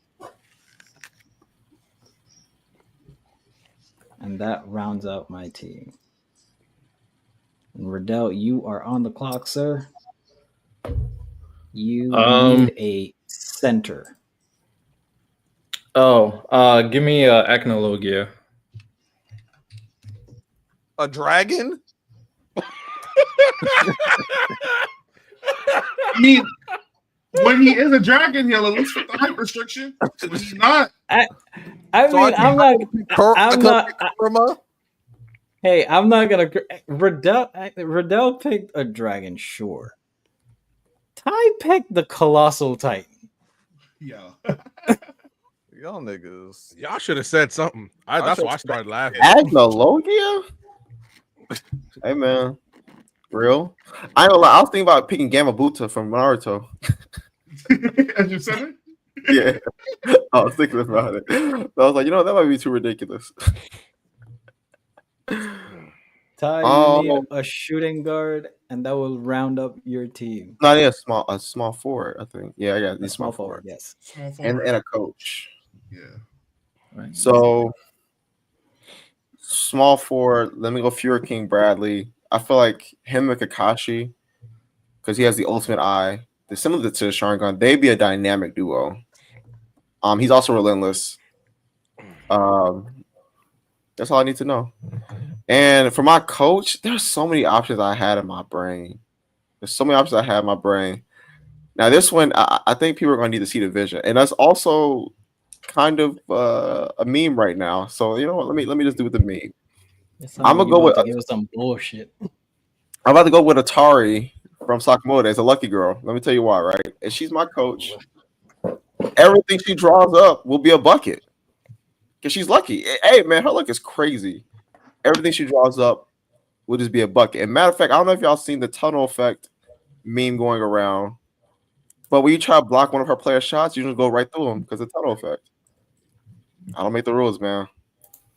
And that rounds out my team. And Riddell, you are on the clock, sir. You need a center. Give me Echnologia. A dragon? I mean, when he is a dragon, he'll at least fit the height restriction. When he's not. I'm not. Hey, I'm not gonna. Riddell picked a dragon, sure. Ty picked the colossal titan. Yeah. Y'all niggas. Y'all should have said something. That's why I started laughing. Agnologia? Hey man, real? I ain't gonna lie, I was thinking about picking Gamabuta from Naruto. As you said it? Yeah, I was thinking about it. But I was like, that might be too ridiculous. Ty, you need a shooting guard, and that will round up your team. Not a small forward, I think. Yeah, I got A these small small forward, forward. yes. Small forward. And a coach. Yeah. Right. So small forward, let me go Fury King Bradley. I feel like him and Kakashi, because he has the ultimate eye. They're similar to the Sharingan. They'd be a dynamic duo. He's also relentless. That's all I need to know. And for my coach, there's so many options I had in my brain. There's so many options I had in my brain. Now this one, I think people are going to need to see the vision, and that's also kind of a meme right now. So you know what? Let me just do with the meme. I'm gonna go with. to give us some bullshit. I'm about to go with Atari from Sakamoto as a lucky girl. Let me tell you why, right? If she's my coach, everything she draws up will be a bucket because she's lucky. Hey man, her luck is crazy. Everything she draws up will just be a bucket. And matter of fact, I don't know if y'all seen the tunnel effect meme going around, but when you try to block one of her player shots, you just go right through them because of the tunnel effect. I don't make the rules, man.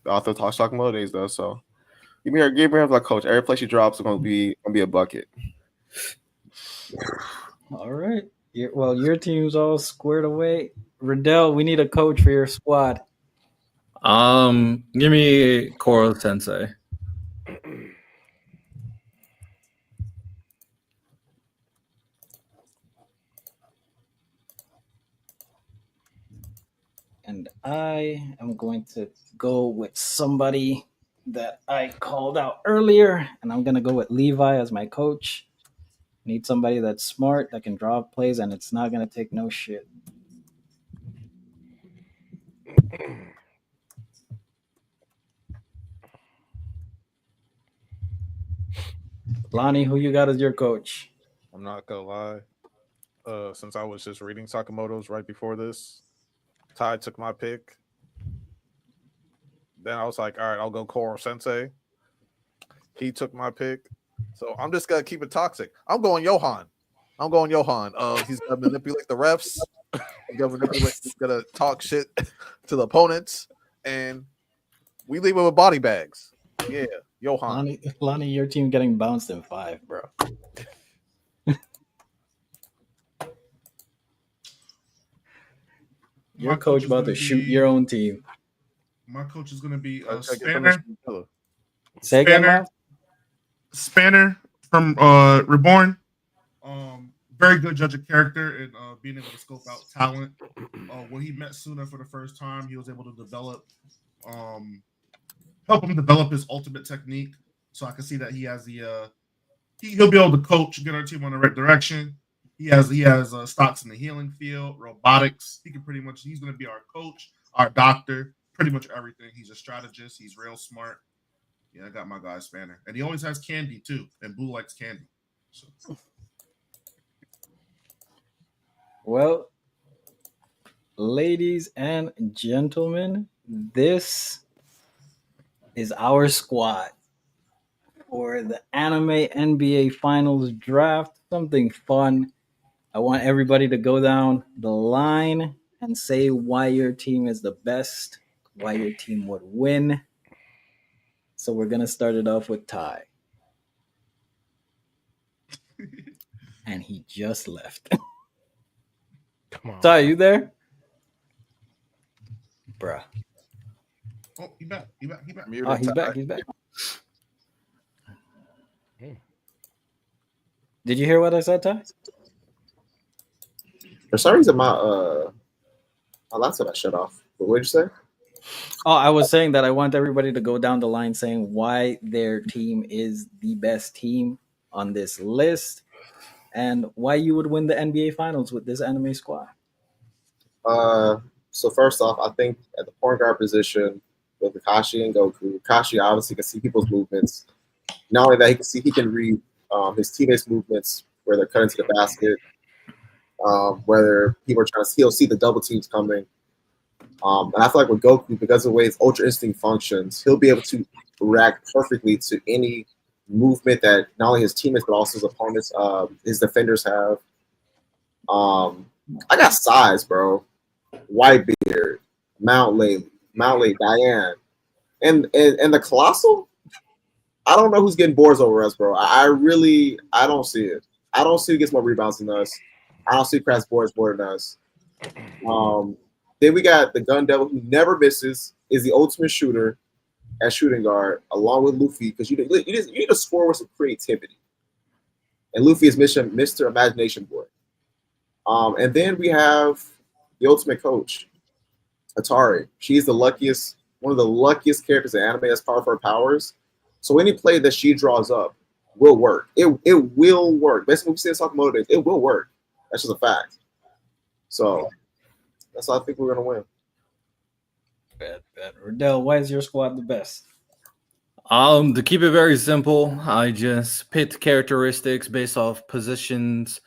The author talks Sakamoto days though, so give me her as like coach. Every place she drops is gonna be a bucket. All right. Your team's all squared away. Riddell, we need a coach for your squad. Give me Koro Sensei. And I am going to go with somebody that I called out earlier, and I'm going to go with Levi as my coach. Need somebody that's smart, that can draw plays, and it's not going to take no shit. Lonnie, who you got as your coach? I'm not gonna lie. Since I was just reading Sakamoto's right before this, Ty took my pick. Then I was like, all right, I'll go Koro Sensei. He took my pick. So I'm just gonna keep it toxic. I'm going Johan. He's gonna manipulate the refs. He's gonna talk shit to the opponents, and we leave it with body bags. Yeah, Johan. Lonnie, your team getting bounced in 5, bro. Your coach about to shoot your own team. My coach is going to be Spanner. Say again, Miles? Spanner from Reborn. Very good judge of character and being able to scope out talent. When he met Suna for the first time, he was able to help him develop his ultimate technique. So I can see that he has he'll be able to coach, get our team on the right direction. He has stocks in the healing field, robotics. He's going to be our coach, our doctor, pretty much everything. He's a strategist. He's real smart. Yeah, I got my guy Spanner, and he always has candy too. And Boo likes candy. So. Well, ladies and gentlemen, this is our squad for the Anime NBA Finals draft. Something fun. I want everybody to go down the line and say why your team is the best, why your team would win. So we're going to start it off with Ty. And he just left. Come on. Ty, you there? Bruh. Oh, he's back. He's back. Oh, he's back. He's back. Did you hear what I said, Ty? For some reason, my laptop got shut off. But what did you say? Oh, I was saying that I want everybody to go down the line saying why their team is the best team on this list and why you would win the NBA Finals with this anime squad. So first off, I think at the point guard position, with Kakashi and Goku. Kakashi obviously can see people's movements. Not only that, he can read his teammates' movements where they're cutting to the basket, whether people are trying to. He'll see the double teams coming. And I feel like with Goku, because of the way his Ultra Instinct functions, he'll be able to react perfectly to any movement that not only his teammates but also his opponents, his defenders have. I got size, bro. Whitebeard, Mount Lay, Diane, and the Colossal. I don't know who's getting boards over us, bro. I don't see it. I don't see who gets more rebounds than us. I don't see who cracks boards more than us. Then we got the Gun Devil who never misses, is the ultimate shooter at shooting guard, along with Luffy, because you need to score with some creativity. And Luffy is Mr. Imagination Boy. And then we have the ultimate coach, Atari. She's one of the luckiest characters in anime as part of her powers. So any play that she draws up will work. It will work. Basically, we see in Sakamoto days, it will work. That's just a fact. So that's how I think we're gonna win. Bet. Riddell, why is your squad the best? To keep it very simple, I just picked characteristics based off positions,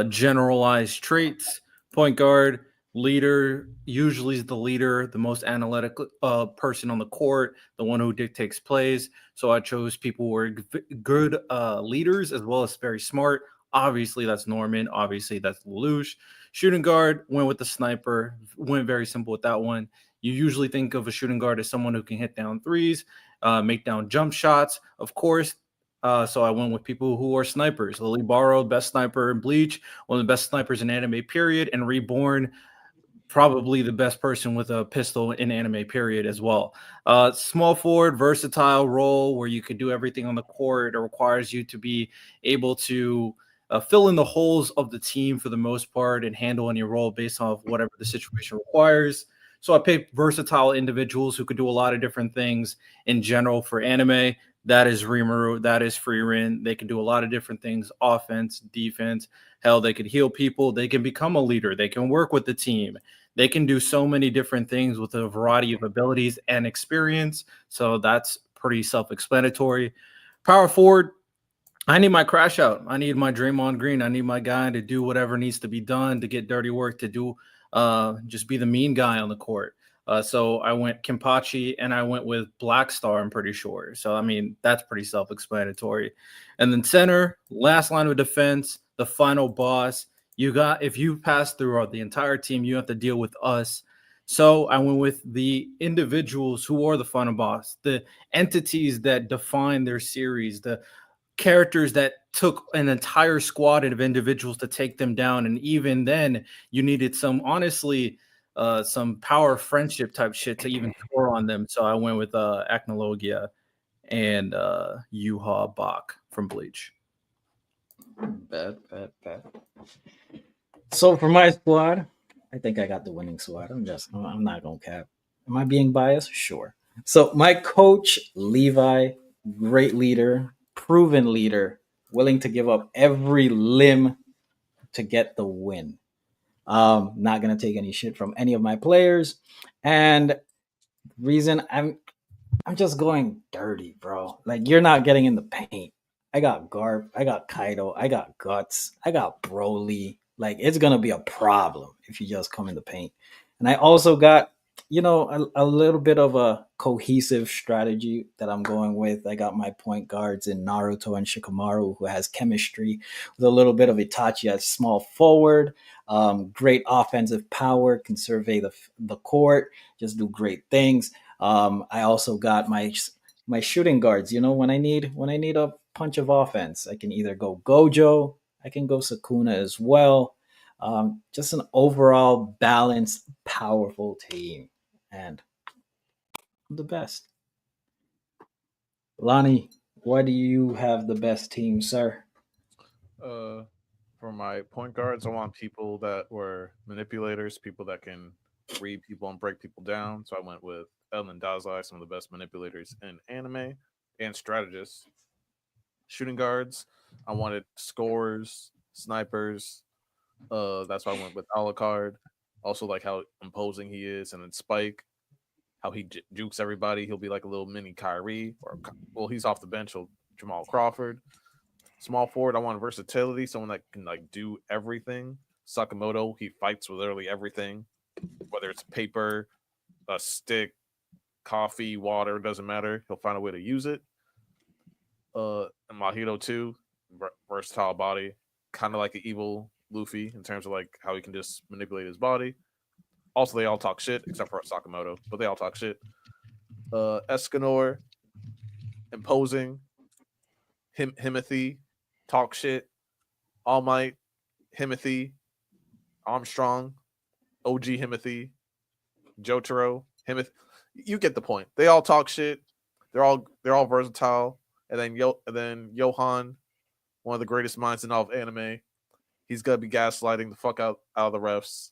generalized traits. Point guard, leader, usually is the leader, the most analytic person on the court, the one who dictates plays. So I chose people who were good leaders as well as very smart. Obviously, that's Norman. Obviously, that's Lelouch. Shooting guard, went with the sniper. Went very simple with that one. You usually think of a shooting guard as someone who can hit down threes, make down jump shots, of course. So I went with people who are snipers. Lily Barrow, best sniper in Bleach, one of the best snipers in anime, period. And Reborn, probably the best person with a pistol in anime, period, as well. Small forward, versatile role where you could do everything on the court. It requires you to be able to fill in the holes of the team for the most part and handle any role based off whatever the situation requires. So I picked versatile individuals who could do a lot of different things in general for anime. That is Rimuru, that is Frieren. They can do a lot of different things, offense, defense. Hell, they could heal people. They can become a leader. They can work with the team. They can do so many different things with a variety of abilities and experience. So that's pretty self-explanatory. Power forward, I need my crash out. I need my Draymond Green. I need my guy to do whatever needs to be done, to get dirty work, to do just be the mean guy on the court. So I went Kimpachi and I went with Black Star, I'm pretty sure. So, I mean, that's pretty self-explanatory. And then center, last line of defense, the final boss. If you pass throughout the entire team, you have to deal with us. So I went with the individuals who are the final boss, the entities that define their series, the characters that took an entire squad of individuals to take them down. And even then, you needed some power friendship type shit to even score on them. So I went with Acnologia and Yuha Bach from Bleach. Bet. So for my squad, I think I got the winning squad. I'm not gonna cap. Am I being biased? Sure. So my coach, Levi, great leader, proven leader, willing to give up every limb to get the win. Not gonna take any shit from any of my players. And reason I'm just going dirty, bro. Like you're not getting in the paint. I got Garp, I got Kaido, I got Guts, I got Broly. Like it's gonna be a problem if you just come in the paint. And I also got, a little bit of a cohesive strategy that I'm going with. I got my point guards in Naruto and Shikamaru, who has chemistry with a little bit of Itachi as small forward. Great offensive power, can survey the court, just do great things. I also got my shooting guards. When I need a punch of offense, I can either go Gojo, I can go Sakuna as well. Just an overall balanced, powerful team, and I'm the best. Lonnie, why do you have the best team, sir? For my point guards, I want people that were manipulators, people that can read people and break people down. So I went with El and Dazai, some of the best manipulators in anime, and strategists. Shooting guards, I wanted scorers, snipers. That's why I went with Alucard. Also, like how imposing he is, and then Spike. how he jukes everybody. He'll be like a little mini Kyrie, or well, he's off the bench. He'll Jamal Crawford. Small forward, I want versatility, someone that can like do everything. Sakamoto, he fights with literally everything, whether it's paper, a stick, coffee, water, doesn't matter. He'll find a way to use it. And Mahito too, versatile body, kind of like an evil Luffy in terms of like how he can just manipulate his body. Also, they all talk shit except for Sakamoto, but they all talk shit. Escanor, imposing. Himothy, talk shit. All Might, Himothy, Armstrong, OG Himothy, Jotaro, Himothy. You get the point. They all talk shit. They're all versatile. And then Johan, one of the greatest minds in all of anime. He's gonna be gaslighting the fuck out of the refs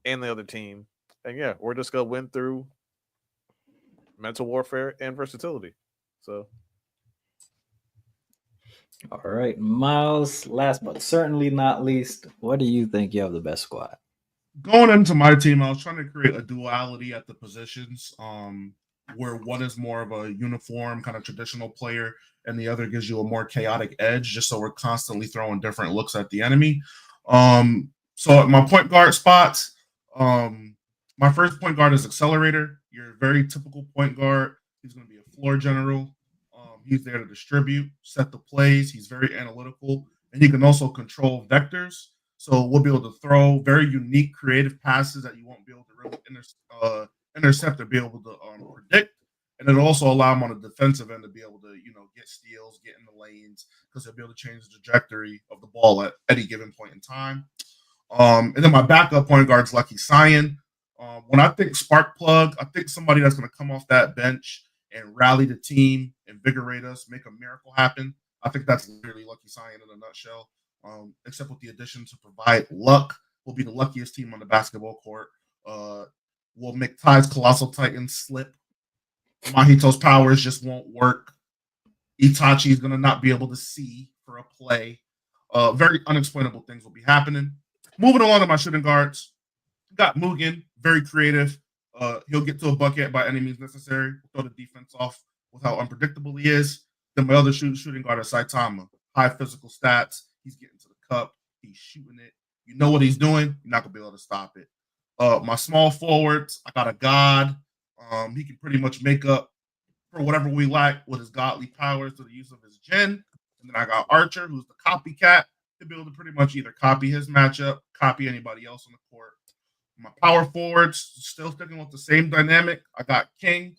and the other team. And yeah, we're just gonna win through mental warfare and versatility. So All right, Miles. Last but certainly not least, what do you think you have the best squad? Going into my team, I was trying to create a duality at the positions, where one is more of a uniform kind of traditional player, and the other gives you a more chaotic edge, just so we're constantly throwing different looks at the enemy. So at my point guard spots, my first point guard is Accelerator. You're a very typical point guard. He's going to be a floor general. He's there to distribute, set the plays. He's very analytical, and he can also control vectors. So we'll be able to throw very unique, creative passes that you won't be able to really intercept or be able to predict. And it'll also allow him on the defensive end to be able to, get steals, get in the lanes, because he'll be able to change the trajectory of the ball at any given point in time. And then my backup point guard is Lucky Cyan. When I think spark plug, I think somebody that's going to come off that bench and rally the team, invigorate us, make a miracle happen. I think that's literally Lucky Cyan in a nutshell. Except with the addition to provide luck, we'll be the luckiest team on the basketball court. We'll make Ty's Colossal Titans slip. Mahito's powers just won't work. Itachi is going to not be able to see for a play. Very unexplainable things will be happening. Moving along to my shooting guards, got Mugen, very creative. He'll get to a bucket by any means necessary. Throw the defense off with how unpredictable he is. Then my other shooting guard is Saitama. High physical stats. He's getting to the cup. He's shooting it. You know what he's doing. You're not going to be able to stop it. My small forwards, I got a god. He can pretty much make up for whatever we lack with his godly powers through the use of his gen. And then I got Archer, who's the copycat. He'll be able to pretty much either copy his matchup, copy anybody else on the court. My power forwards, still sticking with the same dynamic. I got King,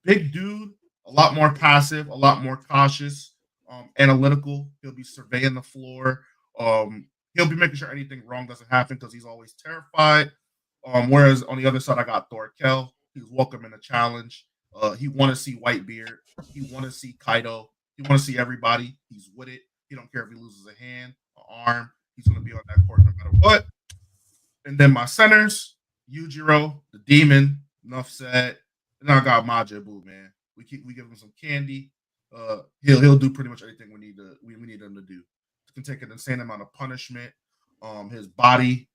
big dude, a lot more passive, a lot more cautious, analytical. He'll be surveying the floor. He'll be making sure anything wrong doesn't happen because he's always terrified. Whereas on the other side, I got Thorkel. He's welcoming a challenge. He want to see Whitebeard. He want to see Kaido. He want to see everybody. He's with it. He don't care if he loses a hand, an arm. He's going to be on that court no matter what. And then my centers, Yujiro, the demon, enough said. And then I got Majibu, man. We give him some candy. He'll do pretty much anything we need him to do. He can take an insane amount of punishment. His body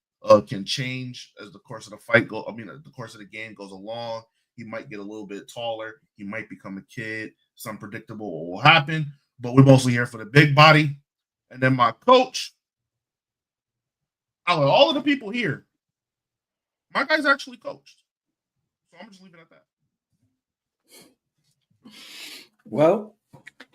can change as the course of the course of the game goes along. He might get a little bit taller. He might become a kid. It's unpredictable what will happen. But we're mostly here for the big body. And then my coach, out of all of the people here, my guy's actually coached. So I'm just leaving it at that. Well,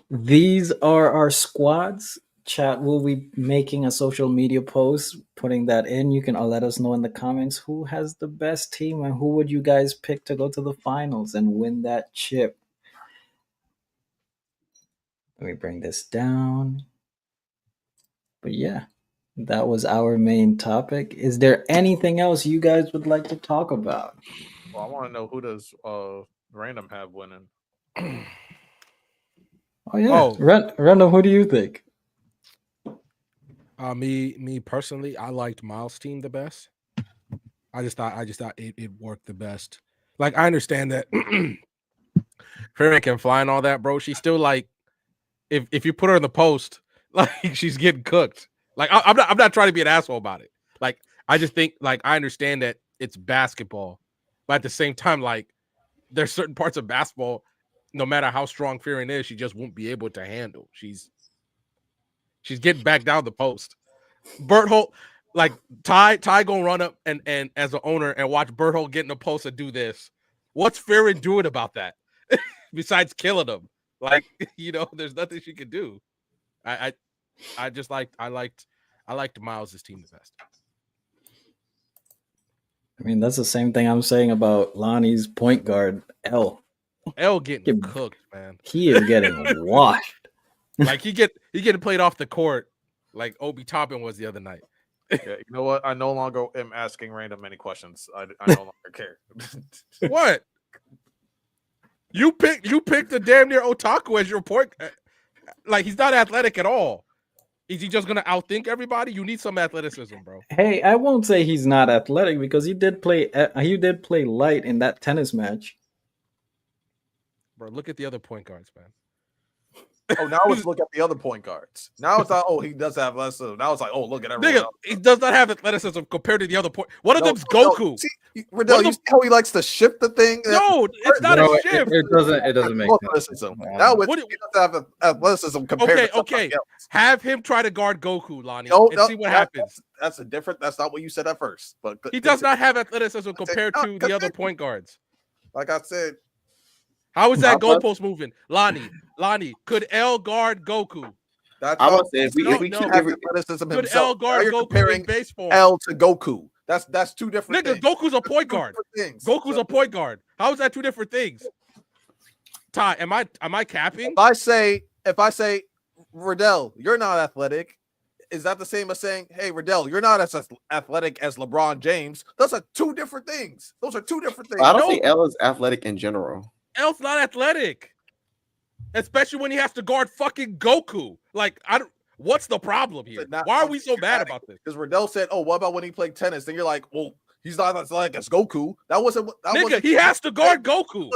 these are our squads. Chat will be making a social media post, putting that in. You can let us know in the comments who has the best team and who would you guys pick to go to the finals and win that chip. Let me bring this down. But yeah, that was our main topic. Is there anything else you guys would like to talk about? Well, I want to know who does Random have winning. Oh yeah, Random. Who do you think? Me personally, I liked Miles' team the best. I just thought it worked the best. Like I understand that Fairy can fly and all that, bro. She's still like, if you put her in the post, like she's getting cooked. Like I'm not trying to be an asshole about it. Like I just think like I understand that it's basketball, But at the same time, like there's certain parts of basketball, no matter how strong Fearing is, she just won't be able to handle. She's getting back down the post. Berthold, like Ty gonna run up and as an owner and watch Berthold get in the post and do this. What's Fearing doing about that? Besides killing him? Like, there's nothing she can do. I liked Miles' team the best. I mean, that's the same thing I'm saying about Lonnie's point guard, L. L getting cooked, man. He is getting washed. Like he getting played off the court like Obi Toppin was the other night. Yeah, you know what? I no longer am asking random any questions. I no longer care. What? You picked the damn near Otaku as your point. Like he's not athletic at all. Is he just gonna outthink everybody? You need some athleticism, bro. Hey, I won't say he's not athletic because he did play light in that tennis match. Bro, look at the other point guards, man. Oh, now let's look at the other point guards. Now it's not, he does have athleticism. Now it's like, look at everyone Nigga, else. he does not have athleticism compared to the other point. One of them's Goku. See, Riddell, you see how he likes to shift the thing? No, it's not a shift. It doesn't make athleticism. Now he doesn't have athleticism compared to somebody else. Have him try to guard Goku, Lonnie, see what happens. That's not what you said at first. But he does not have athleticism compared to the other point guards. Like I said. How is that goalpost moving? Lonnie, could L guard Goku? I would say if we keep athleticism could himself, L guard Goku in baseball? L to Goku. That's two different things. Goku's a point guard. Goku's a point guard. How is that two different things? Ty, am I capping? If I say, Riddell, you're not athletic, is that the same as saying, hey, Riddell, you're not as athletic as LeBron James? Those are two different things. I don't think L is athletic in general. L's not athletic, especially when he has to guard fucking Goku. Like, what's the problem here? Why are we so mad about this? Because Riddell said, what about when he played tennis? Then you're like, well, he's not athletic as Goku. He has to guard Goku.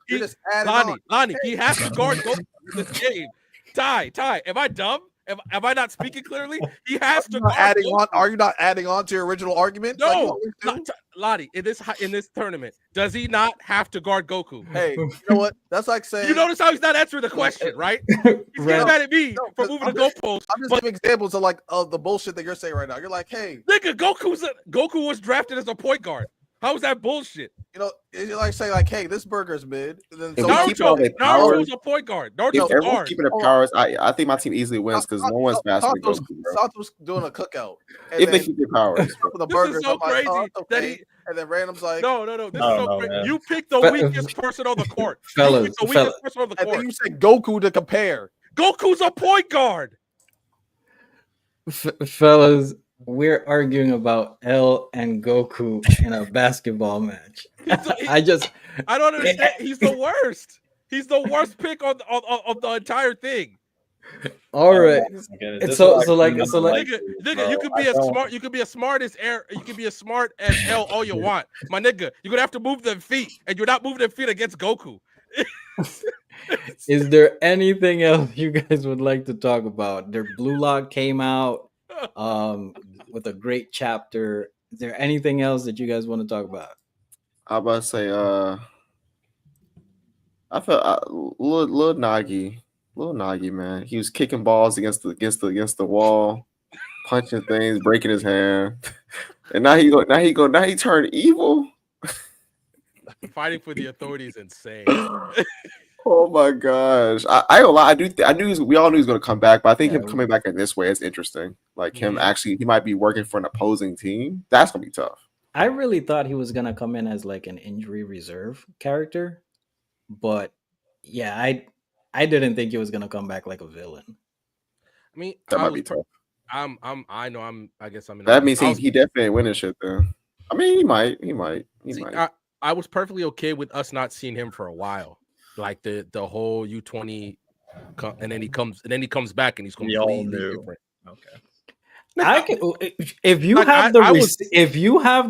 You're just adding Lonnie, he has to guard Goku in this game. Ty, am I dumb? Am I not speaking clearly? He has to guard Goku. Are you not adding on to your original argument? No, Lonnie, in this tournament, does he not have to guard Goku? Hey, you know what? That's like saying you notice how he's not answering the question, right? He's getting mad at me for moving the goalpost. I'm just giving examples of the bullshit that you're saying right now. You're like, hey, nigga, Goku was drafted as a point guard. How is that bullshit? You like say like, hey, this burger's mid. And then Naruto's a point guard. If everyone's keeping the powers, I think my team easily wins because no one's faster than Goku. Santos doing a cookout. If they keep their powers, the burgers, this is so crazy. Okay. And then random's like, no. This is so crazy. Man. You picked the weakest person on the court. Fellas, and then you said Goku to compare. Goku's a point guard. Fellas, we're arguing about L and Goku in a basketball match. I don't understand. He's the worst. He's the worst pick on the entire thing. All right. So nigga, you could be as smart as L all you want. My nigga, you're gonna have to move them feet, and you're not moving them feet against Goku. Is there anything else you guys would like to talk about? Their Blue Lock came out with a great chapter. Is there anything else that you guys want to talk about? I was about to say, I felt Lil Nagi, man. He was kicking balls against the wall, punching things, breaking his hand, and now he turned evil. Fighting for the authority is insane. Oh my gosh! I ain't gonna lie. We all knew he was gonna come back, but I think him coming back in this way is interesting. Like him actually, he might be working for an opposing team. That's gonna be tough. I really thought he was gonna come in as like an injury reserve character, but yeah, I didn't think he was gonna come back like a villain. I mean, that might be tough. I guess I'm in. That means he definitely ain't winning shit then. I mean, he might. I was perfectly okay with us not seeing him for a while, like the whole U20, and then he comes back and he's completely different. Okay. If you have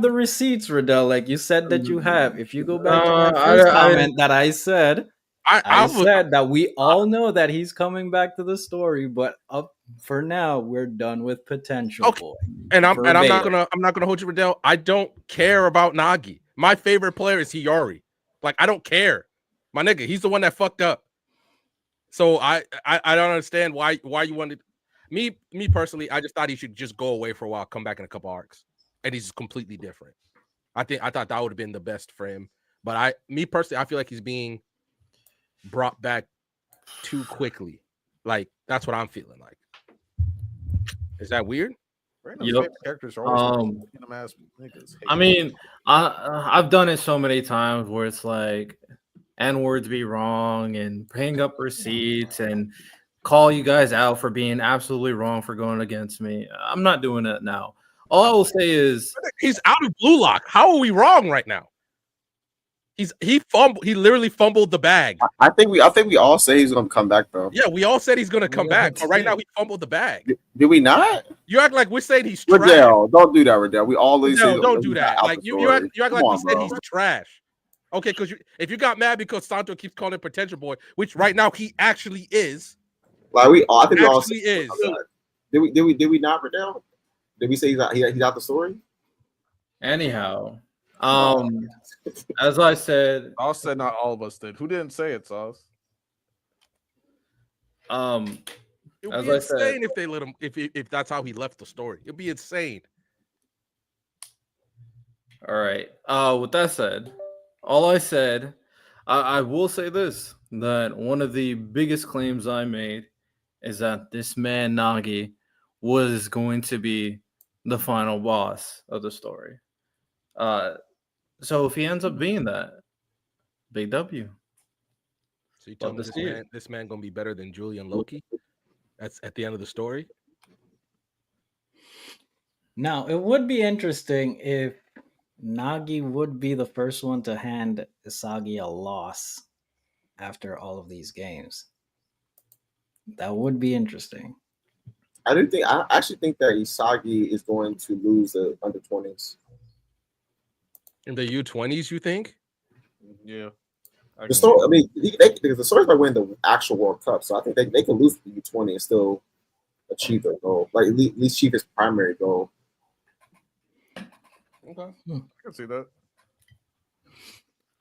the receipts, Riddell, like you said that you have, if you go back to my first comment that I said, I said that we all know that he's coming back to the story, but up for now we're done with potential. Okay. Boy. And I'm not gonna hold you, Riddell. I don't care about Nagi. My favorite player is Hiyori. Like, I don't care. My nigga, he's the one that fucked up. So I don't understand why you wanted me personally. I just thought he should just go away for a while, come back in a couple arcs, and he's completely different. I thought that would have been the best for him. But me personally, I feel like he's being brought back too quickly. Like, that's what I'm feeling like. Is that weird? Random favorite characters are always ass niggas. I mean, I've done it so many times where it's like N-words be wrong and hang up receipts and call you guys out for being absolutely wrong for going against me. I'm not doing that now. All I will say is he's out of Blue Lock. How are we wrong right now? He literally fumbled the bag. I think we all say he's gonna come back though. Yeah, we all said he's gonna come back, but right now he fumbled the bag. Did we not? You act like we're saying he's trash. Riddell, don't do that, Riddell. We always say don't do that. Like you act like we said he's trash. Okay, because if you got mad because Santo keeps calling him potential boy, which right now he actually is. Like I think we all actually is. Did we not, Riddell? Did we say he's out the story? Anyhow, as I said, Sauce said not all of us did. Who didn't say it, Sauce? It would be insane if they let him. If that's how he left the story, it'd be insane. All right. With that said, all I said, I will say this: that one of the biggest claims I made is that this man Nagi was going to be the final boss of the story. So if he ends up being that, big W. So you tell me this man gonna be better than Julian Loki? That's at the end of the story. Now it would be interesting if Nagi would be the first one to hand Isagi a loss after all of these games. That would be interesting. I actually think that Isagi is going to lose the under 20s. In the U20s, you think? Yeah. The story. I mean, because the story's about winning the actual World Cup, so I think they can lose the U20 and still achieve their goal, like at least achieve his primary goal. Okay, I can see that.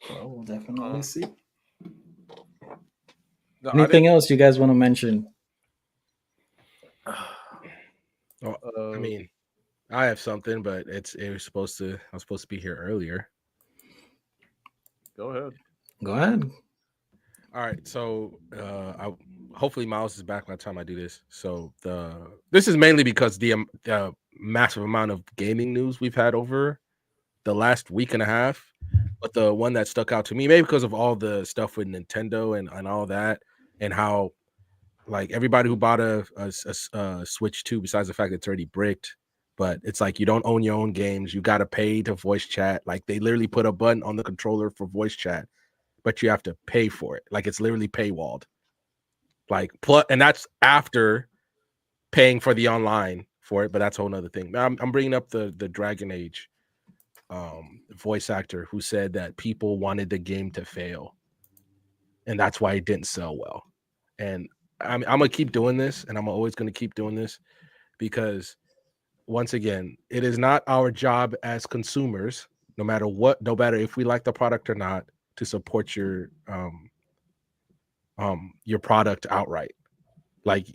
Well, we'll definitely see. No, Anything else you guys want to mention? I mean, I have something, but I was supposed to be here earlier. Go ahead. Go ahead. All right, so hopefully Miles is back by the time I do this. So this is mainly because the massive amount of gaming news we've had over the last week and a half. But the one that stuck out to me, maybe because of all the stuff with Nintendo and all that, and how like everybody who bought a Switch 2, besides the fact that it's already bricked, but it's like you don't own your own games. You got to pay to voice chat. Like they literally put a button on the controller for voice chat, but you have to pay for it. Like it's literally paywalled. Like and that's after paying for the online for it, but that's a whole nother thing. I'm bringing up the Dragon Age voice actor who said that people wanted the game to fail, and that's why it didn't sell well. And I'm gonna keep doing this, and I'm always gonna keep doing this because, once again, it is not our job as consumers, no matter if we like the product or not, to support your product outright. Like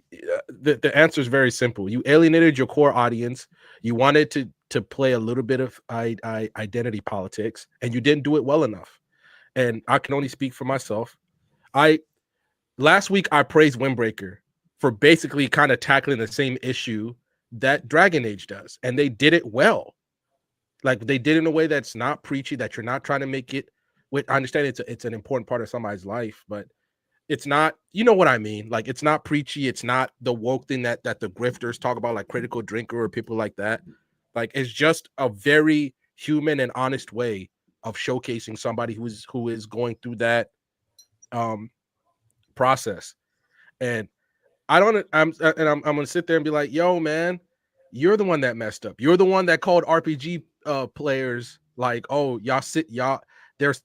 the answer is very simple. You alienated your core audience. You wanted to play a little bit of identity politics, and you didn't do it well enough. And I can only speak for myself. Last week I praised Windbreaker for basically kind of tackling the same issue that Dragon Age does, and they did it well. Like they did it in a way that's not preachy, that you're not trying to make it. I understand it's an important part of somebody's life, but it's not, you know what I mean? Like it's not preachy. It's not the woke thing that the grifters talk about, like Critical Drinker or people like that. Like it's just a very human and honest way of showcasing somebody who is going through that process. And I'm gonna sit there and be like, yo, man, you're the one that messed up. You're the one that called RPG players like, oh,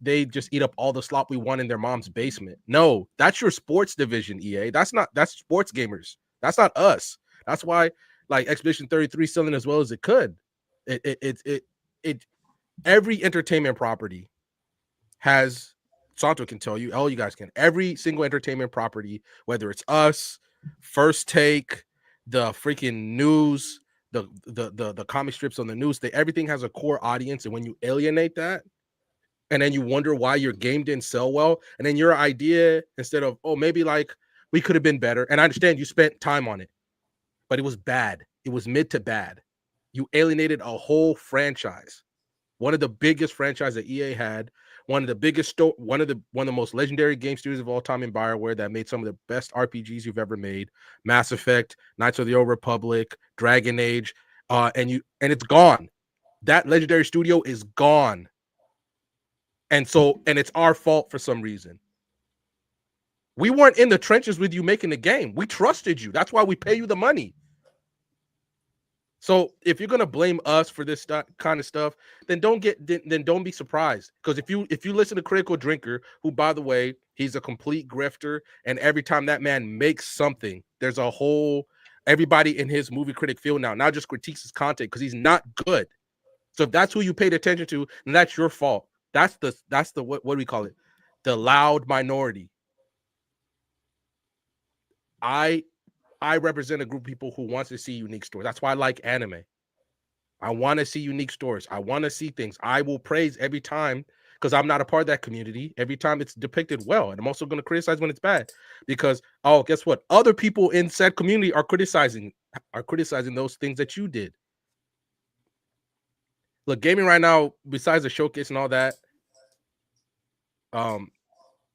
they just eat up all the slop we won in their mom's basement. No, that's your sports division, EA. That's sports gamers. That's not us. That's why like Expedition 33 selling as well as it could. every entertainment property has, Santo can tell you, all you guys can, every single entertainment property, whether it's us, First Take, the freaking news, the comic strips on the news, everything has a core audience. And when you alienate that, and then you wonder why your game didn't sell well, and then your idea, instead of, oh, maybe like we could have been better. And I understand you spent time on it, but it was bad. It was mid to bad. You alienated a whole franchise. One of the biggest franchises that EA had, one of the biggest, one of the most legendary game studios of all time in BioWare that made some of the best RPGs you've ever made, Mass Effect, Knights of the Old Republic, Dragon Age, and it's gone. That legendary studio is gone, and it's our fault for some reason. We weren't in the trenches with you making the game. We trusted you. That's why we pay you the money. So if you're gonna blame us for this kind of stuff, then don't be surprised. Because if you listen to Critical Drinker, who, by the way, he's a complete grifter, and every time that man makes something, there's a whole, everybody in his movie critic field now not just critiques his content because he's not good. So if that's who you paid attention to, then that's your fault. That's the what do we call it? The loud minority. I represent a group of people who wants to see unique stories. That's why I like anime. I want to see unique stories. I want to see things. I will praise every time, because I'm not a part of that community, every time it's depicted well. And I'm also going to criticize when it's bad, because, oh, guess what? Other people in said community are criticizing those things that you did. Look, gaming right now, besides the showcase and all that,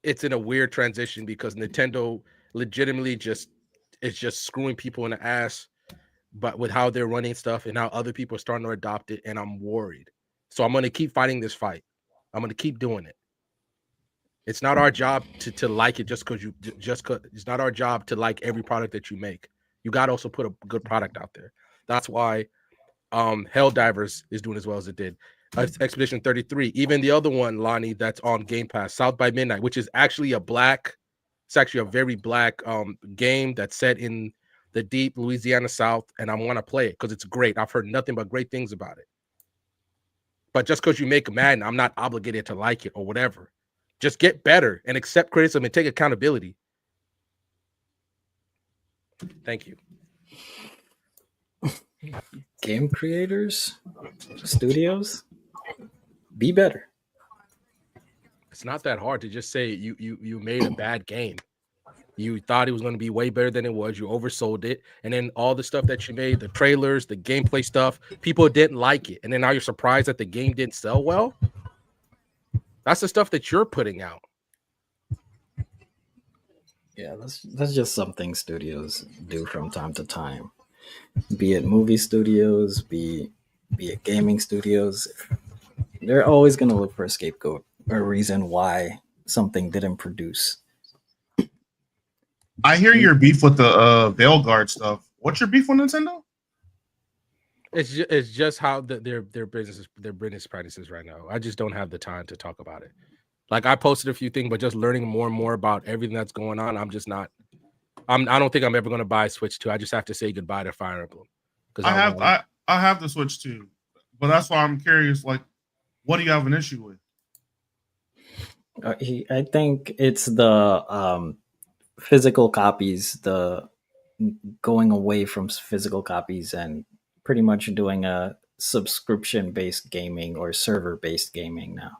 it's in a weird transition because Nintendo legitimately it's just screwing people in the ass, but with how they're running stuff and how other people are starting to adopt it, and I'm worried. So I'm going to keep fighting this fight. I'm going to keep doing it. It's not our job to like it just because it's not our job to like every product that you make. You got to also put a good product out there. That's why Helldivers is doing as well as it did. Expedition 33, even the other one, Lonnie, that's on Game Pass, South by Midnight, which is actually it's actually a very black game that's set in the deep Louisiana South, and I want to play it because it's great. I've heard nothing but great things about it. But just because you make Madden, I'm not obligated to like it or whatever. Just get better and accept criticism and take accountability. Thank you. Game creators, studios, be better. It's not that hard to just say you made a bad game. You thought it was going to be way better than it was. You oversold it. And then all the stuff that you made, the trailers, the gameplay stuff, people didn't like it. And then now you're surprised that the game didn't sell well. That's the stuff that you're putting out. Yeah, that's just something studios do from time to time. Be it movie studios, be it gaming studios. They're always going to look for a scapegoat or a reason why something didn't produce. I hear your beef with the Veilguard stuff. What's your beef with Nintendo? It's just how their business practices right now. I just don't have the time to talk about it. Like, I posted a few things, but just learning more and more about everything that's going on, I'm just not. I don't think I'm ever going to buy Switch 2. I just have to say goodbye to Fire Emblem. I have the Switch 2, but that's why I'm curious. Like, what do you have an issue with? I think it's the physical copies, the going away from physical copies and pretty much doing a subscription-based gaming or server-based gaming now.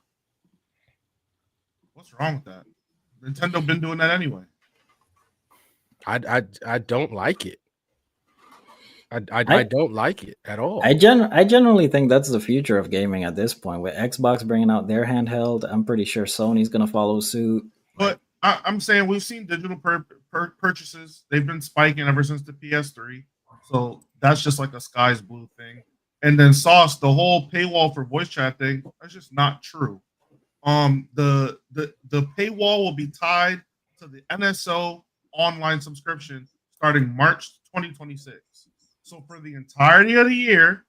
What's wrong with that? Nintendo been doing that anyway. I don't like it. I don't like it at all. I generally think that's the future of gaming at this point. With Xbox bringing out their handheld, I'm pretty sure Sony's going to follow suit. But I'm saying we've seen digital purchases. They've been spiking ever since the PS3. So that's just like a sky's blue thing. And then Sauce, the whole paywall for voice chat thing, that's just not true. The paywall will be tied to the NSO online subscription starting March 2026. So for the entirety of the year,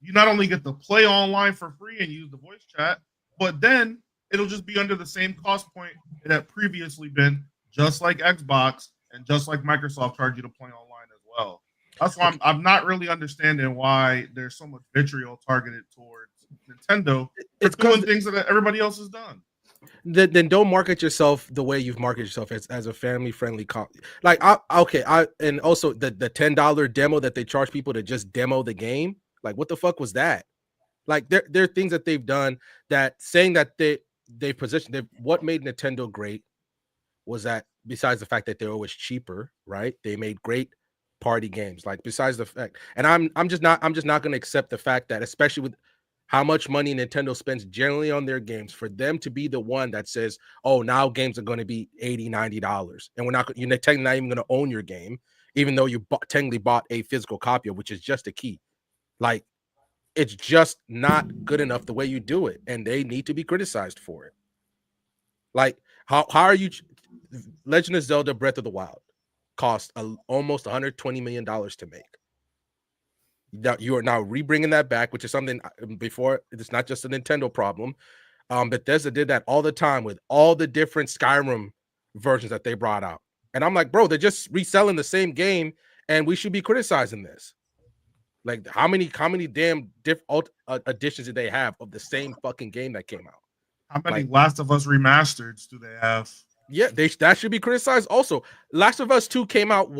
you not only get to play online for free and use the voice chat, but then it'll just be under the same cost point it had previously been, just like Xbox and just like Microsoft charge you to play online as well. That's why I'm not really understanding why there's so much vitriol targeted towards Nintendo for It's doing things that everybody else has done. Then don't market yourself the way you've marketed yourself as a family friendly like and also the $10 demo that they charge people to just demo the game. Like what the fuck was that? Like there are things that they've done that saying that they positioned what made Nintendo great was that besides the fact that they're always cheaper, right? They made great party games. Like besides the fact, and I'm just not going to accept the fact that, especially with how much money Nintendo spends generally on their games, for them to be the one that says, "Oh, now games are going to be $80-$90, and you're technically not even going to own your game, even though you technically bought a physical copy, which is just a key." Like it's just not good enough the way you do it, and they need to be criticized for it. Like how are you? Legend of Zelda: Breath of the Wild cost almost $120 million to make. Now you are now rebringing that back, which is something before. It's not just a Nintendo problem. Bethesda did that all the time with all the different Skyrim versions that they brought out, and I'm like, bro, they're just reselling the same game, and we should be criticizing this. Like, how many damn editions did they have of the same fucking game that came out? How many Last of Us remasters do they have? Yeah, that should be criticized. Also, Last of Us 2 came out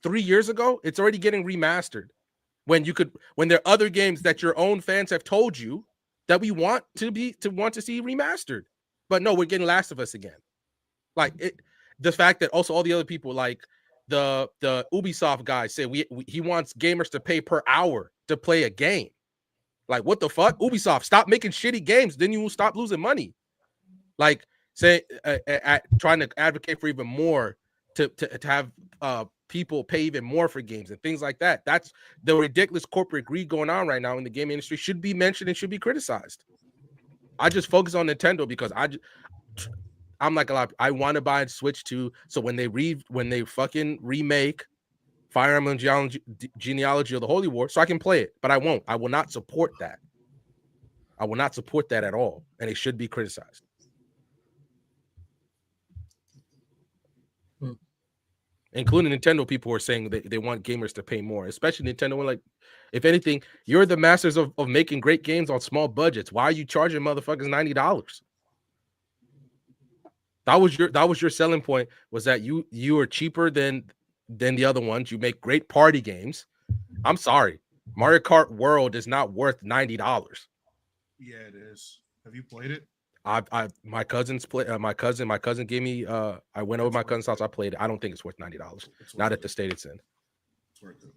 3 years ago? It's already getting remastered. When there are other games that your own fans have told you that we want to see remastered. But no, we're getting Last of Us again. Like the fact that also all the other people, like the Ubisoft guy, said he wants gamers to pay per hour to play a game. Like, what the fuck? Ubisoft, stop making shitty games, then you will stop losing money. Like, say trying to advocate for even more to have people pay even more for games and things like that. That's the ridiculous corporate greed going on right now in the gaming industry. Should be mentioned and should be criticized. I just focus on Nintendo because I'm like a lot. I want to buy a Switch 2, so when they fucking remake Fire Emblem Genealogy of the Holy War, so I can play it. But I won't. I will not support that. I will not support that at all, and it should be criticized. Including Nintendo people who are saying that they want gamers to pay more, especially Nintendo. Like, if anything, you're the masters of making great games on small budgets. Why are you charging motherfuckers $90? That was your selling point, was that you are cheaper than the other ones. You make great party games. I'm sorry, Mario Kart World is not worth $90. Yeah, it is. Have you played it? My cousins play. My cousin gave me. I went over my cousin's house. I played it. I don't think it's worth $90. Not at the state it's in. It's worth it.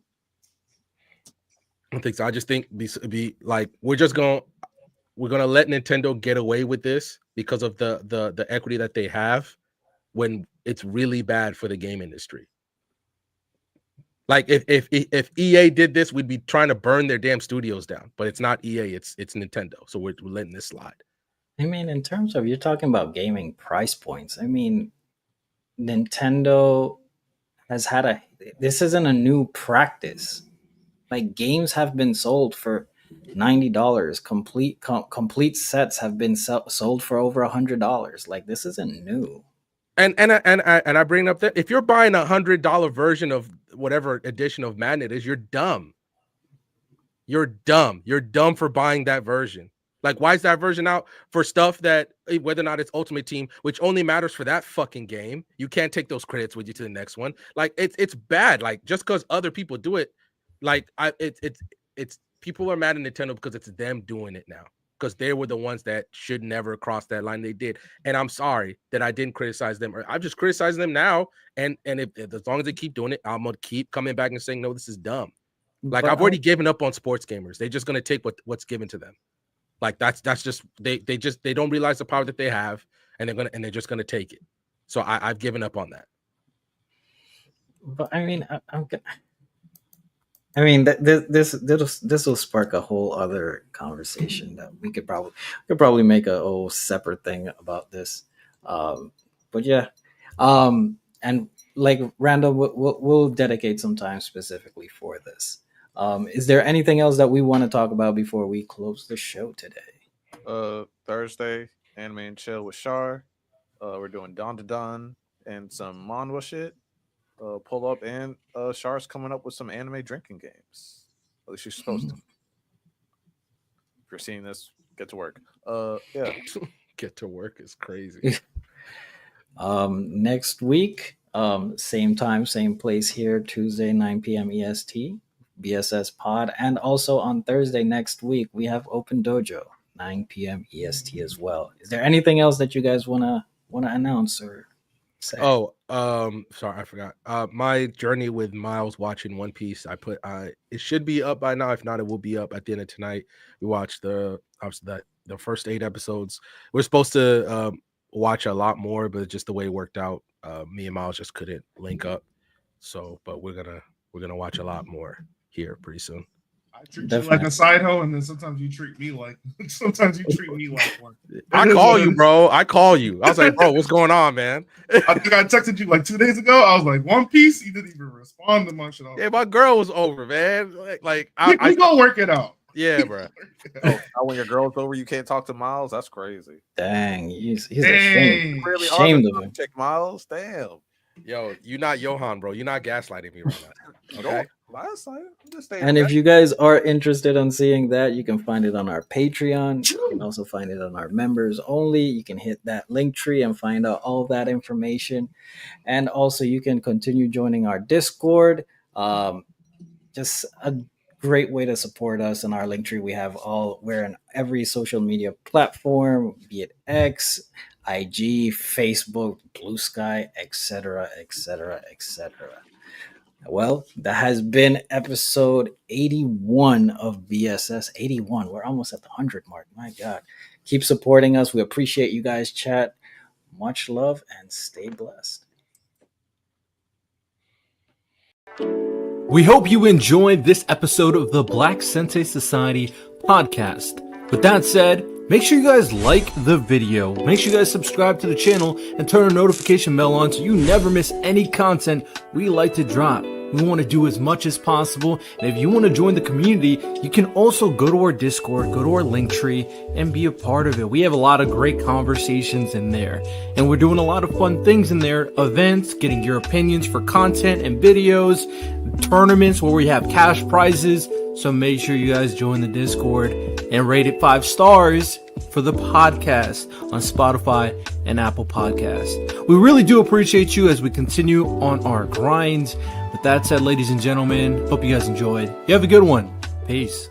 I don't think so. I just think be like we're gonna let Nintendo get away with this because of the equity that they have, when it's really bad for the game industry. Like if EA did this, we'd be trying to burn their damn studios down. But it's not EA. It's Nintendo. So we're letting this slide. I mean, in terms of, you're talking about gaming price points. I mean, Nintendo has had this isn't a new practice. Like, games have been sold for $90. Complete sets have been sold for over $100. Like, this isn't new. And I bring up that if you're buying $100 version of whatever edition of Madden it is, you're dumb. You're dumb. You're dumb for buying that version. Like, why is that version out for stuff that, whether or not it's Ultimate Team, which only matters for that fucking game, you can't take those credits with you to the next one. Like, it's bad. Like, just because other people do it, like it's people are mad at Nintendo because it's them doing it now, because they were the ones that should never cross that line. They did, and I'm sorry that I didn't criticize them. I'm just criticizing them now, and if as long as they keep doing it, I'm gonna keep coming back and saying, no, this is dumb. Like, I've already given up on sports gamers. They're just gonna take what's given to them. Like, that's just they don't realize the power that they have, and they're just gonna take it. So I've given up on that. But I mean, I mean, this will spark a whole other conversation that we could probably make a whole separate thing about this. But yeah, and like, Randall, we'll dedicate some time specifically for this. Is there anything else that we want to talk about before we close the show today? Thursday, Anime and Chill with Shar. We're doing Dawn to Dawn and some manhwa shit. Pull up, and Shar's coming up with some anime drinking games. At least she's supposed to. If you're seeing this Get to work. Yeah. Get to work is crazy. Next week, same time, same place here, Tuesday, 9 p.m. EST, BSS Pod. And also on Thursday next week, we have Open Dojo, 9 p.m. EST as well. Is there anything else that you guys wanna announce or say? Oh, sorry, I forgot. My journey with Miles watching One Piece. It should be up by now. If not, it will be up at the end of tonight. We watched the first 8 episodes. We're supposed to watch a lot more, but just the way it worked out, me and Miles just couldn't link up. So, but we're gonna watch a lot more here pretty soon. I treat you like a side hoe, and then sometimes you treat me like one. I call you, bro. I call you. I was like, bro, what's going on, man? I think I texted you like 2 days ago. I was like, One Piece. You didn't even respond to my shit. Yeah, my girl was over, man. We gonna work it out. Yeah, bro. Now when your girl's over, you can't talk to Miles. That's crazy. Dang, he's Dang. Really ashamed of him. Check Miles. Damn. Yo, you're not Johan, bro. You're not gaslighting me right now. Okay. Last time. And if you guys are interested in seeing that, you can find it on our Patreon. You can also find it on our members only. You can hit that link tree and find out all that information. And also you can continue joining our Discord. Just a great way to support us in our link tree. We're in every social media platform, be it X, IG, Facebook, Blue Sky, etc., etc., etc. Well, that has been episode 81 of BSS. 81. We're almost at the 100 mark. My God. Keep supporting us. We appreciate you guys, chat. Much love and stay blessed. We hope you enjoyed this episode of the Black Sensei Society podcast. With that said, make sure you guys like the video. Make sure you guys subscribe to the channel and turn a notification bell on so you never miss any content we like to drop. We want to do as much as possible. And if you want to join the community, you can also go to our Discord, go to our link tree, and be a part of it. We have a lot of great conversations in there. And we're doing a lot of fun things in there. Events, getting your opinions for content and videos, tournaments where we have cash prizes. So make sure you guys join the Discord and rate it 5 stars for the podcast on Spotify and Apple Podcasts. We really do appreciate you as we continue on our grind. With that said, ladies and gentlemen, hope you guys enjoyed. You have a good one. Peace.